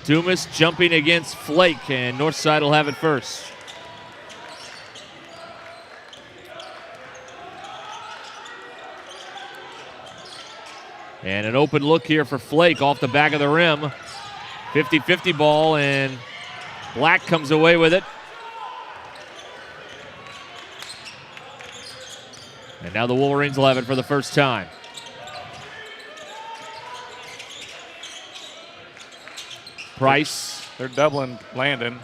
Dumas jumping against Flake, and Northside will have it first. And an open look here for Flake off the back of the rim. 50-50 ball, and Black comes away with it. And now the Wolverines will have it for the first time. Price. They're doubling Landon.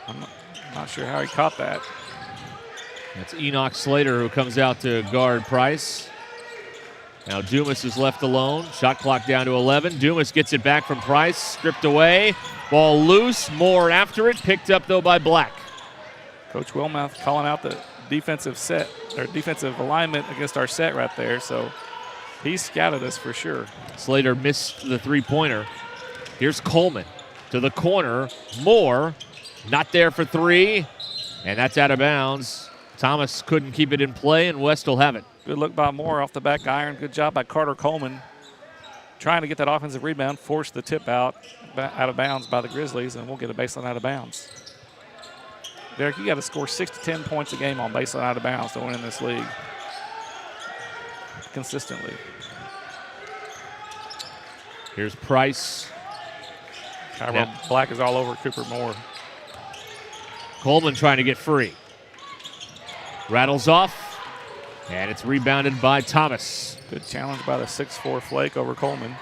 I'm not sure how he caught that. That's Enoch Slater who comes out to guard Price. Now Dumas is left alone. Shot clock down to 11. Dumas gets it back from Price. Stripped away. Ball loose. Moore after it. Picked up, though, by Black. Coach Wilmouth calling out the defensive set, or defensive alignment against our set right there. So he scouted us for sure. Slater missed the three-pointer. Here's Coleman to the corner. Moore not there for three. And that's out of bounds. Thomas couldn't keep it in play, and West will have it. Good look by Moore off the back iron. Good job by Carter Coleman. Trying to get that offensive rebound, force the tip out of bounds by the Grizzlies, and we'll get a baseline out of bounds. Derek, you got to score 6 to 10 points a game on baseline out of bounds to win in this league consistently. Here's Price. Tyrell Black is all over Cooper Moore. Coleman trying to get free. Rattles off. And it's rebounded by Thomas. Good challenge by the 6'4" Flake over Coleman.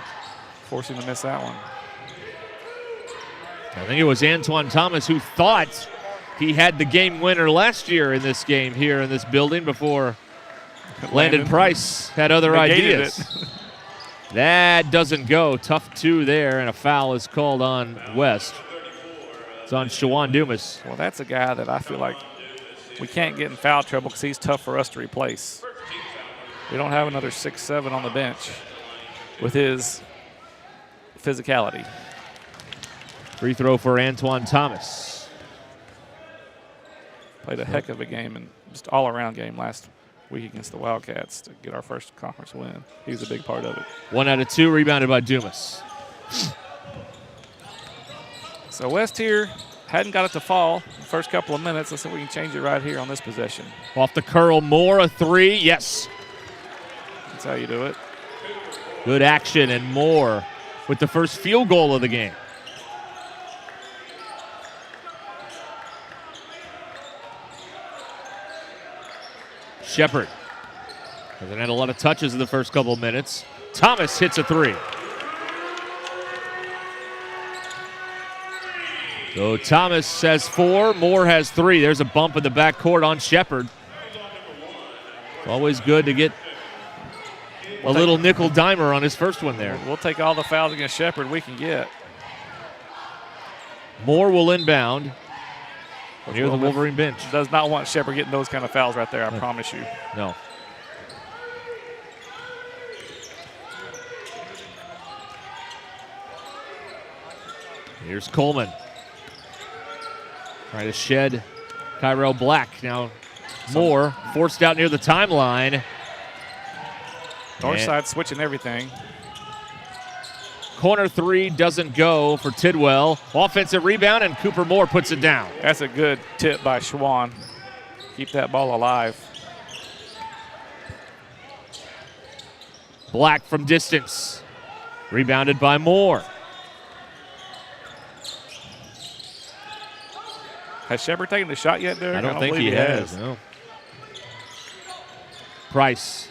Forcing him to miss that one. I think it was Antoine Thomas who thought he had the game winner last year in this game here in this building before Landon Price had other ideas. That doesn't go. Tough two there, and a foul is called on West. It's on Shawan Dumas. Well, that's a guy that I feel like we can't get in foul trouble because he's tough for us to replace. We don't have another 6'7" on the bench with his physicality. Free throw for Antoine Thomas. Played a heck of a game and just all-around game last week against the Wildcats to get our first conference win. He was a big part of it. 1 out of 2, rebounded by Dumas. So West here hadn't got it to fall the first couple of minutes. Let's see if we can change it right here on this possession. Off the curl, Moore, a three. Yes. That's how you do it. Good action, and Moore with the first field goal of the game. Shepard hasn't had a lot of touches in the first couple of minutes. Thomas hits a three. So Thomas has 4, Moore has 3. There's a bump in the backcourt on Shepard. It's always good to get a little nickel dimer on his first one there. We'll take all the fouls against Shepard we can get. Moore will inbound near the Wolverine bench. Does not want Shepard getting those kind of fouls right there, I promise you. No. Here's Coleman. Trying to shed Tyrell Black. Now Moore forced out near the timeline. Northside switching everything. Corner three doesn't go for Tidwell. Offensive rebound, and Cooper Moore puts it down. That's a good tip by Shawan. Keep that ball alive. Black from distance. Rebounded by Moore. Has Shepard taken the shot yet, Derek? I don't think he has. No. Price.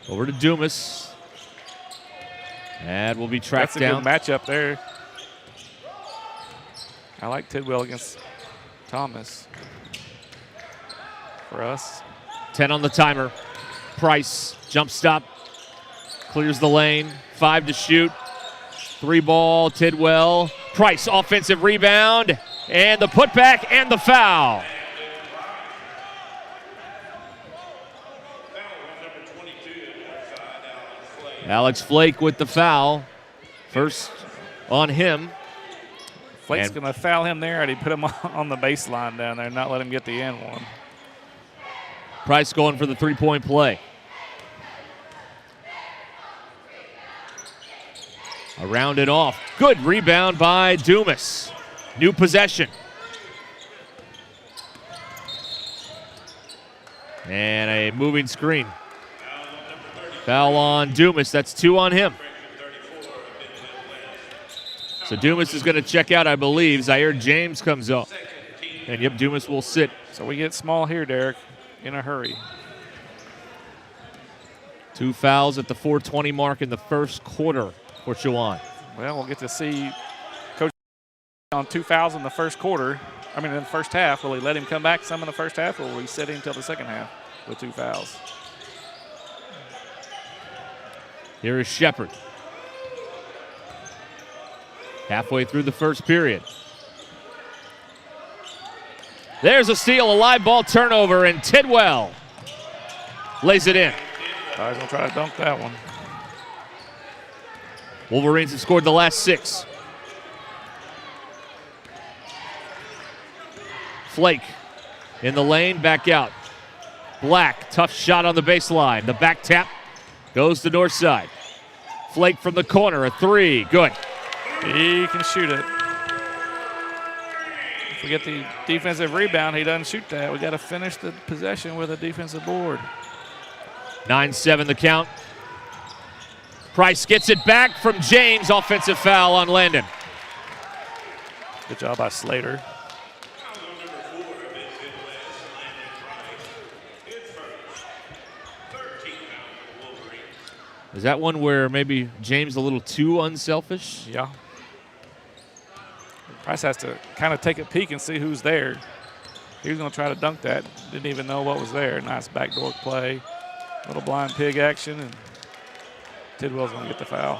Over to Dumas. And will be tracked down. That's a good matchup there. I like Tidwell against Thomas. For us. 10 on the timer. Price, jump stop. Clears the lane. 5 to shoot. 3 ball, Tidwell. Price, offensive rebound. And the putback and the foul. Alex Flake with the foul. First on him. Flake's going to foul him there, and he put him on the baseline down there, not let him get the end one. Price going for the three-point play. Around it off. Good rebound by Dumas. New possession. And a moving screen. Foul on Dumas. That's 2 on him. So Dumas is going to check out, I believe. Zaire James comes up. And yep, Dumas will sit. So we get small here, Derek, in a hurry. 2 fouls at the 4:20 mark in the first quarter for Shawan. Well, we'll get to see On 2 fouls in the first quarter. In the first half. Will he let him come back some in the first half, or will he sit him until the second half with 2 fouls? Here is Shepard. Halfway through the first period. There's a steal, a live ball turnover, and Tidwell lays it in. I was going to try to dunk that one. Wolverines have scored the last 6. Flake in the lane, back out. Black, tough shot on the baseline. The back tap goes to Northside. Flake from the corner, a 3, good. He can shoot it. If we get the defensive rebound, he doesn't shoot that. We got to finish the possession with a defensive board. 9-7 the count. Price gets it back from James. Offensive foul on Landon. Good job by Slater. Is that one where maybe James a little too unselfish? Yeah. Price has to kind of take a peek and see who's there. He was going to try to dunk that. Didn't even know what was there. Nice backdoor play. Little blind pig action, and Tidwell's going to get the foul.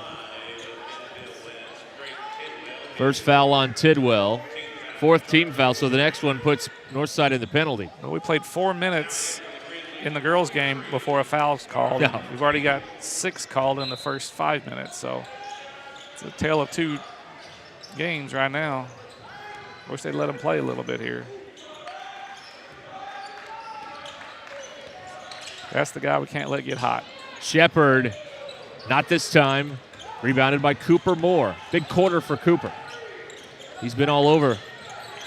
First foul on Tidwell. 4th team foul, so the next one puts Northside in the penalty. Well, we played 4 minutes in the girls' game before a foul's called. Yeah. We've already got 6 called in the first 5 minutes, so it's a tale of 2 games right now. Wish they'd let them play a little bit here. That's the guy we can't let get hot. Shepard, not this time. Rebounded by Cooper Moore. Big quarter for Cooper. He's been all over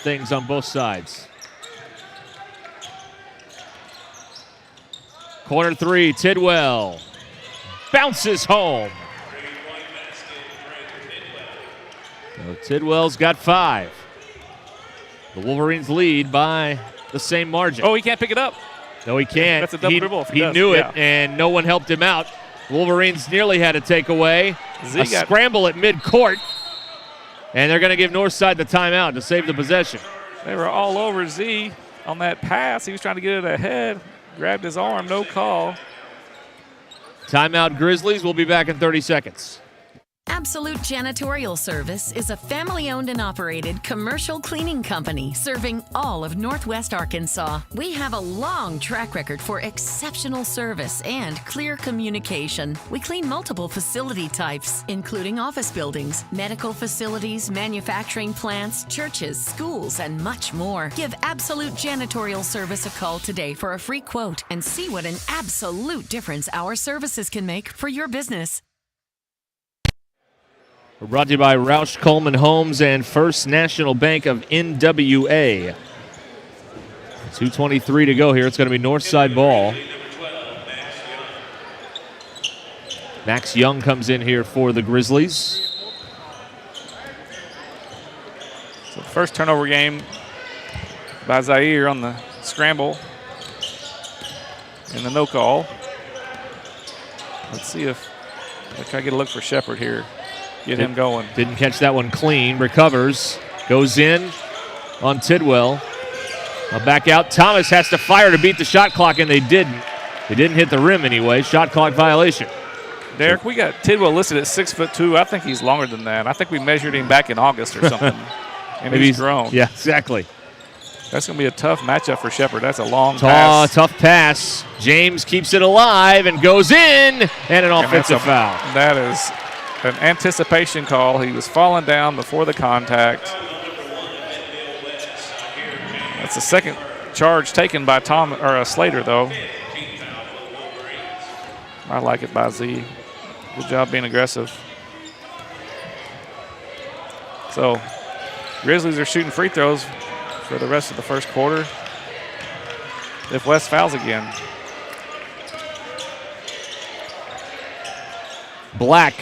things on both sides. Corner 3, Tidwell. Bounces home. So Tidwell's got 5. The Wolverines lead by the same margin. Oh, he can't pick it up. No, he can't. That's a double dribble. He knew it, and no one helped him out. Wolverines nearly had a takeaway. A scramble at midcourt, and they're going to give Northside the timeout to save the possession. They were all over Z on that pass. He was trying to get it ahead. Grabbed his arm, no call. Timeout Grizzlies. We'll be back in 30 seconds. Absolute Janitorial Service is a family-owned and operated commercial cleaning company serving all of Northwest Arkansas. We have a long track record for exceptional service and clear communication. We clean multiple facility types, including office buildings, medical facilities, manufacturing plants, churches, schools, and much more. Give Absolute Janitorial Service a call today for a free quote and see what an absolute difference our services can make for your business. We're brought to you by Roush Coleman Homes and First National Bank of NWA. 2:23 to go here. It's going to be Northside ball. Max Young comes in here for the Grizzlies. So the first turnover game by Zaire on the scramble and the no call. Let's see if I try to get a look for Shepard here. Get him going. Didn't catch that one clean. Recovers. Goes in on Tidwell. Back out. Thomas has to fire to beat the shot clock, and they didn't. They didn't hit the rim anyway. Shot clock violation. Derek, we got Tidwell listed at 6'2". I think he's longer than that. I think we measured him back in August or something. And Maybe he's grown. Yeah, exactly. That's going to be a tough matchup for Shepard. That's a long pass. Tough pass. James keeps it alive and goes in, and an offensive foul. That is an anticipation call. He was falling down before the contact. That's the second charge taken by Slater, though. I like it by Z. Good job being aggressive. So, Grizzlies are shooting free throws for the rest of the first quarter. If West fouls again. Black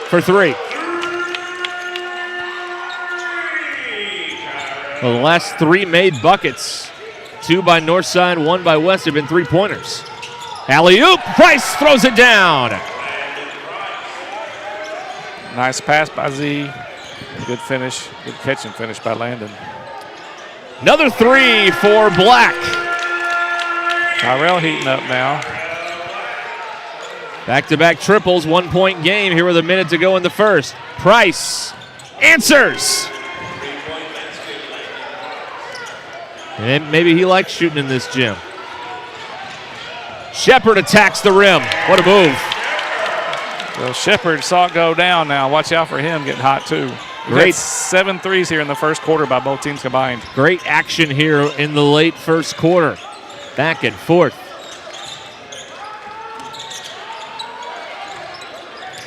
for 3. Well, the last 3 made buckets. 2 by Northside, 1 by West have been 3-pointers. Alley-oop, Price throws it down. Nice pass by Z. Good finish, good catch and finish by Landon. Another three for Black. Tyrell heating up now. Back-to-back triples, 1-point game here with a minute to go in the first. Price answers. And maybe he likes shooting in this gym. Shepard attacks the rim. What a move. Well, Shepard saw it go down now. Watch out for him getting hot too. Great. 7 threes here in the first quarter by both teams combined. Great action here in the late first quarter. Back and forth.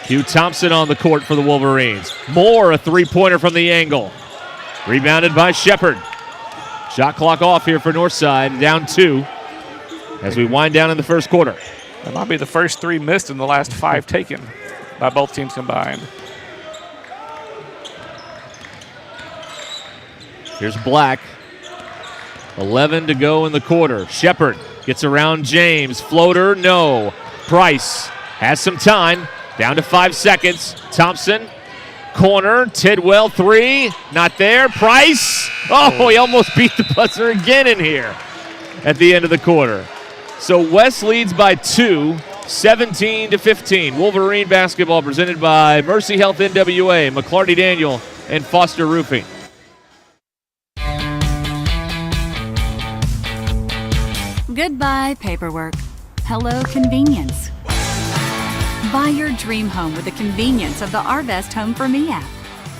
Hugh Thompson on the court for the Wolverines. Moore, a three-pointer from the angle. Rebounded by Shepard. Shot clock off here for Northside, down 2 as we wind down in the first quarter. That might be the first 3 missed in the last 5 taken by both teams combined. Here's Black. 11 to go in the quarter. Shepard gets around James. Floater, no. Price has some time. Down to 5 seconds. Thompson, corner. Tidwell, 3. Not there. Price. Oh, he almost beat the buzzer again in here at the end of the quarter. So West leads by 2, 17-15. Wolverine basketball presented by Mercy Health NWA, McClarty Daniel, and Foster Roofing. Goodbye, paperwork. Hello, convenience. Buy your dream home with the convenience of the Arvest Home for Me app.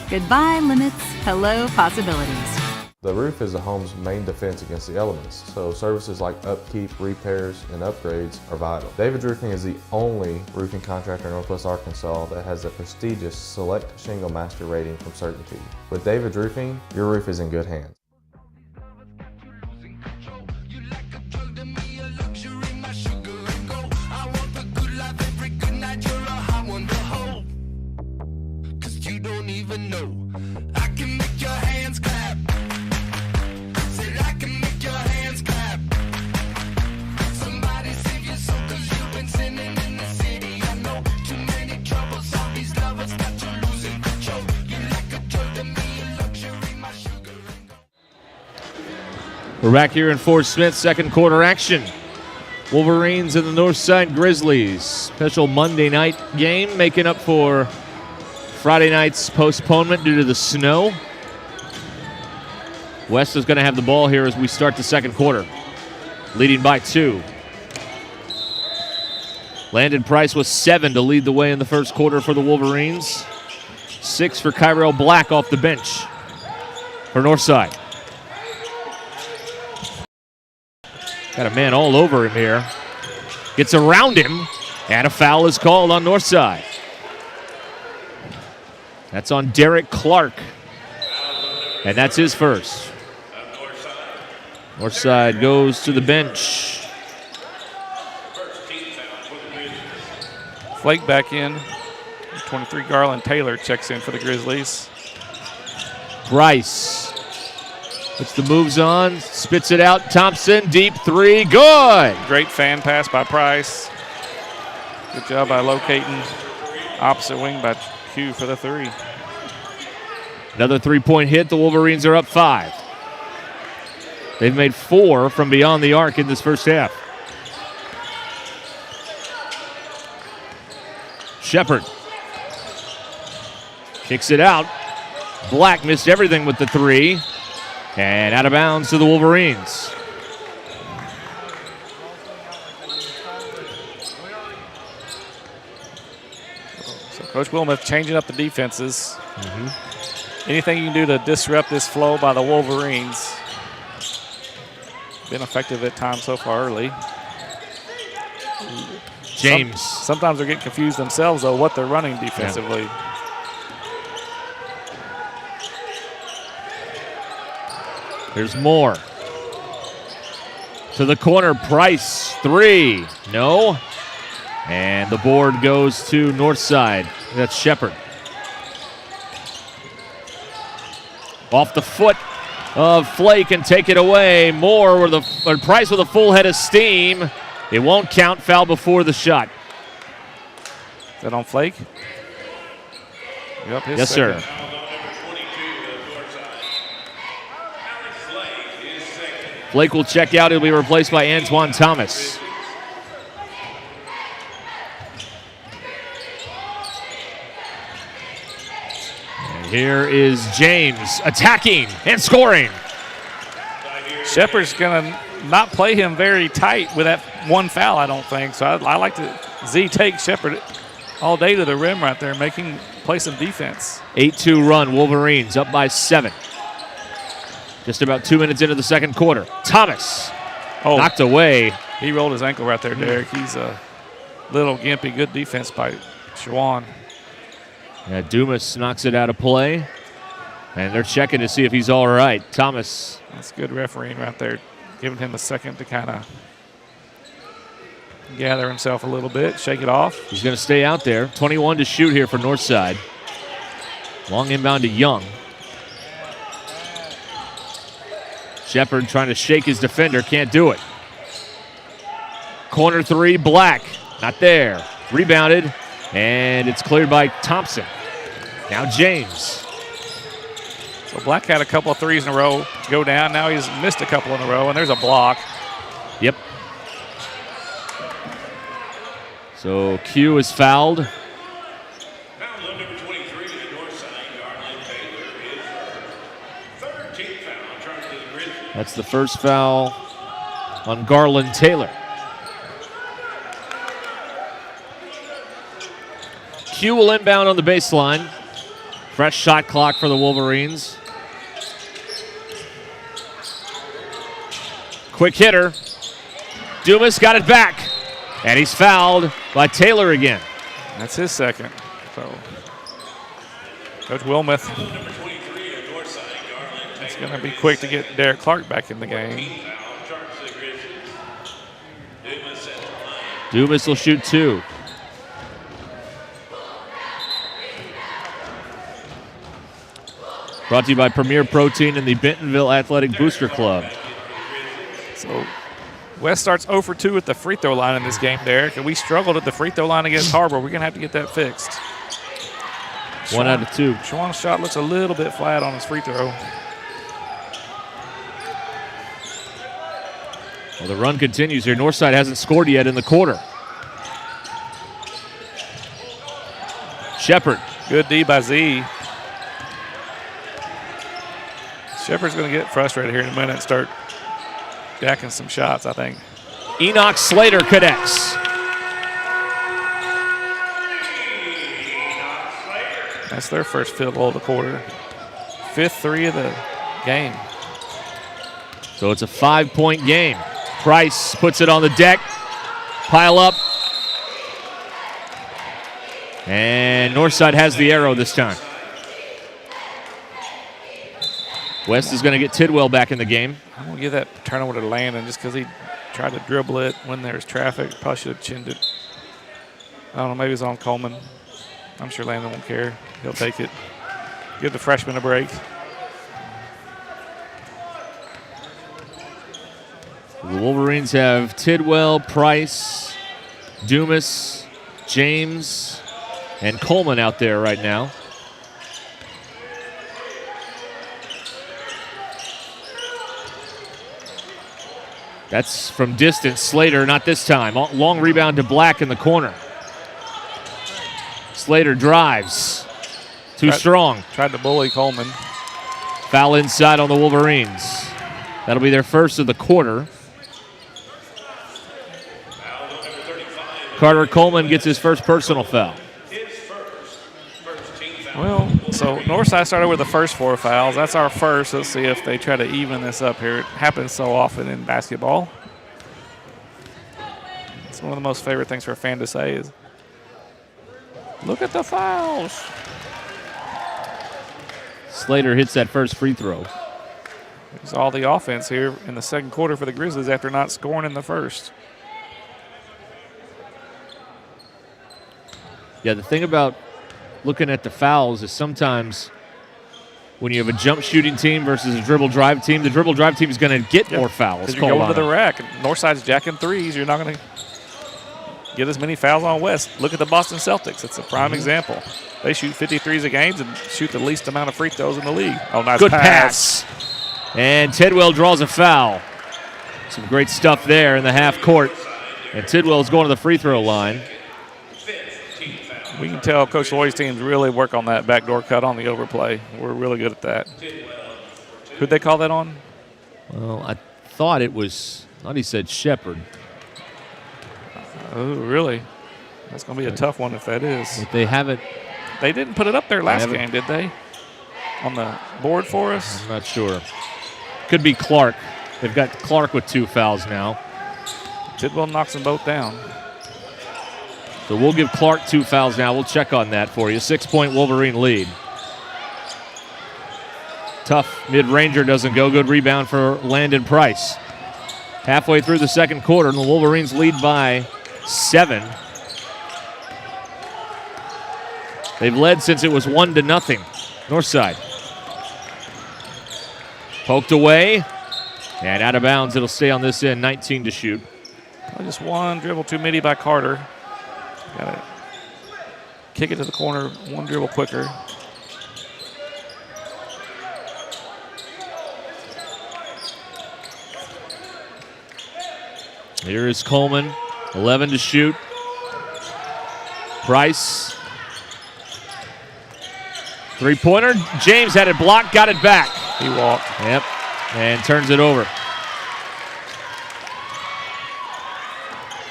Goodbye, limits. Hello, possibilities. The roof is a home's main defense against the elements, so services like upkeep, repairs, and upgrades are vital. David's Roofing is the only roofing contractor in Northwest Arkansas that has the prestigious Select Shingle Master rating from Certainty. With David's Roofing, your roof is in good hands. We're back here in Fort Smith, second quarter action. Wolverines and the Northside Grizzlies. Special Monday night game making up for Friday night's postponement due to the snow. West is going to have the ball here as we start the second quarter. Leading by 2. Landon Price was 7 to lead the way in the first quarter for the Wolverines. 6 for Kyrell Black off the bench for Northside. Got a man all over him here. Gets around him, and a foul is called on Northside. That's on Derek Clark, and that's his first. Northside goes to the bench. Flake back in. 23 Garland Taylor checks in for the Grizzlies. Price puts the moves on, spits it out. Thompson, deep 3, good. Great fan pass by Price. Good job by locating opposite wing by Q for the 3. Another 3-point hit. The Wolverines are up 5. They've made 4 from beyond the arc in this first half. Shepard kicks it out. Black missed everything with the 3. And out of bounds to the Wolverines. So Coach Wilmoth changing up the defenses. Anything you can do to disrupt this flow by the Wolverines. Been effective at times so far early. James. Sometimes they're getting confused themselves, though, what they're running defensively. Yeah. There's Moore. To the corner, Price, 3. No. And the board goes to Northside. That's Shepard. Off the foot of Flake and take it away. Moore with Price with a full head of steam. It won't count. Foul before the shot. Is that on Flake? Yep, yes, second. sir. Flake will check out. He'll be replaced by Antoine Thomas. And here is James attacking and scoring. Shepard's going to not play him very tight with that one foul, I don't think. So I like to take Shepard all day to the rim right there, play some defense. 8-2 run, Wolverines up by 7. Just about 2 minutes into the second quarter. Thomas knocked away. He rolled his ankle right there, Derek. He's a little gimpy. Good defense by Shawan. Yeah, Dumas knocks it out of play. And they're checking to see if he's all right. Thomas. That's good refereeing right there. Giving him a second to kind of gather himself a little bit, shake it off. He's going to stay out there. 21 to shoot here for Northside. Long inbound to Young. Shepard trying to shake his defender, can't do it. Corner three, Black, not there. Rebounded, and it's cleared by Thompson. Now James. So Black had a couple of threes in a row go down. Now he's missed a couple in a row, and there's a block. Yep. So Q is fouled. Foul on number 23 to the north side, Garland Taylor is her 13th foul charged to the Grizzlies. That's the first foul on Garland Taylor. Q will inbound on the baseline. Fresh shot clock for the Wolverines. Quick hitter. Dumas got it back. And he's fouled by Taylor again. That's his second. So Coach Wilmoth is going to be quick to get Derek Clark back in the game. Dumas will shoot 2. Brought to you by Premier Protein and the Bentonville Athletic Booster Club. So West starts 0 for 2 at the free throw line in this game, Derek, and we struggled at the free throw line against Harbor. We're going to have to get that fixed. 1 out of 2. Shawan's shot looks a little bit flat on his free throw. Well, the run continues here. Northside hasn't scored yet in the quarter. Shepard. Good D by Z. Shepard's going to get frustrated here in a minute and start jacking some shots, I think. Enoch Slater connects. That's their first field goal of the quarter. 5th three of the game. So it's a 5-point game. Price puts it on the deck. Pile up. And Northside has the arrow this time. West is going to get Tidwell back in the game. I'm going to give that turnover to Landon just because he tried to dribble it when there's traffic. Probably should have chinned it. I don't know, maybe it's on Coleman. I'm sure Landon won't care. He'll take it. Give the freshman a break. The Wolverines have Tidwell, Price, Dumas, James, and Coleman out there right now. That's from distance. Slater, not this time. Long rebound to Black in the corner. Slater drives. Too strong. Tried to bully Coleman. Foul inside on the Wolverines. That'll be their first of the quarter. Carter Coleman gets his first personal foul. Well, so Northside started with the first 4 fouls. That's our first. Let's see if they try to even this up here. It happens so often in basketball. It's one of the most favorite things for a fan to say is, look at the fouls. Slater hits that first free throw. There's all the offense here in the second quarter for the Grizzlies after not scoring in the first. Yeah, the thing about looking at the fouls is sometimes when you have a jump shooting team versus a dribble drive team, the dribble drive team is going to get more fouls. You're going to the rack. Northside's jacking threes. You're not going to get as many fouls on West. Look at the Boston Celtics. It's a prime example. They shoot 53s a game and shoot the least amount of free throws in the league. Oh, nice Good pass. And Tidwell draws a foul. Some great stuff there in the half court. And Tidwell's going to the free throw line. We can tell Coach Lloyd's teams really work on that backdoor cut on the overplay. We're really good at that. Who'd they call that on? Well, I thought he said Shepard. Oh, really? That's going to be a tough one if that is. But they haven't. They didn't put it up there last game, did they? On the board for us? I'm not sure. Could be Clark. They've got Clark with 2 fouls now. Tidwell knocks them both down. So we'll give Clark 2 fouls now. We'll check on that for you. 6-point Wolverine lead. Tough mid-ranger doesn't go. Good rebound for Landon Price. Halfway through the second quarter, and the Wolverines lead by 7. They've led since it was 1-0. Northside. Poked away. And out of bounds. It'll stay on this end. 19 to shoot. Well, just one dribble too many by Carter. Got to kick it to the corner one dribble quicker. Here is Coleman. 11 to shoot. Price. Three-pointer. James had it blocked, got it back. He walked. Yep, and turns it over.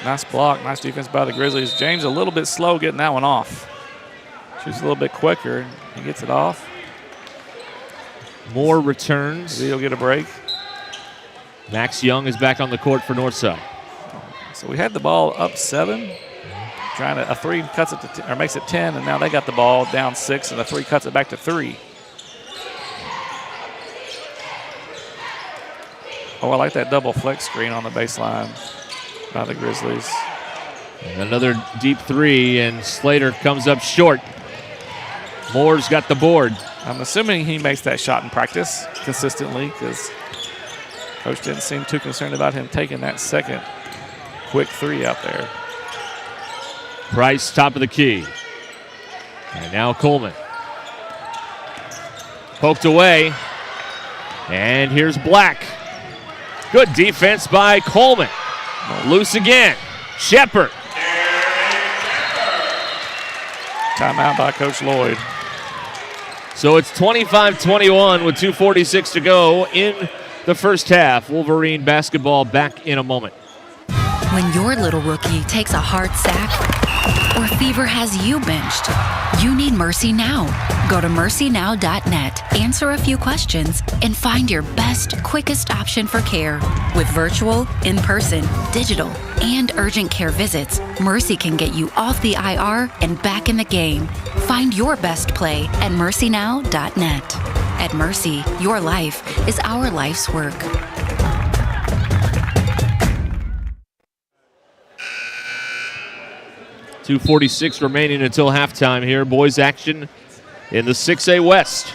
Nice block, nice defense by the Grizzlies. James a little bit slow getting that one off. Shoots a little bit quicker. He gets it off. More returns. Maybe he'll get a break. Max Young is back on the court for Northside. So we had the ball up 7. Trying to, a 3 cuts it to or makes it 10, and now they got the ball down 6, and a 3 cuts it back to 3. Oh, I like that double flex screen on the baseline by the Grizzlies. And another deep 3, and Slater comes up short. Moore's got the board. I'm assuming he makes that shot in practice consistently because Coach didn't seem too concerned about him taking that second quick 3 out there. Price, top of the key. And now Coleman. Poked away. And here's Black. Good defense by Coleman. Loose again. Shepard. Timeout by Coach Lloyd. So it's 25-21 with 2:46 to go in the first half. Wolverine basketball back in a moment. When your little rookie takes a hard sack or fever has you benched, you need Mercy Now. Go to mercynow.net, answer a few questions, and find your best, quickest option for care. With virtual, in-person, digital, and urgent care visits, Mercy can get you off the IR and back in the game. Find your best play at mercynow.net. At Mercy, your life is our life's work. .246 remaining until halftime here. Boys action in the 6A West.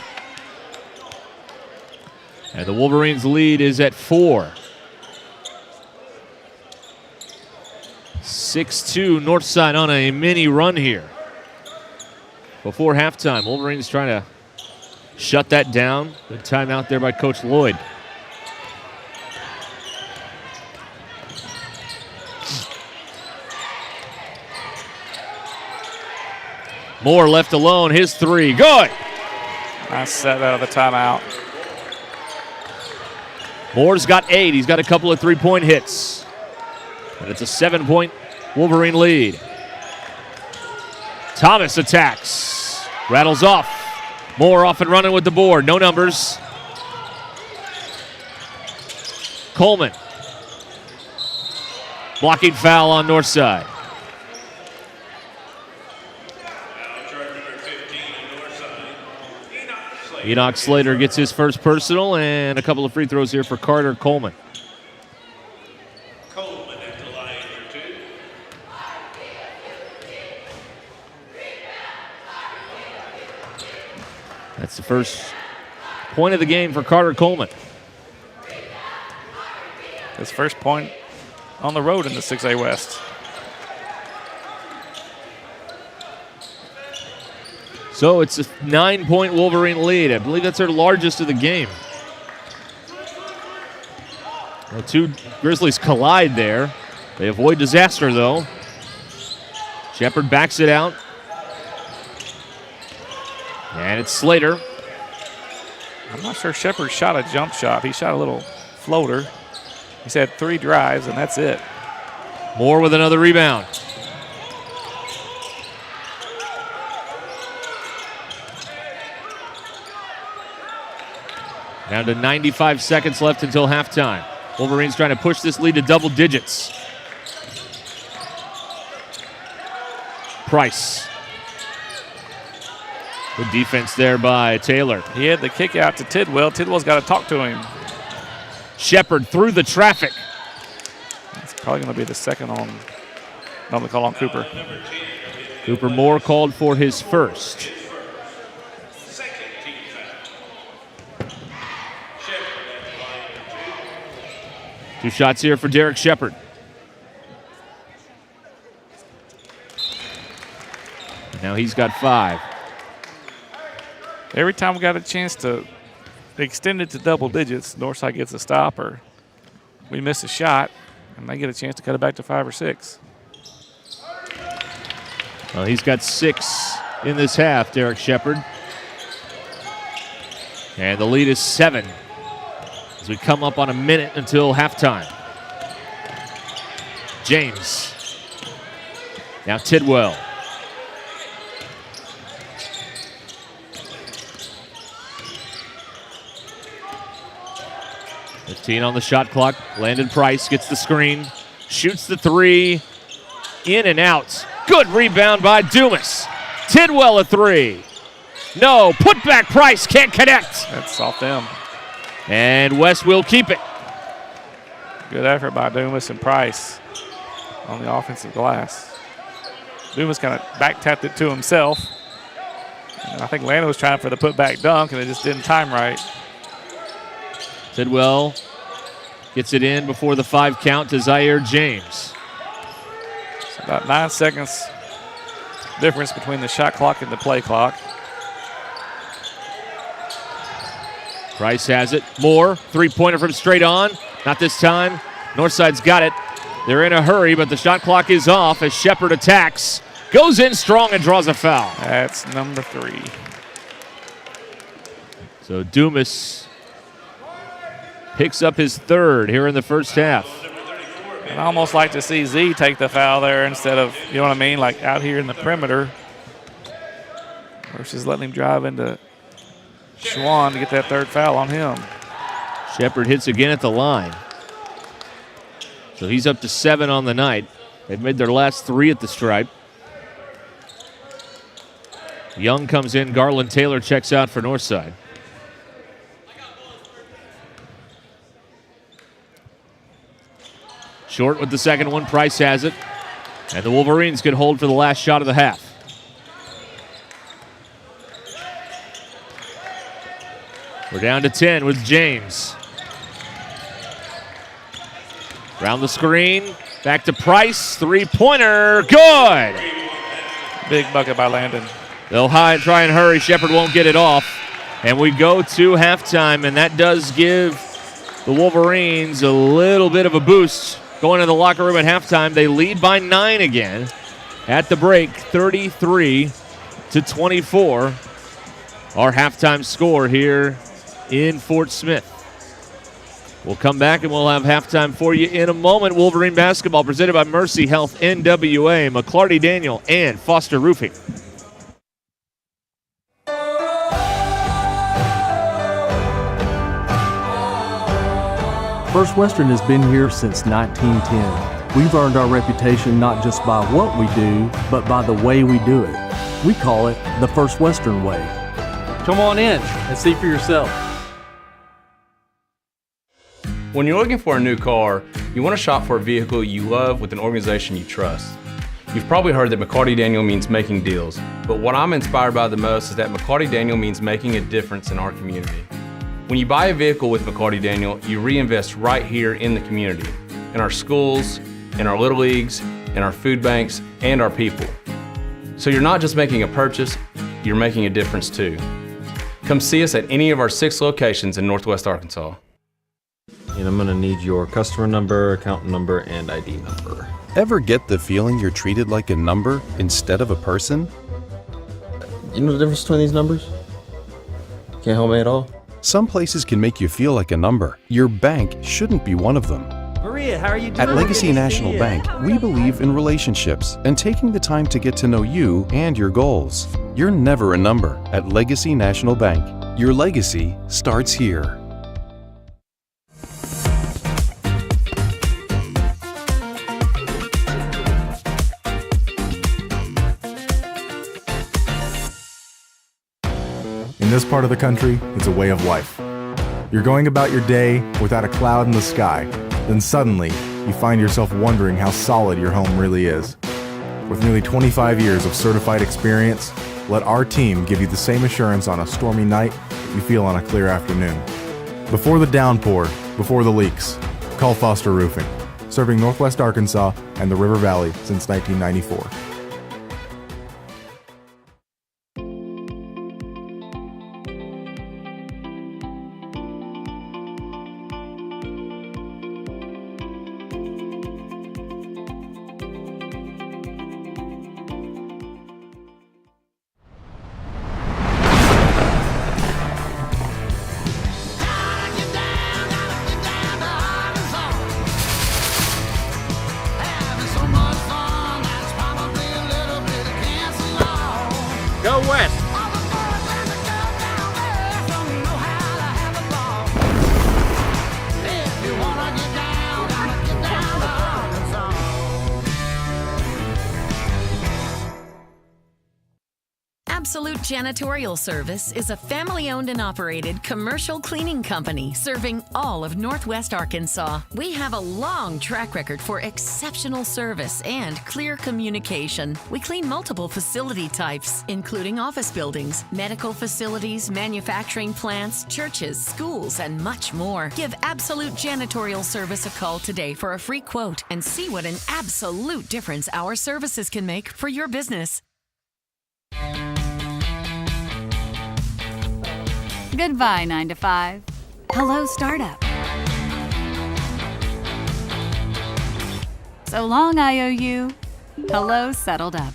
And the Wolverines lead is at 4. 6-2 Northside on a mini run here. Before halftime, Wolverines trying to shut that down. Good timeout there by Coach Lloyd. Moore left alone, his 3, good. Nice set out of the timeout. Moore's got 8, he's got a couple of three-point hits. And it's a 7-point Wolverine lead. Thomas attacks, rattles off. Moore off and running with the board, no numbers. Coleman. Blocking foul on Northside. Enoch Slater gets his first personal, and a couple of free throws here for Carter Coleman. Coleman at the line for 2. That's the first point of the game for Carter Coleman. His first point on the road in the 6A West. So it's a 9-point Wolverine lead. I believe that's their largest of the game. The two Grizzlies collide there. They avoid disaster, though. Shepard backs it out. And it's Slater. I'm not sure Shepard shot a jump shot. He shot a little floater. He's had 3 drives, and that's it. Moore with another rebound. Down to 95 seconds left until halftime. Wolverines trying to push this lead to double digits. Price. Good defense there by Taylor. He had the kick out to Tidwell. Tidwell's got to talk to him. Shepard through the traffic. It's probably going to be the second on the call on Cooper. Cooper Moore called for his first. Two shots here for Derek Shepard. Now he's got 5. Every time we got a chance to extend it to double digits, Northside gets a stop or we miss a shot, and they get a chance to cut it back to 5 or 6. Well, he's got 6 in this half, Derek Shepard. And the lead is 7 as we come up on a minute until halftime. James. Now Tidwell. .15 on the shot clock. Landon Price gets the screen. Shoots the 3. In and out. Good rebound by Dumas. Tidwell a 3. No. Put back Price. Can't connect. That's off them. And West will keep it. Good effort by Dumas and Price on the offensive glass. Dumas kind of back tapped it to himself. And I think Landon was trying for the putback dunk, and it just didn't time right. Tidwell gets it in before the 5 count to Zaire James. It's about 9 seconds difference between the shot clock and the play clock. Price has it. Moore, 3-pointer from straight on. Not this time. Northside's got it. They're in a hurry, but the shot clock is off as Shepard attacks. Goes in strong and draws a foul. That's number 3. So Dumas picks up his 3rd here in the first half. And I almost like to see Z take the foul there instead of, you know what I mean, like out here in the perimeter versus letting him drive into Schwann to get that 3rd foul on him. Shepard hits again at the line. So he's up to 7 on the night. They've made their last 3 at the stripe. Young comes in. Garland Taylor checks out for Northside. Short with the second one. Price has it. And the Wolverines can hold for the last shot of the half. We're down to 10 with James. Around the screen. Back to Price. 3-pointer. Good. Big bucket by Landon. They'll try and hurry. Shepard won't get it off. And we go to halftime, and that does give the Wolverines a little bit of a boost. Going to the locker room at halftime, they lead by 9 again. At the break, 33-24. Our halftime score here in Fort Smith. We'll come back and we'll have halftime for you in a moment. Wolverine basketball presented by Mercy Health NWA, McClarty Daniel, and Foster Roofing. First Western has been here since 1910. We've earned our reputation not just by what we do, but by the way we do it. We call it the First Western way. Come on in and see for yourself. When you're looking for a new car, you want to shop for a vehicle you love with an organization you trust. You've probably heard that McCarty Daniel means making deals, but what I'm inspired by the most is that McCarty Daniel means making a difference in our community. When you buy a vehicle with McCarty Daniel, you reinvest right here in the community, in our schools, in our little leagues, in our food banks, and our people. So you're not just making a purchase, you're making a difference too. Come see us at any of our 6 locations in Northwest Arkansas. And I'm going to need your customer number, account number, and ID number. Ever get the feeling you're treated like a number instead of a person? You know the difference between these numbers? Can't help me at all? Some places can make you feel like a number. Your bank shouldn't be one of them. Maria, how are you doing? At Legacy National Bank, we believe in relationships and taking the time to get to know you and your goals. You're never a number at Legacy National Bank. Your legacy starts here. In this part of the country, it's a way of life. You're going about your day without a cloud in the sky, then suddenly you find yourself wondering how solid your home really is. With nearly 25 years of certified experience, let our team give you the same assurance on a stormy night that you feel on a clear afternoon. Before the downpour, before the leaks, call Foster Roofing, serving Northwest Arkansas and the River Valley since 1994. Go West. Absolute Janitorial Service is a family-owned and operated commercial cleaning company serving all of Northwest Arkansas. We have a long track record for exceptional service and clear communication. We clean multiple facility types, including office buildings, medical facilities, manufacturing plants, churches, schools, and much more. Give Absolute Janitorial Service a call today for a free quote and see what an absolute difference our services can make for your business. Goodbye, 9 to 5. Hello, startup. So long, IOU. Hello, settled up.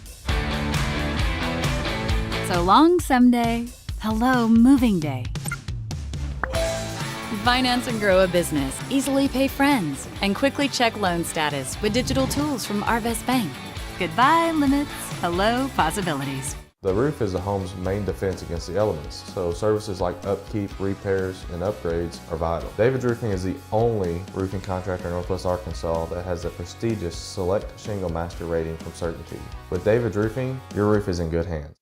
So long, someday. Hello, moving day. Finance and grow a business. Easily pay friends. And quickly check loan status with digital tools from Arvest Bank. Goodbye, limits. Hello, possibilities. The roof is the home's main defense against the elements, so services like upkeep, repairs, and upgrades are vital. David's Roofing is the only roofing contractor in Northwest Arkansas that has the prestigious Select Shingle Master rating from Certainty. With David's Roofing, your roof is in good hands.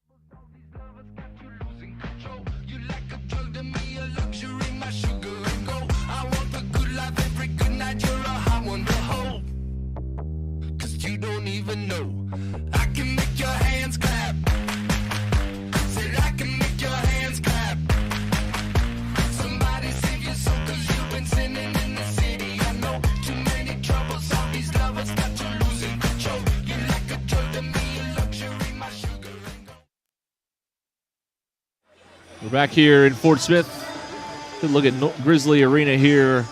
We're back here in Fort Smith. Good look at Grizzly Arena here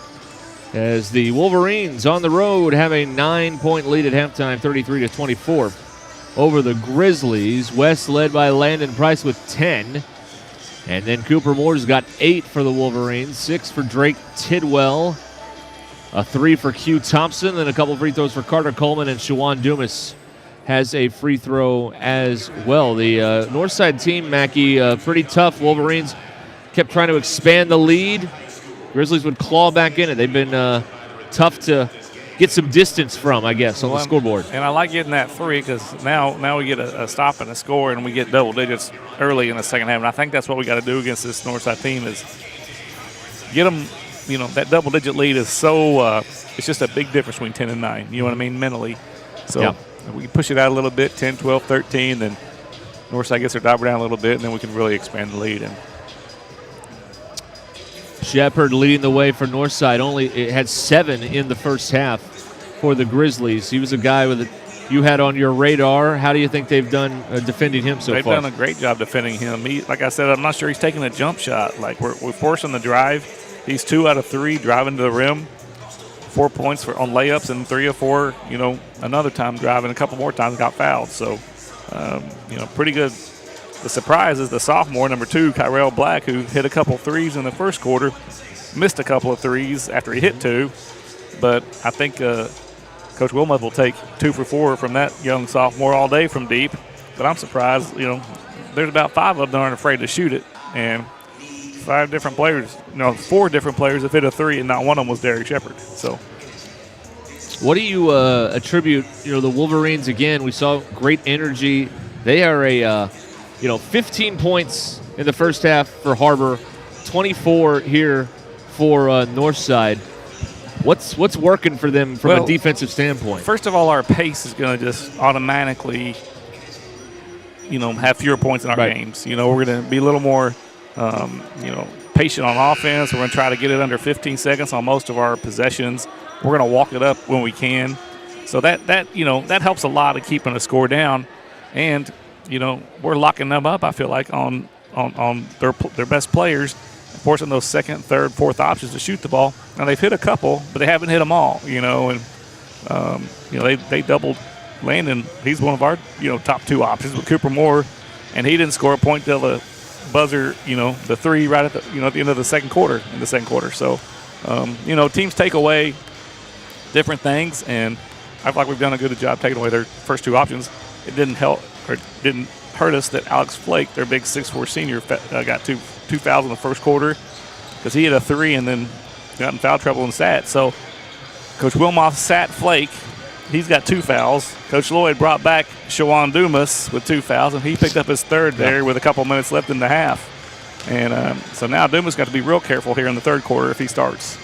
as the Wolverines on the road have a 9-point lead at halftime, 33-24 over the Grizzlies. West led by Landon Price with 10. And then Cooper Moore's got 8 for the Wolverines, 6 for Drake Tidwell, a 3 for Q Thompson, then a couple free throws for Carter Coleman, and Shawan Dumas has a free throw as well. The Northside team, Mackey, pretty tough. Wolverines kept trying to expand the lead. Grizzlies would claw back in it. They've been tough to get some distance from, I guess, on the scoreboard. And I like getting that 3 because now we get a stop and a score, and we get double digits early in the second half. And I think that's what we got to do against this Northside team is get them, that double-digit lead is so it's just a big difference between 10 and 9, you know what I mean, mentally. So. Yeah. We can push it out a little bit, 10, 12, 13, then Northside gets their diver down a little bit, and then we can really expand the lead. And Shepard leading the way for Northside. It had 7 in the first half for the Grizzlies. He was a guy you had on your radar. How do you think they've done defending him so far? They've done a great job defending him. Like I said, I'm not sure he's taking a jump shot. Like we're forcing the drive. He's 2 out of 3 driving to the rim. 4 points on layups and 3 or 4, another time driving, a couple more times got fouled. So, pretty good. The surprise is the sophomore, number 2, Kyrell Black, who hit a couple threes in the first quarter, missed a couple of threes after he hit 2. But I think Coach Wilmoth will take 2 for 4 from that young sophomore all day from deep. But I'm surprised, there's about 5 of them that aren't afraid to shoot it. And 4 different players have hit a 3, and not one of them was Derek Shepard. So, what do you attribute, the Wolverines, again, we saw great energy. They are a 15 points in the first half for Harbor, 24 here for Northside. What's working for them from a defensive standpoint? First of all, our pace is going to just automatically, have fewer points in our games. We're going to be a little more, patient on offense. We're going to try to get it under 15 seconds on most of our possessions. We're going to walk it up when we can. So that helps a lot of keeping the score down. And we're locking them up, I feel like, on their best players, forcing those second, third, fourth options to shoot the ball. Now, they've hit a couple, but they haven't hit them all, and they doubled Landon. He's one of our, top 2 options with Cooper Moore, and he didn't score a point till the buzzer, the 3 right at the, at the end of the second quarter, So, teams take away different things, and I feel like we've done a good job taking away their first 2 options. It didn't hurt us that Alex Flake, their big 6'4" senior, got two fouls in the first quarter because he hit a 3 and then got in foul trouble and sat. So Coach Wilmoth sat Flake. He's got 2 fouls. Coach Lloyd brought back Shawan Dumas with 2 fouls, and he picked up his 3rd there with a couple minutes left in the half. And so now Dumas got to be real careful here in the 3rd quarter if he starts.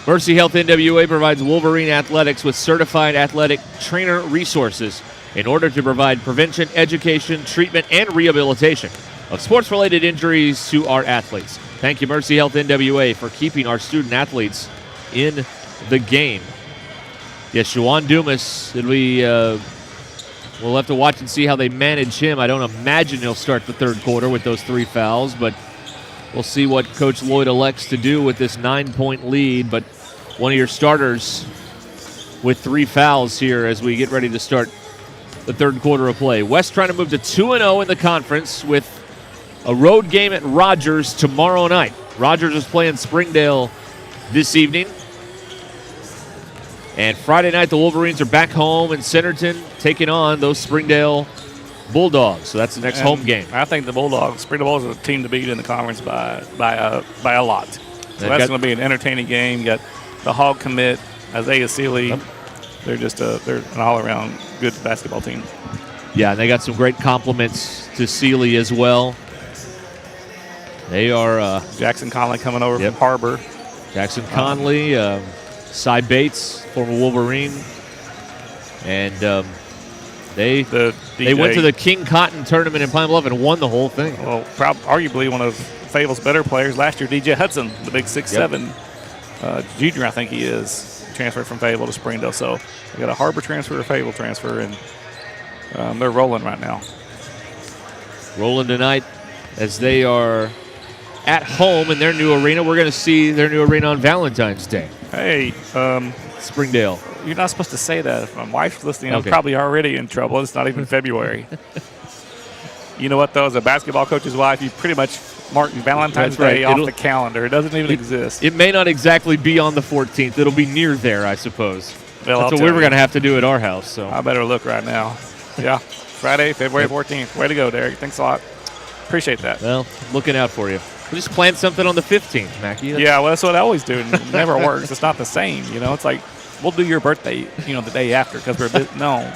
Mercy Health NWA provides Wolverine Athletics with certified athletic trainer resources in order to provide prevention, education, treatment, and rehabilitation of sports-related injuries to our athletes. Thank you, Mercy Health NWA, for keeping our student athletes in the game. Yes, Shawan Dumas, we'll have to watch and see how they manage him. I don't imagine he'll start the 3rd quarter with those 3 fouls, but we'll see what Coach Lloyd elects to do with this 9-point lead. But one of your starters with 3 fouls here as we get ready to start the 3rd quarter of play. West trying to move to 2-0 in the conference with a road game at Rogers tomorrow night. Rogers is playing Springdale this evening. And Friday night, the Wolverines are back home in Centerton taking on those Springdale Bulldogs. So that's the next home game. I think the Springdale Bulldogs are a team to beat in the conference by a lot. So that's going to be an entertaining game. You got the Hog commit, Isaiah Seeley. Yep. They're an all-around good basketball team. Yeah, and they got some great compliments to Seeley as well. They are Jackson Conley coming over from Harbor. Jackson Conley, Cy Bates, former Wolverine, and they went to the King Cotton tournament in Pine Bluff and won the whole thing. Well, arguably one of Fable's better players last year, DJ Hudson, the big 6'7" junior, I think he is. Transferred from Fable to Springdale. So we got a Harbor transfer, a Fable transfer, and they're rolling right now. Rolling tonight as they are at home in their new arena. We're going to see their new arena on Valentine's Day. Hey, Springdale. You're not supposed to say that. If my wife's listening, I'm probably already in trouble. It's not even February. You know what, though? As a basketball coach's wife, you pretty much mark Valentine's Day off the calendar. It doesn't even exist. It may not exactly be on the 14th. It'll be near there, I suppose. Well, that's what we were going to have to do at our house. So I better look right now. Yeah, Friday, February 14th. Way to go, Derek. Thanks a lot. Appreciate that. Well, looking out for you. We'll just plan something on the 15th, Mackie. Yeah, well, that's what I always do. It never works. It's not the same. It's like, we'll do your birthday, the day after because we're busy. No.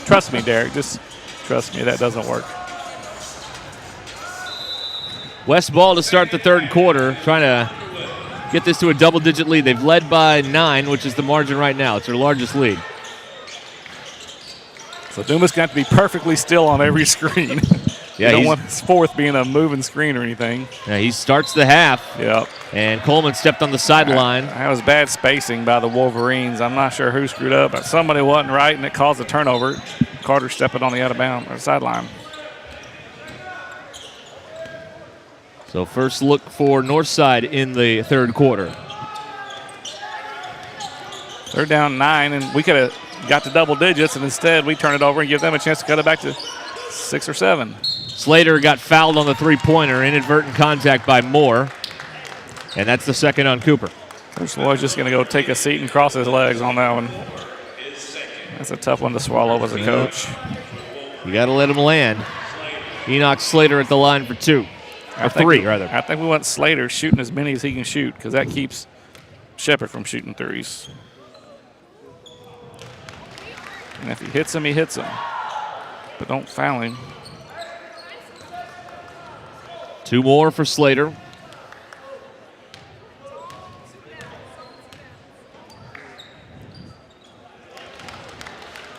Trust me, Derek. Just trust me. That doesn't work. West ball to start the 3rd quarter, trying to get this to a double-digit lead. They've led by 9, which is the margin right now. It's their largest lead. So Dumas got to be perfectly still on every screen. Yeah, you don't want his 4th being a moving screen or anything. Yeah, he starts the half. Yep. And Coleman stepped on the sideline. That was bad spacing by the Wolverines. I'm not sure who screwed up, but somebody wasn't right, and it caused a turnover. Carter stepping on the out-of-bounds or sideline. So first look for Northside in the 3rd quarter. They're down 9, and we could have got to double digits, and instead we turn it over and give them a chance to cut it back to 6 or 7. Slater got fouled on the three-pointer, inadvertent contact by Moore, and that's the second on Cooper. Coach Lloyd's just going to go take a seat and cross his legs on that one. That's a tough one to swallow as a coach. You got to let him land. Enoch Slater at the line for 2. Or 3, rather. I think we want Slater shooting as many as he can shoot because that keeps Shepard from shooting threes. And if he hits him, he hits him. But don't foul him. 2 more for Slater.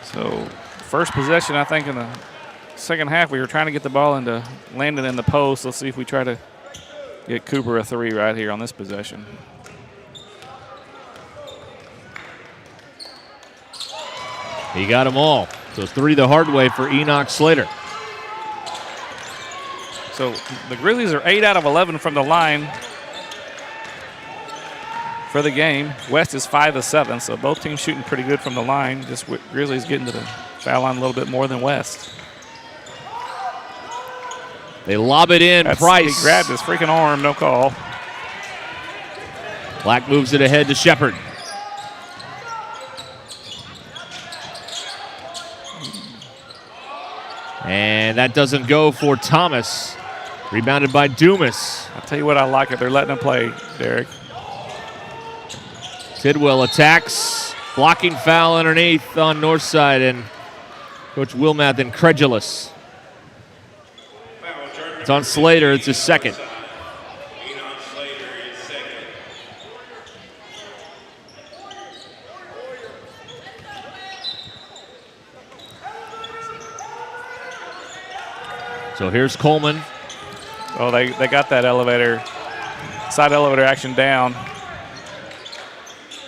So, first possession, I think, in the second half, we were trying to get the ball into landing in the post. Let's see if we try to get Cooper a 3 right here on this possession. He got them all. So 3 the hard way for Enoch Slater. So the Grizzlies are 8 out of 11 from the line for the game. West is 5 of 7, so both teams shooting pretty good from the line. Just Grizzlies getting to the foul line a little bit more than West. They lob it in. Price. He grabbed his freaking arm, no call. Black moves it ahead to Shepard. And that doesn't go for Thomas. Rebounded by Dumas. I'll tell you what I like it. They're letting him play, Derek. Tidwell attacks. Blocking foul underneath on Northside, and Coach Wilmath incredulous. It's on Slater. It's his second. So here's Coleman. Oh, they got that elevator, side elevator action down.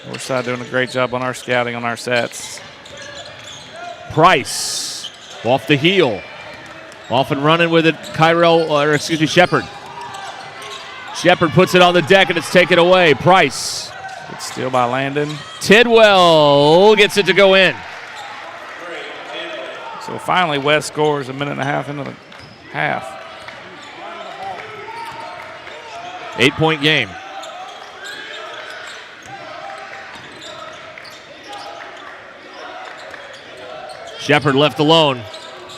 Northside doing a great job on our scouting on our sets. Price off the heel. Off and running with it, Shepard. Shepard puts it on the deck and it's taken away. Price. Good steal by Landon. Tidwell gets it to go in. So finally West scores a minute and a half into the half. 8-point game. Shepard left alone.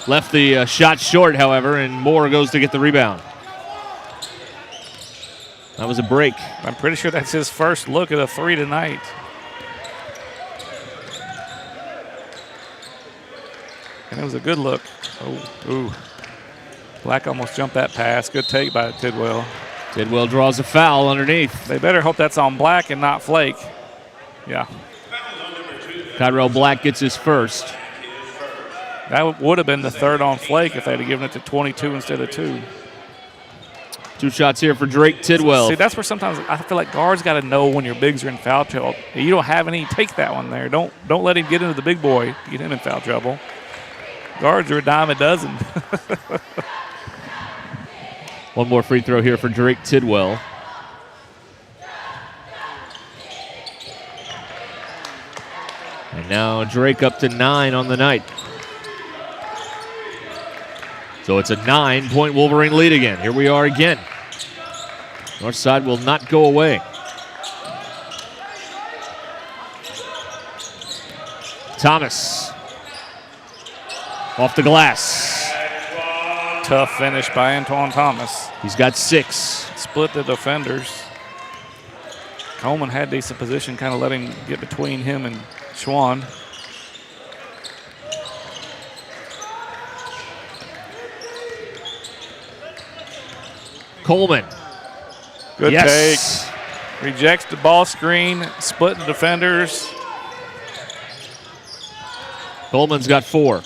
Left the shot short, however, and Moore goes to get the rebound. That was a break. I'm pretty sure that's his first look at a 3 tonight. And it was a good look. Oh, ooh. Black almost jumped that pass. Good take by Tidwell. Tidwell draws a foul underneath. They better hope that's on Black and not Flake. Yeah. Tyrell Black gets his first. That would have been the third on Flake if they'd have given it to 22 instead of 2. 2 shots here for Drake Tidwell. See, that's where sometimes I feel like guards got to know when your bigs are in foul trouble. You don't have any, take that one there. Don't let him get into the big boy, get him in foul trouble. Guards are a dime a dozen. One more free throw here for Drake Tidwell. And now Drake up to 9 on the night. So it's a 9-point Wolverine lead again. Here we are again. Northside will not go away. Thomas. Off the glass. Tough finish by Antoine Thomas. He's got 6. Split the defenders. Coleman had decent position, kind of let him get between him and Schwann. Coleman. Good take. Rejects the ball screen, split the defenders. Coleman's got 4.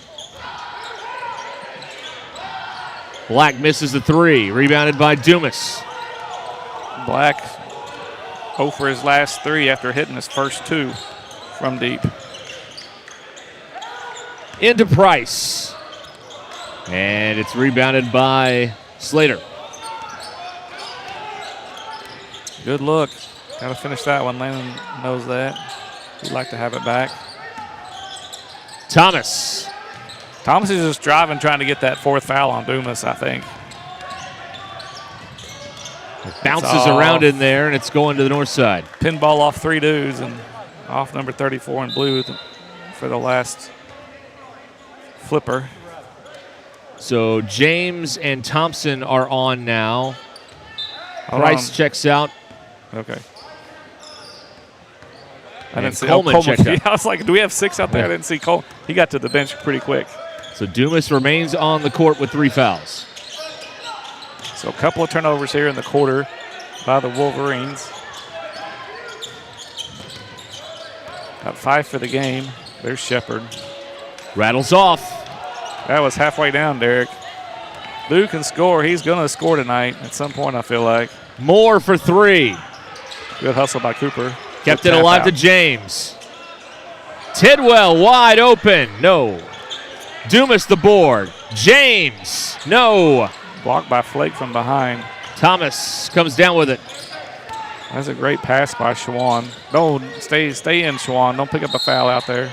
Black misses the 3. Rebounded by Dumas. Black 0 for his last 3 after hitting his first 2 from deep. Into Price. And it's rebounded by Slater. Good look. Got to finish that one. Landon knows that. We'd like to have it back. Thomas. Thomas is just driving, trying to get that fourth foul on Dumas, I think. It bounces around in there, and it's going to the north side. Pinball off 3 dudes and off number 34 in blue for the last flipper. So James and Thompson are on now. Price checks out. Okay. I And didn't see Coleman checked out. I was like, do we have 6 out there? I didn't see Cole. He got to the bench pretty quick. So Dumas remains on the court with 3 fouls. So a couple of turnovers here in the quarter by the Wolverines. Got 5 for the game. There's Shepard. Rattles off. That was halfway down, Derek. Lou can score. He's going to score tonight at some point, I feel like. Moore for 3. Good hustle by Cooper. Kept it alive to James. Tidwell wide open. No. Dumas the board. James. No. Blocked by Flake from behind. Thomas comes down with it. That's a great pass by Schwann. No, stay in, Schwann. Don't pick up a foul out there.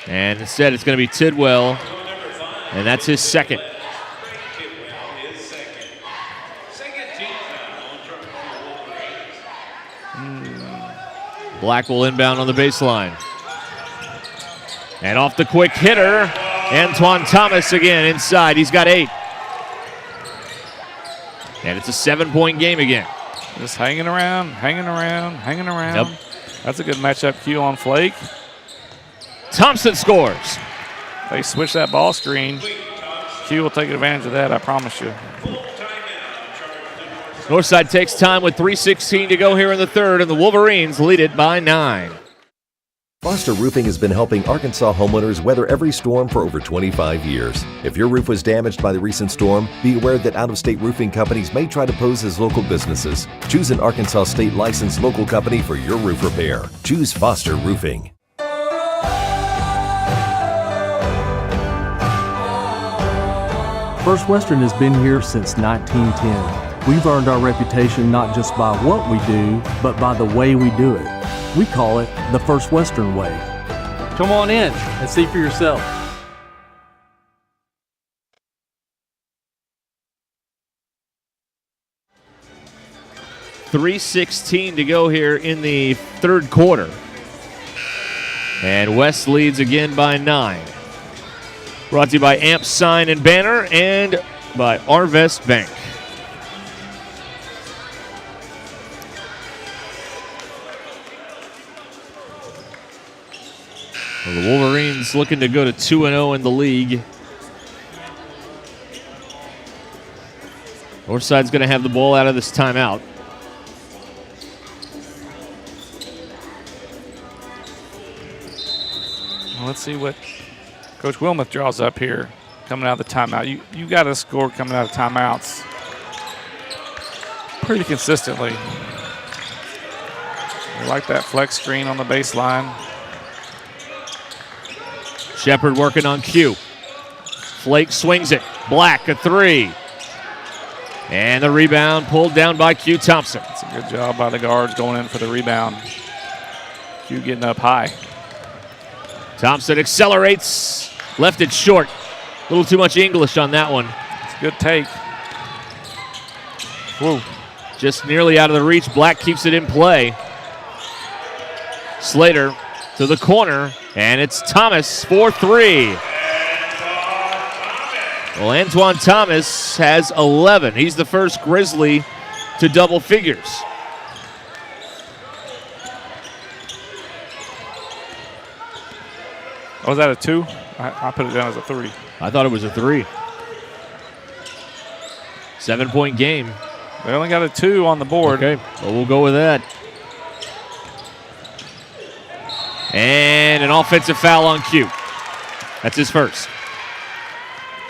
And instead it's going to be Tidwell. And that's his second. Black will inbound on the baseline. And off the quick hitter, Antoine Thomas again inside. He's got 8. And it's a 7-point game again. Just hanging around. Yep. That's a good matchup cue on Flake. Thompson scores. They switch that ball screen. Q will take advantage of that, I promise you. Northside takes time with 3:16 to go here in the third, and the Wolverines lead it by 9. Foster Roofing has been helping Arkansas homeowners weather every storm for over 25 years. If your roof was damaged by the recent storm, be aware that out-of-state roofing companies may try to pose as local businesses. Choose an Arkansas state licensed local company for your roof repair. Choose Foster Roofing. First Western has been here since 1910. We've earned our reputation not just by what we do, but by the way we do it. We call it the First Western way. Come on in and see for yourself. .316 to go here in the third quarter. And West leads again by 9. Brought to you by Amp Sign and Banner and by Arvest Bank. Well, the Wolverines looking to go to 2-0 in the league. Northside's going to have the ball out of this timeout. Well, let's see what Coach Wilmoth draws up here coming out of the timeout. You got to score coming out of timeouts pretty consistently. I like that flex screen on the baseline. Shepard working on Q. Flake swings it. Black, a 3. And the rebound pulled down by Q Thompson. It's a good job by the guards going in for the rebound. Q getting up high. Thompson accelerates. Left it short. A little too much English on that one. It's a good take. Whoa. Just nearly out of the reach. Black keeps it in play. Slater to the corner, and it's Thomas for 3. Well, Antoine Thomas has 11. He's the first Grizzly to double figures. Oh, was that a 2? I put it down as a 3. I thought it was a 3. 7-point game. They only got a 2 on the board. Okay, well, we'll go with that. And an offensive foul on Q. That's his first.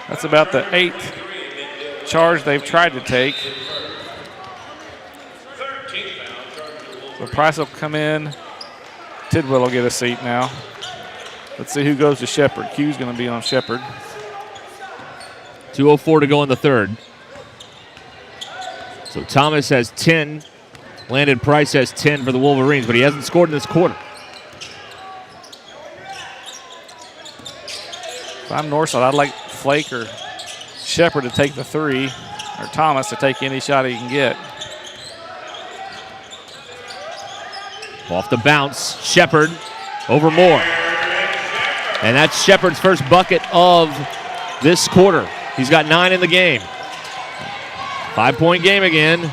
That's about the 8th charge they've tried to take. So Price will come in. Tidwell will get a seat now. Let's see who goes to Shepard. Q's going to be on Shepard. 2:04 to go in the third. So Thomas has 10. Landon Price has 10 for the Wolverines, but he hasn't scored in this quarter. If I'm Northside, I'd like Flake or Shepard to take the 3, or Thomas to take any shot he can get. Off the bounce, Shepard over Moore. And that's Shepard's first bucket of this quarter. He's got 9 in the game. 5-point game again.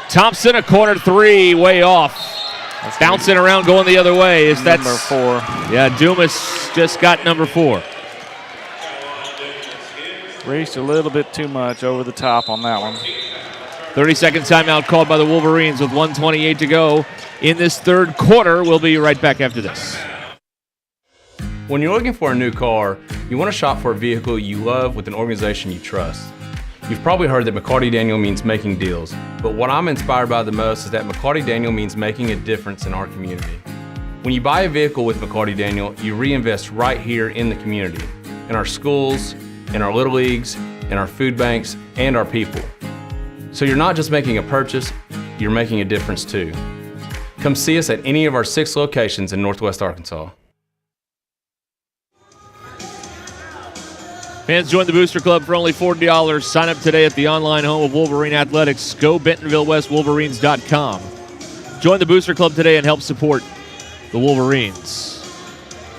Thompson, a corner 3, way off. That's bouncing around, going the other way. Number 4. Yeah, Dumas just got number 4. Reached a little bit too much over the top on that one. 30-second timeout called by the Wolverines with 1:28 to go in this third quarter. We'll be right back after this. When you're looking for a new car, you want to shop for a vehicle you love with an organization you trust. You've probably heard that McCarty Daniel means making deals, but what I'm inspired by the most is that McCarty Daniel means making a difference in our community. When you buy a vehicle with McCarty Daniel, you reinvest right here in the community, in our schools, in our little leagues, in our food banks, and our people. So you're not just making a purchase, you're making a difference too. Come see us at any of our 6 locations in Northwest Arkansas. Fans, join the Booster Club for only $40. Sign up today at the online home of Wolverine Athletics. Go BentonvilleWestWolverines.com. Join the Booster Club today and help support the Wolverines.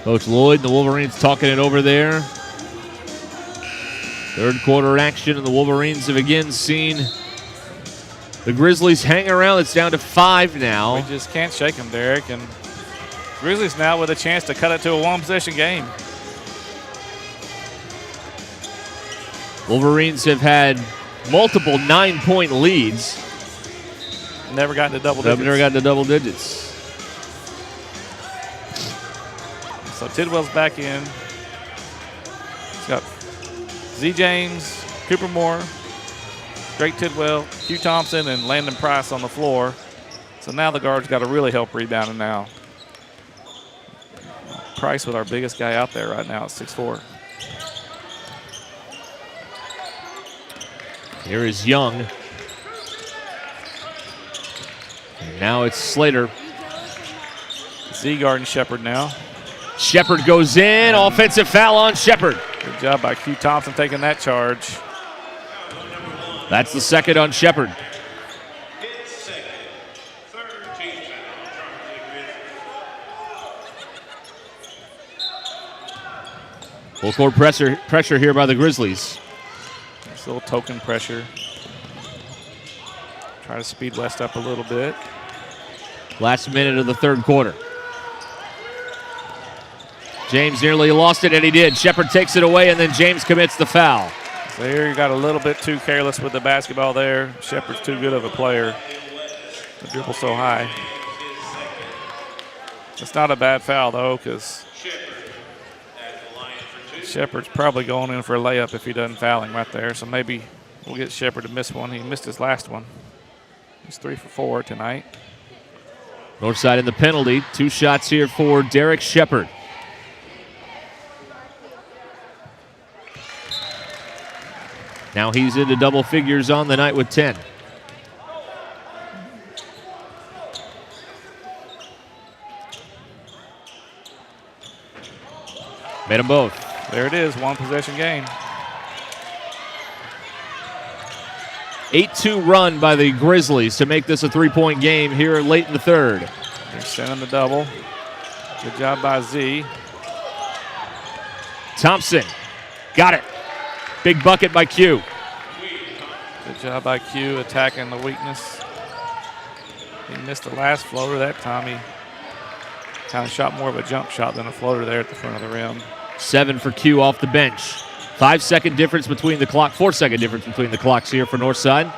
Coach Lloyd and the Wolverines talking it over there. Third quarter action, and the Wolverines have again seen the Grizzlies hang around. It's down to 5 now. We just can't shake them, Derek. And Grizzlies now with a chance to cut it to a 1-possession game. Wolverines have had multiple 9-point leads. Never gotten to double digits. Never gotten to double digits. So Tidwell's back in. He's got Z. James, Cooper Moore, Drake Tidwell, Hugh Thompson, and Landon Price on the floor. So now the guards got to really help rebounding now. Price with our biggest guy out there right now at 6'4". Here is Young. And now it's Slater. Z guarding Shepard now. Shepard goes in. Offensive foul on Shepard. Good job by Hugh Thompson taking that charge. That's the second on Shepard. Full court pressure here by the Grizzlies. Nice little token pressure. Try to speed West up a little bit. Last minute of the third quarter. James nearly lost it, and he did. Shepard takes it away, and then James commits the foul. So here you got a little bit too careless with the basketball there. Shepard's too good of a player to dribble so high. It's not a bad foul, though, because Shepard's probably going in for a layup if he doesn't foul him right there. So maybe we'll get Shepard to miss one. He missed his last one. He's 3 for 4 tonight. Northside in the penalty. 2 shots here for Derek Shepard. Now he's into double figures on the night with 10. Made them both. There it is, 1-possession game. 8-2 run by the Grizzlies to make this a 3-point game here late in the third. They're sending the double. Good job by Z. Thompson got it. Big bucket by Q. Good job by Q attacking the weakness. He missed the last floater that time. He kind of shot more of a jump shot than a floater there at the front of the rim. 7 for Q off the bench. 5-second difference between the clock. 4-second difference between the clocks here for Northside.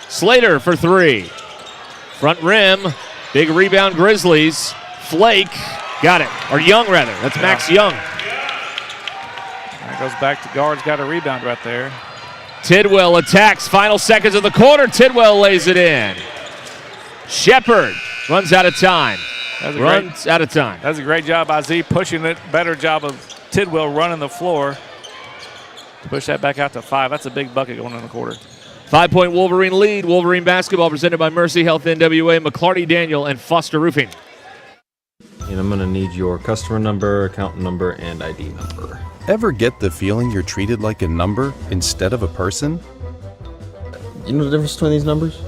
Slater for 3. Front rim. Big rebound Grizzlies. Flake got it. Or Young rather. That's Max Young. That goes back to guards. Got a rebound right there. Tidwell attacks. Final seconds of the quarter. Tidwell lays it in. Shepard runs out of time. Out of time. That's a great job by Z pushing it. Better job of Tidwell running the floor. Push that back out to 5. That's a big bucket going in the quarter. 5-point Wolverine lead. Wolverine basketball presented by Mercy Health NWA, McClarty Daniel, and Foster Roofing. And I'm going to need your customer number, account number, and ID number. Ever get the feeling you're treated like a number instead of a person? You know the difference between these numbers?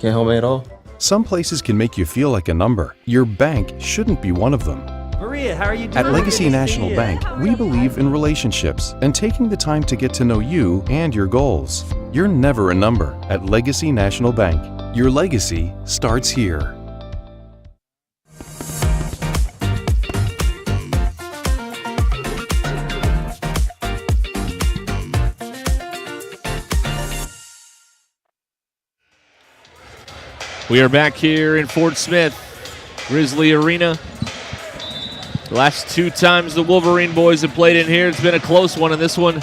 Can't help me at all? Some places can make you feel like a number. Your bank shouldn't be one of them. Maria, how are you doing? At Legacy Good to National see Bank, ya. we believe in relationships and taking the time to get to know you and your goals. You're never a number at Legacy National Bank. Your legacy starts here. We are back here in Fort Smith, Grizzly Arena. The last 2 times the Wolverine boys have played in here, it's been a close one, and this one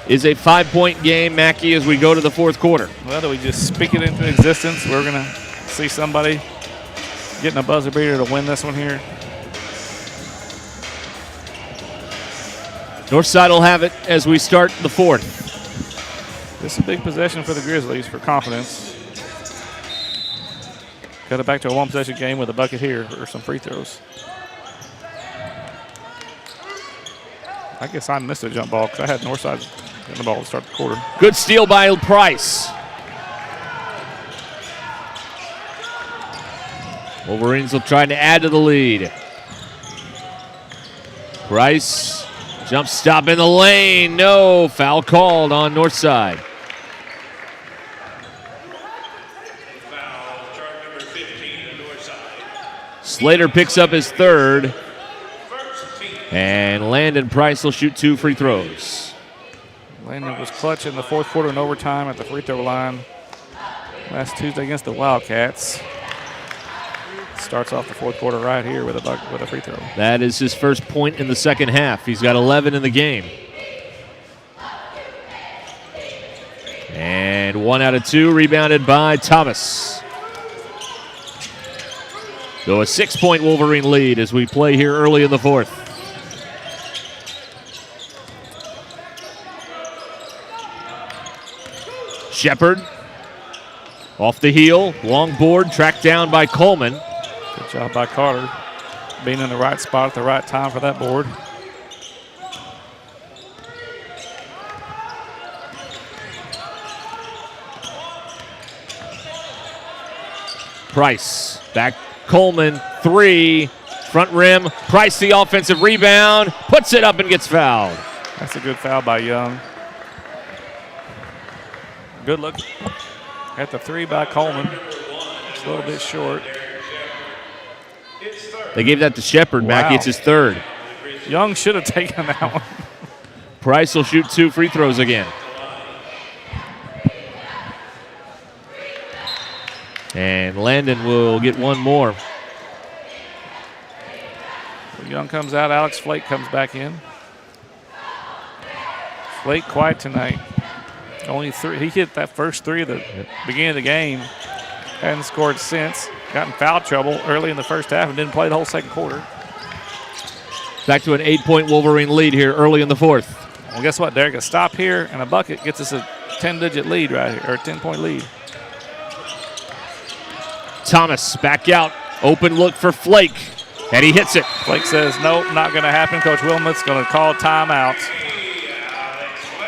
is a 5-point game, Mackey, as we go to the fourth quarter. Well, do we just speak it into existence? We're going to see somebody getting a buzzer beater to win this one here. Northside will have it as we start the fourth. This is a big possession for the Grizzlies for confidence. Got it back to a one-possession game with a bucket here or some free throws. I guess I missed a jump ball because I had Northside getting the ball to start the quarter. Good steal by Price. Wolverines will try to add to the lead. Price, jump stop in the lane. No, foul called on Northside. Slater picks up his third. And Landon Price will shoot 2 free throws. Landon was clutch in the fourth quarter and overtime at the free throw line last Tuesday against the Wildcats. Starts off the fourth quarter right here with a free throw. That is his first point in the second half. He's got 11 in the game. And 1 out of 2 rebounded by Thomas. So a 6-point Wolverine lead as we play here early in the fourth. Shepard off the heel, long board, tracked down by Coleman. Good job by Carter, being in the right spot at the right time for that board. Price, back Coleman, 3, front rim. Price the offensive rebound, puts it up and gets fouled. That's a good foul by Young. Good look at the 3 by Coleman. It's a little bit short. They gave that to Shepard. Wow. Mackey, it's his third. Young should have taken that one. Price will shoot 2 free throws again. And Landon will get 1 more. Young comes out. Alex Flake comes back in. Flake quiet tonight. Only 3. He hit that first 3 at the beginning of the game. Hadn't scored since. Got in foul trouble early in the first half and didn't play the whole second quarter. Back to an 8-point Wolverine lead here early in the fourth. Well, guess what, Derek? A stop here and a bucket gets us a 10-digit lead right here, or a 10-point lead. Thomas back out. Open look for Flake. And he hits it. Flake says, nope, not going to happen. Coach Wilmoth's going to call timeout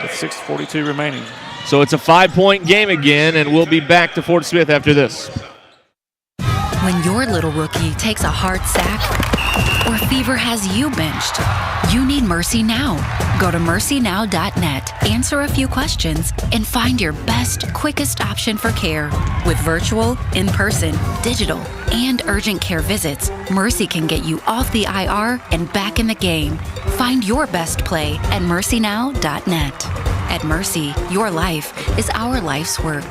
with 6:42 remaining. So it's a 5-point game again, and we'll be back to Fort Smith after this. When your little rookie takes a hard sack or fever has you benched, you need Mercy Now. Go to mercynow.net, answer a few questions, and find your best, quickest option for care. With virtual, in-person, digital, and urgent care visits, Mercy can get you off the IR and back in the game. Find your best play at mercynow.net. At Mercy, your life is our life's work.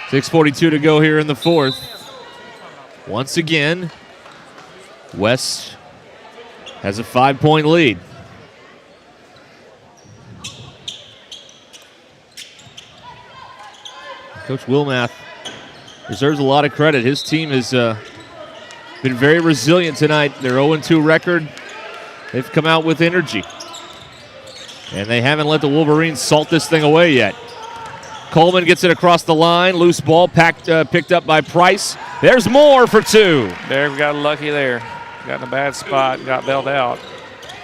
.6:42 to go here in the fourth. Once again, West has a 5-point lead. Coach Wilmoth deserves a lot of credit. His team has been very resilient tonight. Their 0-2 record They've come out with energy. And they haven't let the Wolverines salt this thing away yet. Coleman gets it across the line. Loose ball picked up by Price. There's Moore for 2. There, we got lucky there. Got in a bad spot, got bailed out.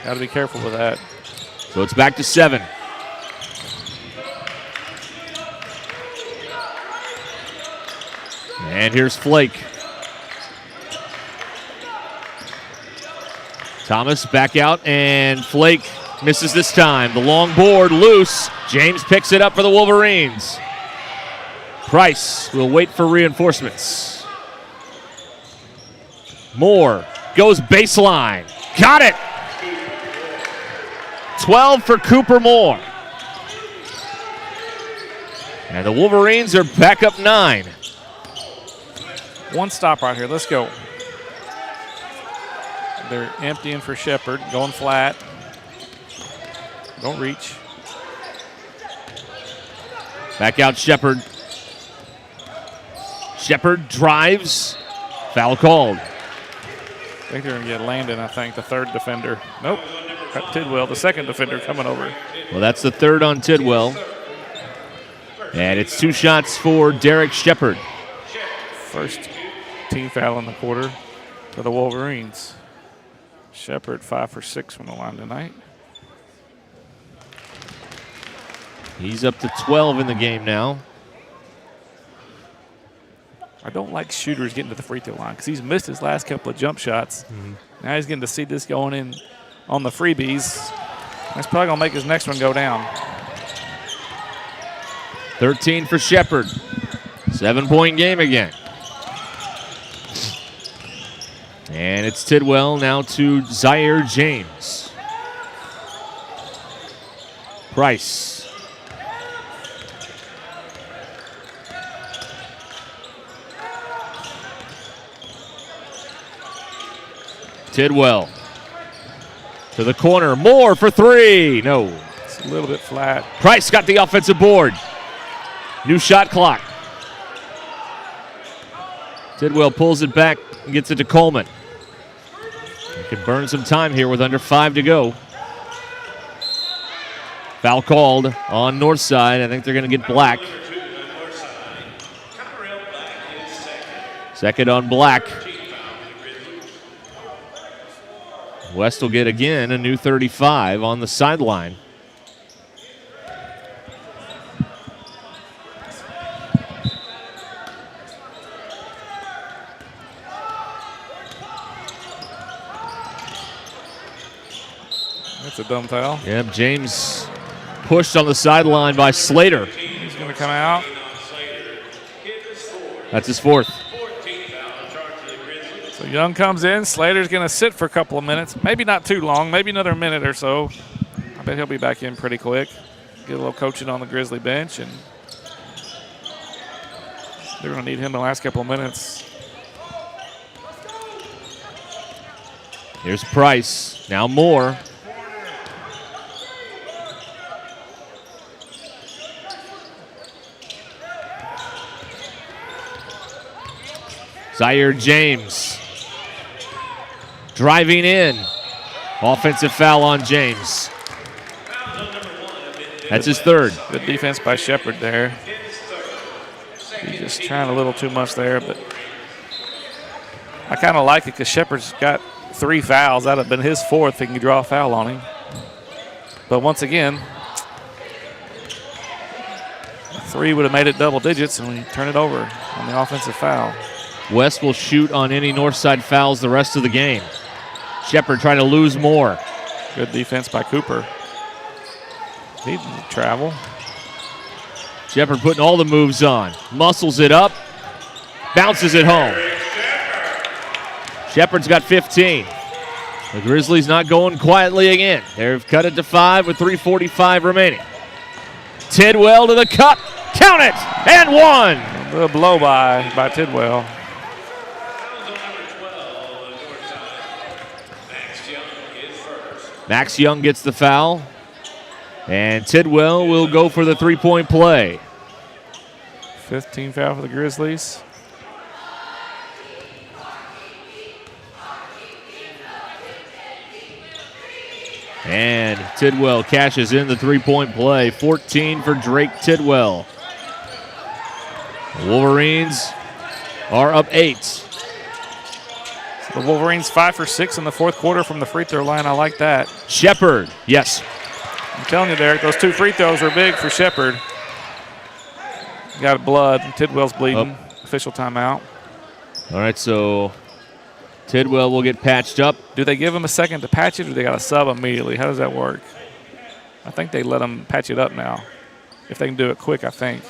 Got to be careful with that. So it's back to 7. And here's Flake. Thomas back out, and Flake misses this time. The long board loose. James picks it up for the Wolverines. Price will wait for reinforcements. Moore goes baseline. Got it! 12 for Cooper Moore. And the Wolverines are back up 9. One stop right here. Let's go. They're emptying for Shepard, going flat. Don't reach. Back out Shepard. Shepard drives. Foul called. I think they're going to get Landon, I think, the third defender. Nope. Got Tidwell, the second defender, coming over. Well, that's the third on Tidwell. And it's 2 shots for Derek Shepard. First team foul in the quarter for the Wolverines. Shepard 5 for 6 from the line tonight. He's up to 12 in the game now. I don't like shooters getting to the free throw line because he's missed his last couple of jump shots. Now he's getting to see this going in on the freebies. That's probably going to make his next one go down. 13 for Shepard. 7-point game again. And it's Tidwell now to Zaire James. Price. Tidwell to the corner. Moore for 3. No. It's a little bit flat. Price got the offensive board. New shot clock. Tidwell pulls it back and gets it to Coleman. He can burn some time here with under 5 to go. Foul called on Northside. I think they're going to get Black. Second on Black. West will get again a new 35 on the sideline. That's a dumb foul. Yep, James pushed on the sideline by Slater. He's going to come out. That's his 4th. So Young comes in. Slater's going to sit for a couple of minutes. Maybe not too long. Maybe another minute or so. I bet he'll be back in pretty quick. Get a little coaching on the Grizzly bench, and they're going to need him the last couple of minutes. Here's Price. Now Moore. Zaire James driving in. Offensive foul on James. That's his 3rd. Good defense by Shepard there. He's just trying a little too much there, but I kind of like it because Shepard's got 3 fouls. That would have been his 4th if he can draw a foul on him. But once again, 3 would have made it double digits, and we turn it over on the offensive foul. West will shoot on any Northside fouls the rest of the game. Shepard trying to lose more. Good defense by Cooper. Needing to travel. Shepard putting all the moves on. Muscles it up. Bounces it home. Shepard's got 15. The Grizzlies not going quietly again. They've cut it to 5 with 3:45 remaining. Tidwell to the cup. Count it! And 1! A little blow by Tidwell. Max Young gets the foul. And Tidwell will go for the 3-point play. 15 foul for the Grizzlies. And Tidwell cashes in the three-point play. 14 for Drake Tidwell. The Wolverines are up 8. The Wolverines 5 for 6 in the fourth quarter from the free throw line. I like that. Shepard, yes. I'm telling you, Derek, those 2 free throws were big for Shepard. Got blood, and Tidwell's bleeding. Official timeout. All right, so Tidwell will get patched up. Do they give him a second to patch it, or they got to sub immediately? How does that work? I think they let him patch it up now. If they can do it quick, I think.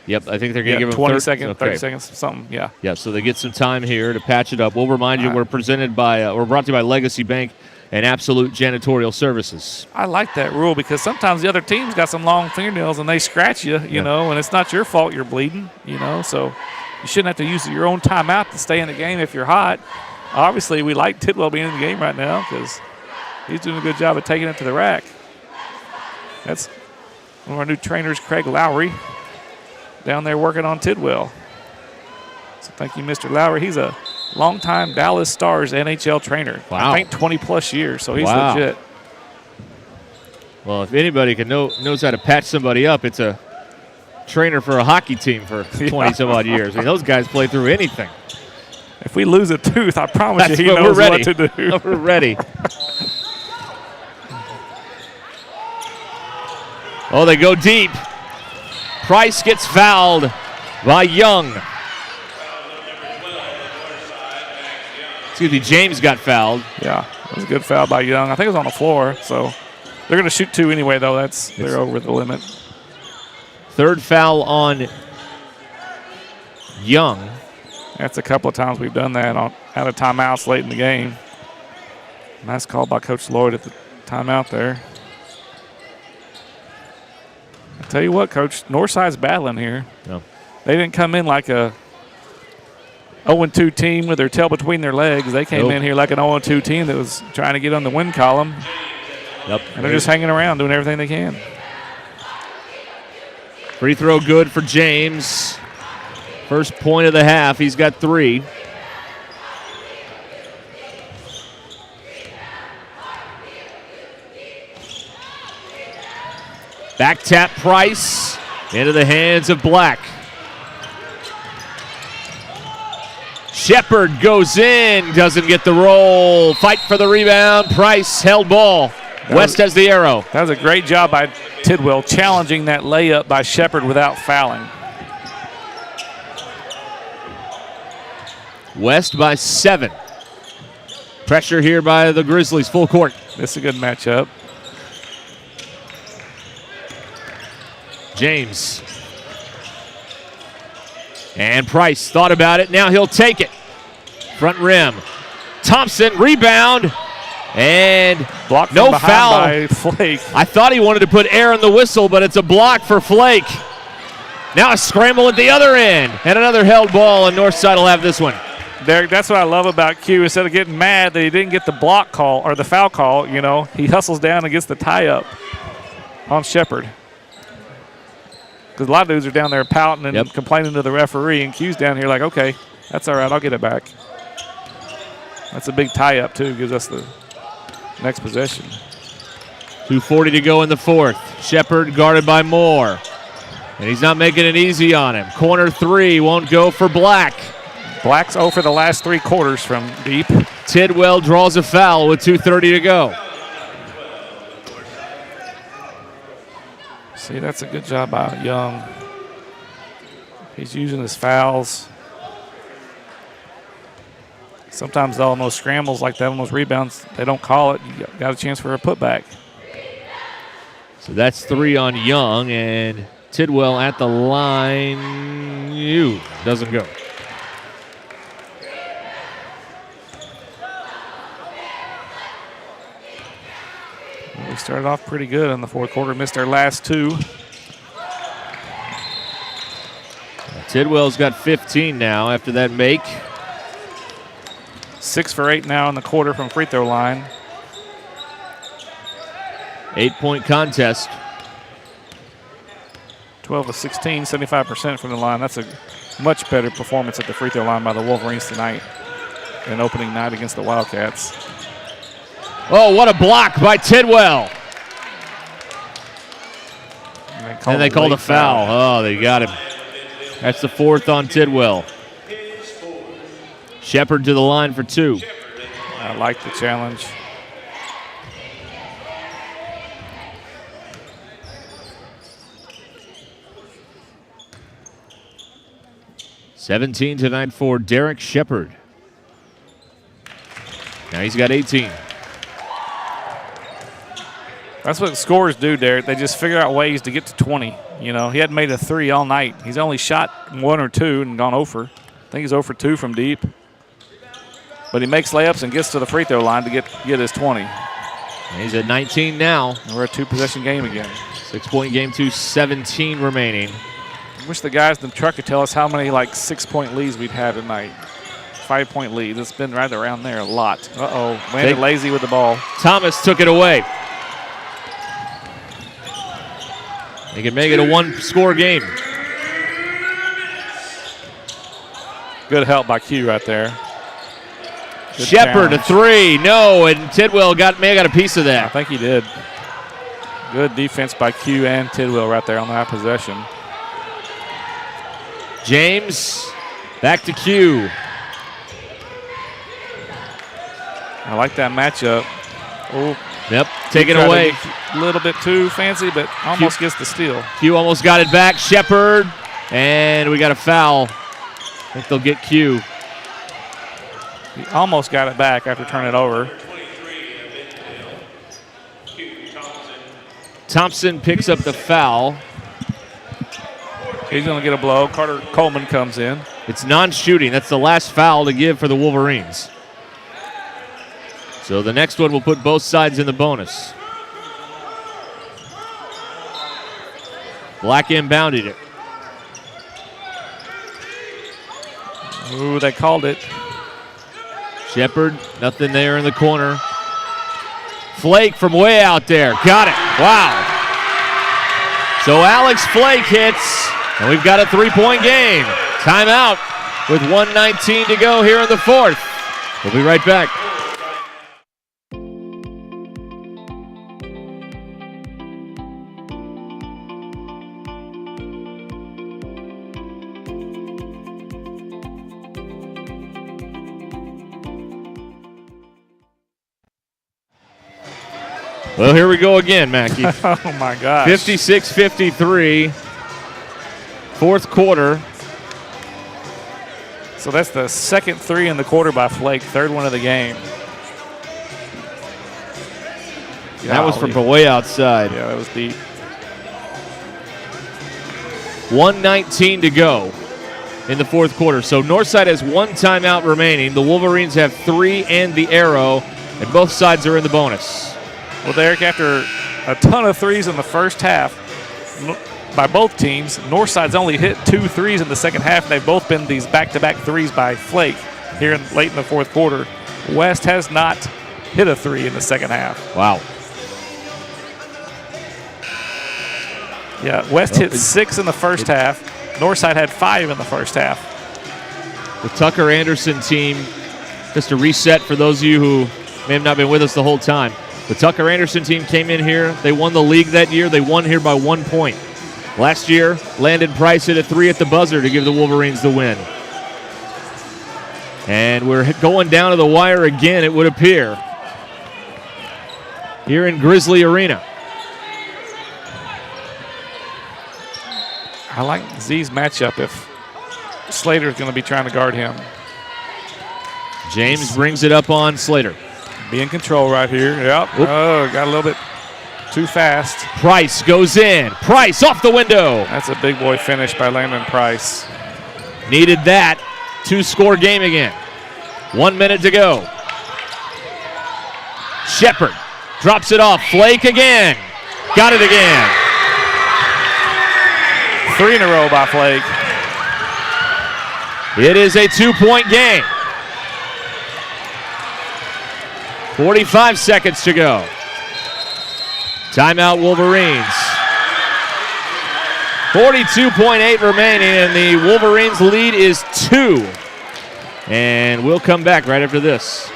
Yep, I think they're going to give him 20 seconds, 30 seconds, something, yeah. Yeah, so they get some time here to patch it up. We'll remind you we're brought to you by Legacy Bank and Absolute Janitorial Services. I like that rule because sometimes the other team's got some long fingernails and they scratch you, you know, and it's not your fault you're bleeding, you know, so you shouldn't have to use your own timeout to stay in the game if you're hot. Obviously, we like Tidwell being in the game right now because he's doing a good job of taking it to the rack. That's one of our new trainers, Craig Lowry, down there working on Tidwell. So thank you, Mr. Lowry. He's a longtime Dallas Stars NHL trainer. Wow. I think 20-plus years, so he's legit. Well, if anybody knows how to patch somebody up, it's a trainer for a hockey team for 20-some-odd years. I mean, those guys play through anything. If we lose a tooth, I promise you he knows what to do. We're ready. Oh, they go deep. Price gets fouled by Young. Excuse me, James got fouled. Yeah, it was a good foul by Young. I think it was on the floor, so they're going to shoot 2 anyway, though. They're over the limit. Third foul on Young. That's a couple of times we've done that out of timeouts late in the game. Nice call by Coach Lloyd at the timeout there. I'll tell you what, Coach, Northside's battling here. No. They didn't come in like a 0-2 team with their tail between their legs. They came in here like an 0-2 team that was trying to get on the win column. Yep. And they're just hanging around doing everything they can. Free throw good for James. First point of the half. He's got 3. Back tap Price into the hands of Black. Shepard goes in, doesn't get the roll. Fight for the rebound. Price held ball. West has the arrow. That was a great job by Tidwell challenging that layup by Shepard without fouling. West by 7. Pressure here by the Grizzlies, full court. This is a good matchup. James. And Price thought about it. Now he'll take it. Front rim. Thompson, rebound. And block no foul by Flake. I thought he wanted to put air in the whistle, but it's a block for Flake. Now a scramble at the other end. And another held ball, and Northside will have this one. Derek, that's what I love about Q. Instead of getting mad that he didn't get the block call or the foul call, you know, he hustles down and gets the tie-up on Shepard. Because a lot of dudes are down there pouting and complaining to the referee, and Q's down here like, okay, that's all right, I'll get it back. That's a big tie-up, too, gives us the next possession. 2:40 to go in the fourth. Shepard guarded by Moore. And he's not making it easy on him. Corner 3 won't go for Black. Black's 0 for the last 3 quarters from deep. Tidwell draws a foul with 2:30 to go. See, that's a good job by Young. He's using his fouls. Sometimes on those scrambles like that, on those rebounds, they don't call it. You got a chance for a putback. So that's 3 on Young, and Tidwell at the line. Doesn't go. We started off pretty good in the fourth quarter, missed our last 2. Tidwell's got 15 now after that make. 6 for 8 now in the quarter from free throw line. 8-point contest. 12 of 16, 75% from the line. That's a much better performance at the free throw line by the Wolverines tonight. in opening night against the Wildcats. Oh, what a block by Tidwell. And they called a foul. Oh, they got him. That's the 4th on Tidwell. Shepard to the line for 2. I like the challenge. $17 tonight for Derek Shepard. Now he's got 18. That's what scorers do, Derek. They just figure out ways to get to 20. You know, he hadn't made a 3 all night. He's only shot 1 or 2 and gone over. I think he's 0 for 2 from deep. But he makes layups and gets to the free throw line to get his 20. And he's at 19 now. And we're a 2-possession game again. 6-point game, 2:17 remaining. I wish the guys in the truck could tell us how many 6-point leads we've had tonight. 5-point lead. It's been right around there a lot. Uh-oh. Landed lazy with the ball. Thomas took it away. They can make it a 1-score game. Good help by Q right there. Good Shepard challenge. a 3. No, and Tidwell may have got a piece of that. I think he did. Good defense by Q and Tidwell right there on that possession. James back to Q. I like that matchup. Oh, yep, taken away. A little bit too fancy, but almost gets the steal. Q almost got it back. Shepard, and we got a foul. I think they'll get Q. He almost got it back after turning it over. Thompson picks up the foul. He's going to get a blow. Carter Coleman comes in. It's non-shooting. That's the last foul to give for the Wolverines. So the next one will put both sides in the bonus. Black inbounded it. Ooh, they called it. Shepard, nothing there in the corner. Flake from way out there. Got it. Wow. So Alex Flake hits, and we've got a 3-point game. Timeout with 1:19 to go here in the 4th. We'll be right back. Well, here we go again, Mackey. Oh, my gosh. 56-53, 4th quarter. So that's the second 3 in the quarter by Flake, 3rd one of the game. That was from way outside. Yeah, that was deep. 1:19 to go in the 4th quarter. So Northside has 1 timeout remaining. The Wolverines have 3 and the arrow, and both sides are in the bonus. Well, Derek, after a ton of 3s in the first half by both teams, Northside's only hit 2 threes in the second half, and they've both been these back-to-back 3s by Flake here late in the 4th quarter. West has not hit a 3 in the second half. Wow. Yeah, West hit 6 in the first half. Northside had 5 in the first half. The Tucker Anderson team, just to reset for those of you who may have not been with us the whole time, the Tucker Anderson team came in here. They won the league that year. They won here by 1 point. Last year, Landon Price hit a 3 at the buzzer to give the Wolverines the win. And we're going down to the wire again, it would appear, here in Grizzly Arena. I like Z's matchup if Slater's going to be trying to guard him. James brings it up on Slater. Be in control right here. Yep. Oop. Oh, got a little bit too fast. Price goes in. Price off the window. That's a big boy finish by Landon Price. Needed that. 2-score game again. 1 minute to go. Shepard drops it off. Flake again. Got it again. 3 in a row by Flake. It is a 2-point game. 45 seconds to go. Timeout Wolverines. 42.8 remaining, and the Wolverines lead is 2. And we'll come back right after this.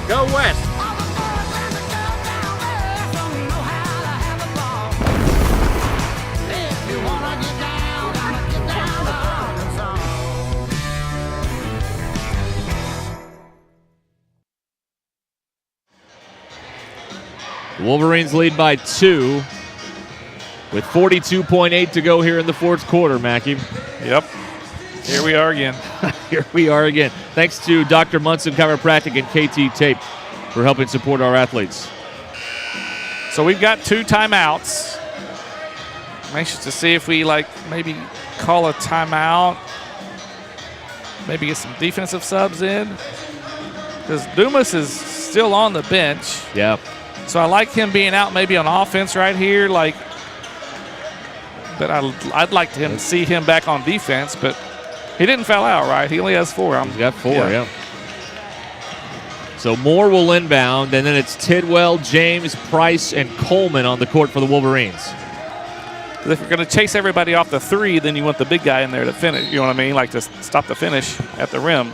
Go West. The Wolverines lead by 2 with 42.8 to go here in the fourth quarter, Mackey. Yep. Here we are again. Here we are again. Thanks to Dr. Munson Chiropractic and KT Tape for helping support our athletes. So we've got 2 timeouts. I'm anxious to see if we maybe call a timeout. Maybe get some defensive subs in. Because Dumas is still on the bench. Yeah. So I like him being out maybe on offense right here. But I'd like to see him back on defense, but he didn't foul out, right? He only has 4. He's got 4, yeah. So Moore will inbound, and then it's Tidwell, James, Price, and Coleman on the court for the Wolverines. If you're going to chase everybody off the 3, then you want the big guy in there to finish. You know what I mean? Like to stop the finish at the rim.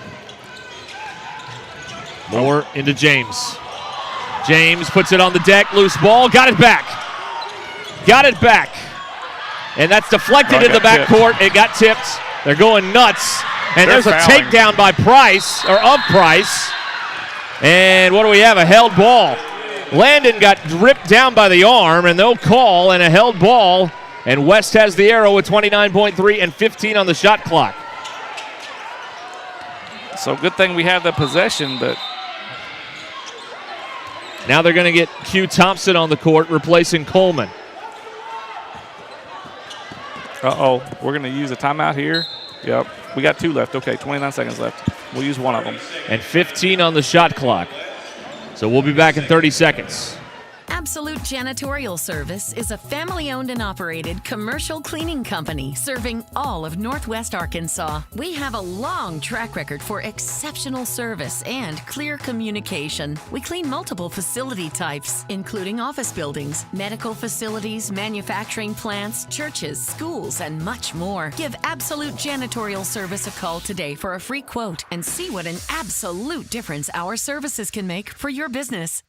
Moore into James. James puts it on the deck, loose ball, got it back. Got it back. And that's deflected in the backcourt. It got tipped. They're going nuts. And there's a takedown by Price, or of Price. And what do we have? A held ball. Landon got ripped down by the arm, and they'll call and a held ball. And West has the arrow with 29.3 and 15 on the shot clock. So good thing we have the possession, but now they're going to get Q Thompson on the court, replacing Coleman. Uh-oh, we're going to use a timeout here. Yep, we got 2 left. Okay, 29 seconds left. We'll use one of them. And 15 on the shot clock. So we'll be back in 30 seconds. Absolute Janitorial Service is a family-owned and operated commercial cleaning company serving all of Northwest Arkansas. We have a long track record for exceptional service and clear communication. We clean multiple facility types, including office buildings, medical facilities, manufacturing plants, churches, schools, and much more. Give Absolute Janitorial Service a call today for a free quote and see what an absolute difference our services can make for your business.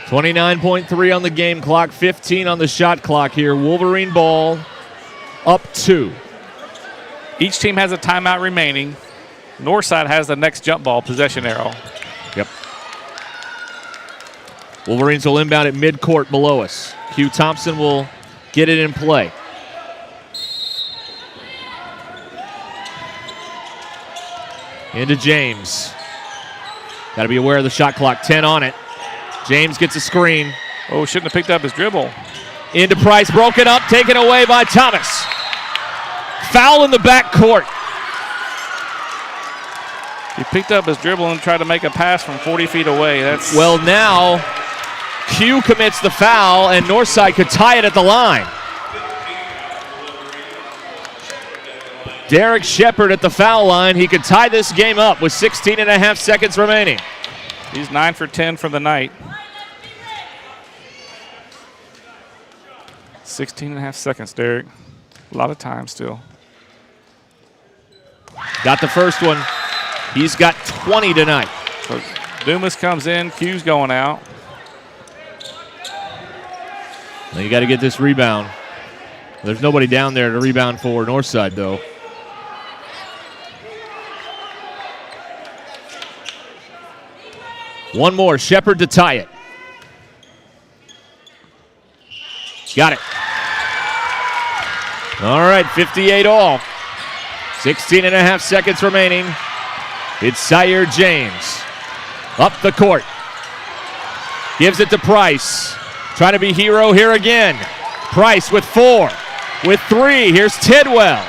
29.3 on the game clock, 15 on the shot clock here. Wolverine ball up 2. Each team has a timeout remaining. Northside has the next jump ball possession arrow. Yep. Wolverines will inbound at midcourt below us. Q Thompson will get it in play. Into James. Got to be aware of the shot clock, 10 on it. James gets a screen. Oh, shouldn't have picked up his dribble. Into Price, broken up, taken away by Thomas. Foul in the backcourt. He picked up his dribble and tried to make a pass from 40 feet away. Well, now Q commits the foul, and Northside could tie it at the line. Derek Shepard at the foul line. He could tie this game up with 16 and a half seconds remaining. He's 9 for 10 for the night. 16 and a half seconds, Derek. A lot of time still. Got the first one. He's got 20 tonight. So Dumas comes in. Q's going out. Now you got to get this rebound. There's nobody down there to rebound for Northside, though. One more. Shepard to tie it. Got it. All right, 58 all. 16 and a half seconds remaining. It's Sire James. Up the court. Gives it to Price. Trying to be hero here again. Price with 4. With 3. Here's Tidwell.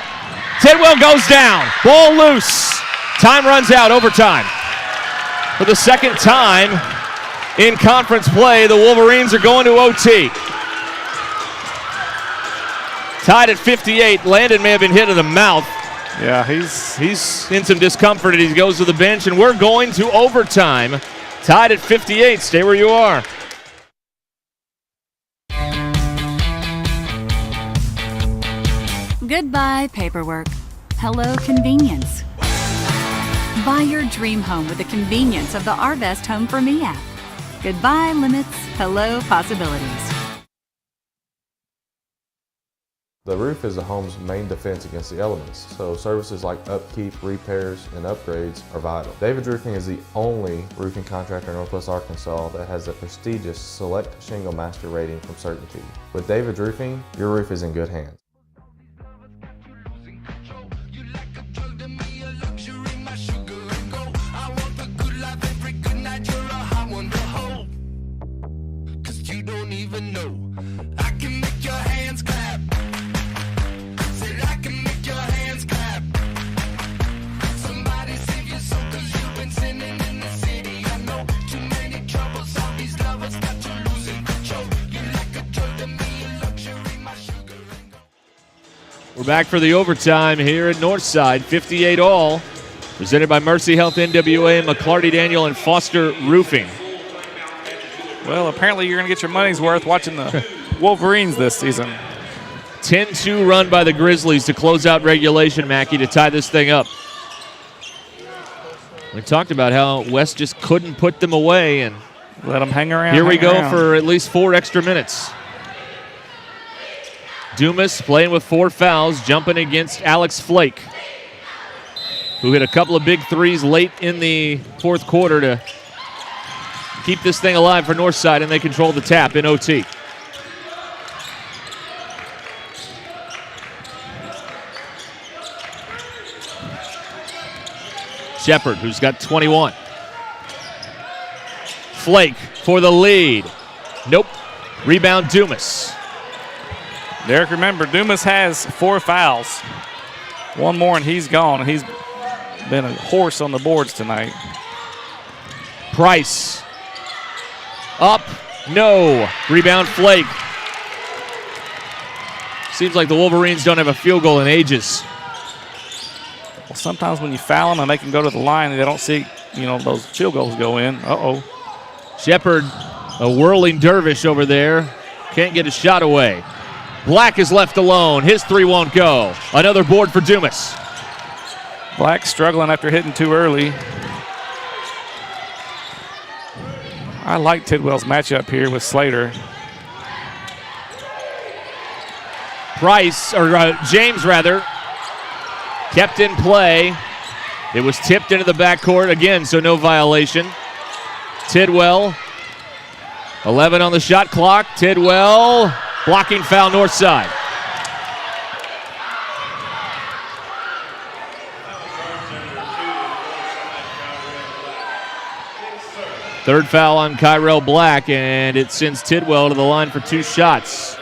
Tidwell goes down. Ball loose. Time runs out. Overtime. For the second time in conference play, the Wolverines are going to OT. Tied at 58. Landon may have been hit in the mouth, Yeah, he's in some discomfort and he goes to the bench, and we're going to overtime. Tied at 58. Stay where you are. Goodbye, paperwork. Hello, convenience. Buy your dream home with the convenience of the Arvest Home for Me app. Goodbye, limits. Hello, possibilities. The roof is a home's main defense against the elements, so services like upkeep, repairs, and upgrades are vital. David's Roofing is the only roofing contractor in Northwest Arkansas that has the prestigious Select Shingle Master rating from Certainty. With David's Roofing, your roof is in good hands. We're back for the overtime here at Northside, 58 all. Presented by Mercy Health NWA, McClarty Daniel, and Foster Roofing. Well, apparently you're going to get your money's worth watching the Wolverines this season. 10-2 run by the Grizzlies to close out regulation, Mackey, to tie this thing up. We talked about how West just couldn't put them away, and let them hang around. Here we go for at least 4 extra minutes. Dumas playing with 4 fouls, jumping against Alex Flake, who hit a couple of big threes late in the fourth quarter to keep this thing alive for Northside, and they control the tap in OT. Shepard, who's got 21. Flake for the lead. Nope. Rebound Dumas. Derek, remember, Dumas has 4 fouls. One more and he's gone. He's been a horse on the boards tonight. Price. Up. No. Rebound Flake. Seems like the Wolverines don't have a field goal in ages. Well, sometimes when you foul them and make them go to the line, they don't see, those field goals go in. Uh-oh. Shepard, a whirling dervish over there. Can't get a shot away. Black is left alone. His 3 won't go. Another board for Dumas. Black struggling after hitting too early. I like Tidwell's matchup here with Slater. James kept in play. It was tipped into the backcourt again, so no violation. Tidwell, 11 on the shot clock. Tidwell, blocking foul Northside. Third foul on Kyrell Black, and it sends Tidwell to the line for 2 shots.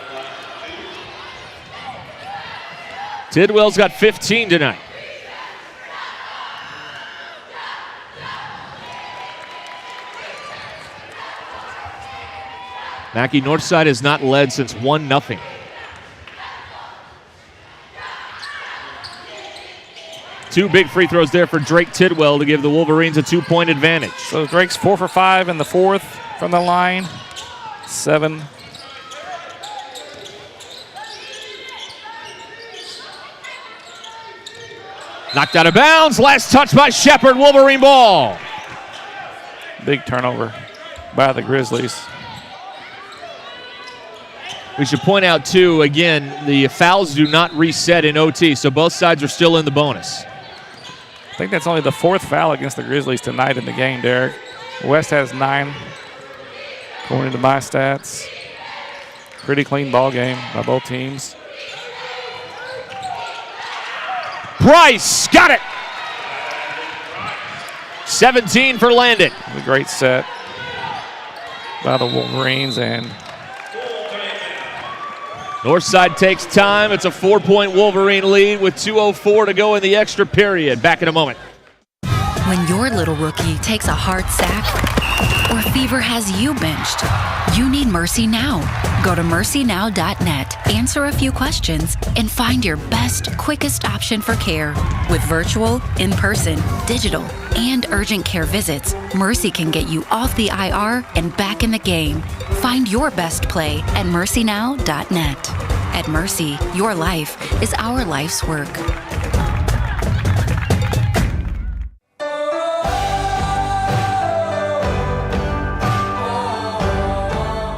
Tidwell's got 15 tonight. Mackey, Northside has not led since 1-0. Two big free throws there for Drake Tidwell to give the Wolverines a 2-point advantage. So Drake's 4 for 5 in the fourth from the line. 7. Knocked out of bounds. Last touch by Shepard. Wolverine ball. Big turnover by the Grizzlies. We should point out, too, again, the fouls do not reset in OT, so both sides are still in the bonus. I think that's only the 4th foul against the Grizzlies tonight in the game, Derek. West has 9, according to my stats. Pretty clean ball game by both teams. Price got it. 17 for Landon. A great set by the Wolverines, and Northside takes time. It's a 4-point Wolverine lead with 2:04 to go in the extra period. Back in a moment. When your little rookie takes a hard sack or fever has you benched. You need Mercy Now. Go to mercynow.net, answer a few questions, and find your best, quickest option for care. With virtual, in-person, digital, and urgent care visits, Mercy can get you off the IR and back in the game. Find your best play at mercynow.net. At Mercy, your life is our life's work.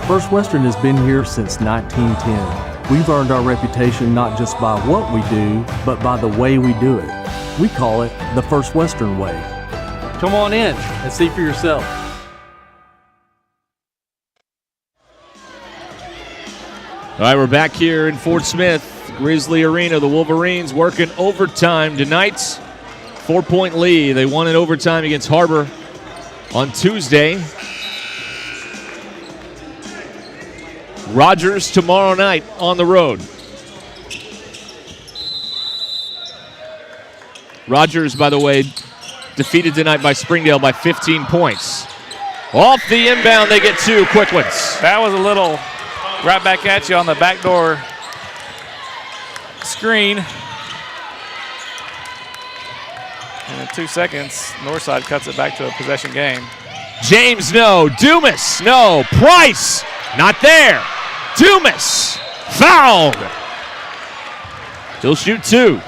First Western has been here since 1910. We've earned our reputation not just by what we do, but by the way we do it. We call it the First Western way. Come on in and see for yourself. All right, we're back here in Fort Smith, Grizzly Arena. The Wolverines working overtime tonight. 4-point lead. They won in overtime against Harbor on Tuesday. Rogers tomorrow night on the road. Rogers, by the way, defeated tonight by Springdale by 15 points. Off the inbound, they get two quick ones. That was a little right back at you on the backdoor screen. And in 2 seconds, Northside cuts it back to a possession game. James, no. Dumas, no. Price, not there. Dumas, fouled. He'll shoot two.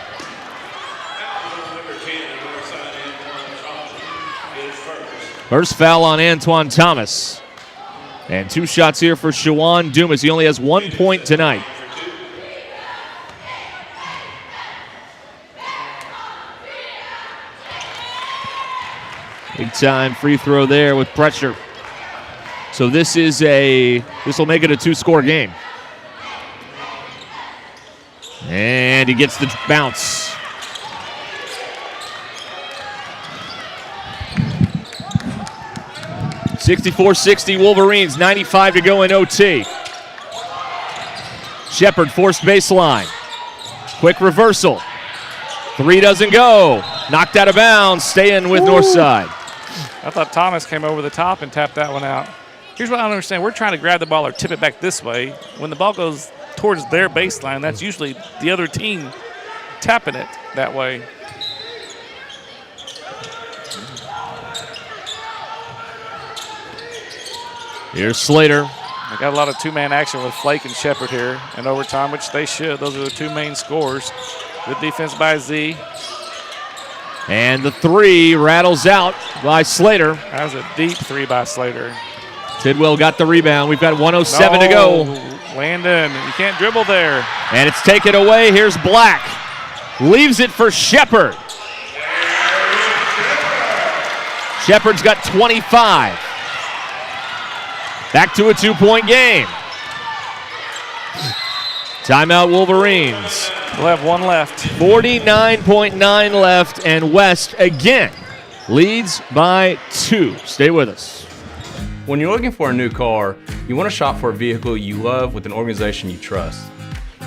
First foul on Antoine Thomas. And two shots here for Shawan Dumas. He only has 1 point tonight. Big time free throw there with pressure. So this will make it a two-score game. And he gets the bounce. (64-60) Wolverines, 95 to go in OT. Shepard forced baseline. Quick reversal. Three doesn't go. Knocked out of bounds. Staying with Northside. I thought Thomas came over the top and tapped that one out. Here's what I don't understand. We're trying to grab the ball or tip it back this way. When the ball goes towards their baseline, that's usually the other team tapping it that way. Here's Slater. They got a lot of two-man action with Flake and Shepard here in overtime, which they should. Those are the two main scorers. Good defense by Z. And the three rattles out by Slater. That was a deep three by Slater. Tidwell got the rebound. We've got 1:07 to go. Landon, you can't dribble there. And it's taken away. Here's Black. Leaves it for Shepard. Shepard's got 25. Back to a two-point game. Timeout Wolverines. We'll have one left. 49.9 left, and West again leads by 2. Stay with us. When you're looking for a new car, you want to shop for a vehicle you love with an organization you trust.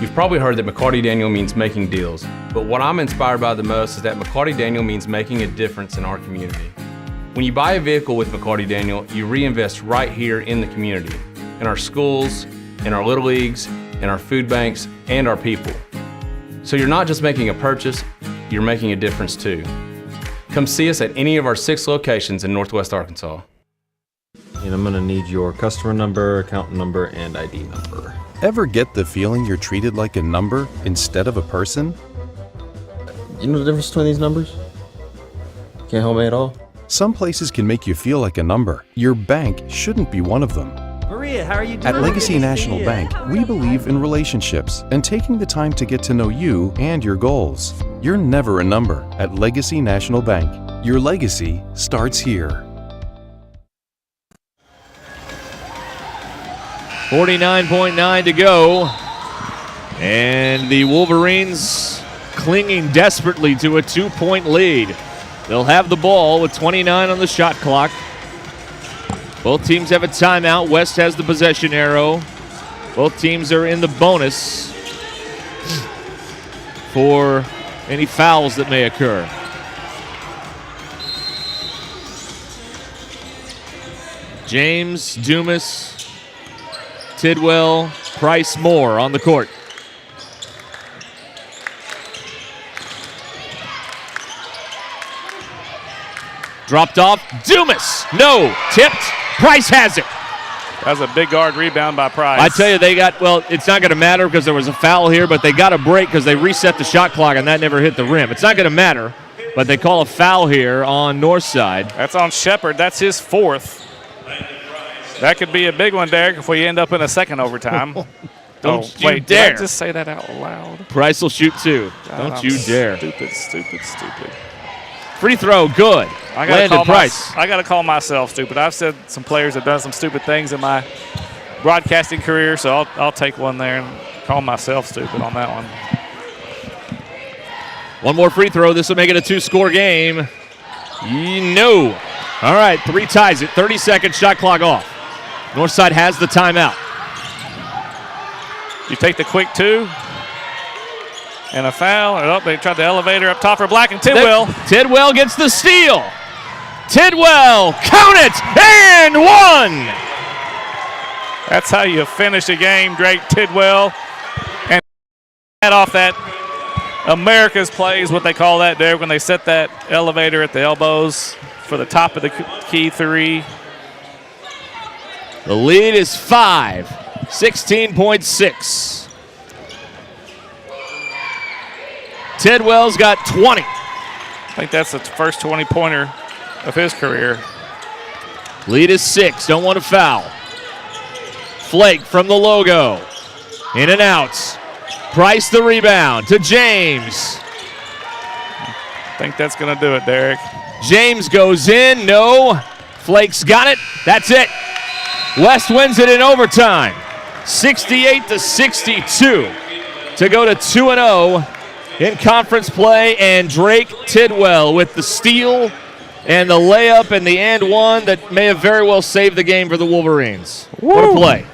You've probably heard that McCarty Daniel means making deals, but what I'm inspired by the most is that McCarty Daniel means making a difference in our community. When you buy a vehicle with McCarty Daniel, you reinvest right here in the community, in our schools, in our little leagues, in our food banks, and our people. So you're not just making a purchase, you're making a difference too. Come see us at any of our 6 locations in Northwest Arkansas. And I'm gonna need your customer number, account number, and ID number. Ever get the feeling you're treated like a number instead of a person? You know the difference between these numbers? Can't help me at all? Some places can make you feel like a number. Your bank shouldn't be one of them. Maria, how are you doing? At Legacy National Bank, we believe in relationships and taking the time to get to know you and your goals. You're never a number at Legacy National Bank. Your legacy starts here. 49.9 to go. And the Wolverines clinging desperately to a 2-point lead. They'll have the ball with 29 on the shot clock. Both teams have a timeout. West has the possession arrow. Both teams are in the bonus for any fouls that may occur. James, Dumas, Tidwell, Price, Moore on the court. Dropped off. Dumas. No. Tipped. Price has it. That was a big guard rebound by Price. I tell you, they got, well, it's not going to matter because there was a foul here, but they got a break because they reset the shot clock and that never hit the rim. It's not going to matter, but they call a foul here on Northside. That's on Shepard. That's his 4th. That could be a big one, Derek, if we end up in a second overtime. Don't you wait, dare. Did I just say that out loud? Price will shoot 2. God, Don't I'm you dare. Stupid. Free throw, good. Landon Price. I got to call myself stupid. I've said some players have done some stupid things in my broadcasting career, so I'll take one there and call myself stupid on that one. One more free throw. This will make it a 2-score game. No. All right, 3 ties it. 30-second shot clock off. Northside has the timeout. You take the quick 2. And a foul. Oh, they tried the elevator up top for Black and Tidwell. Tidwell gets the steal. Tidwell, count it, and 1. That's how you finish a game, Drake Tidwell. And off that America's play is what they call that, Derek, when they set that elevator at the elbows for the top of the key 3. The lead is 5, 16.6. Tidwell's got 20. I think that's the first 20-pointer of his career. Lead is 6. Don't want to foul. Flake from the logo. In and out. Price the rebound to James. I think that's going to do it, Derek. James goes in. No. Flake's got it. That's it. West wins it in overtime. 68-62 to go to 2-0 in conference play, and Drake Tidwell with the steal and the layup and the and one that may have very well saved the game for the Wolverines. What a play.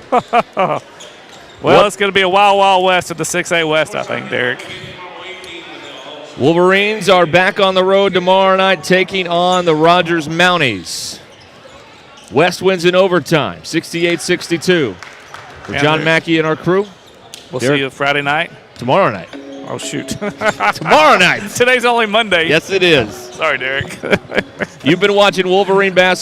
Well, it's going to be a wild, wild west of the 6A West, I think, Derek. Wolverines are back on the road tomorrow night taking on the Rogers Mounties. West wins in overtime, 68-62. For John Mackey and our crew. We'll see you Friday night. Tomorrow night. Oh, shoot. Tomorrow night. Today's only Monday. Yes, it is. Sorry, Derek. You've been watching Wolverine basketball.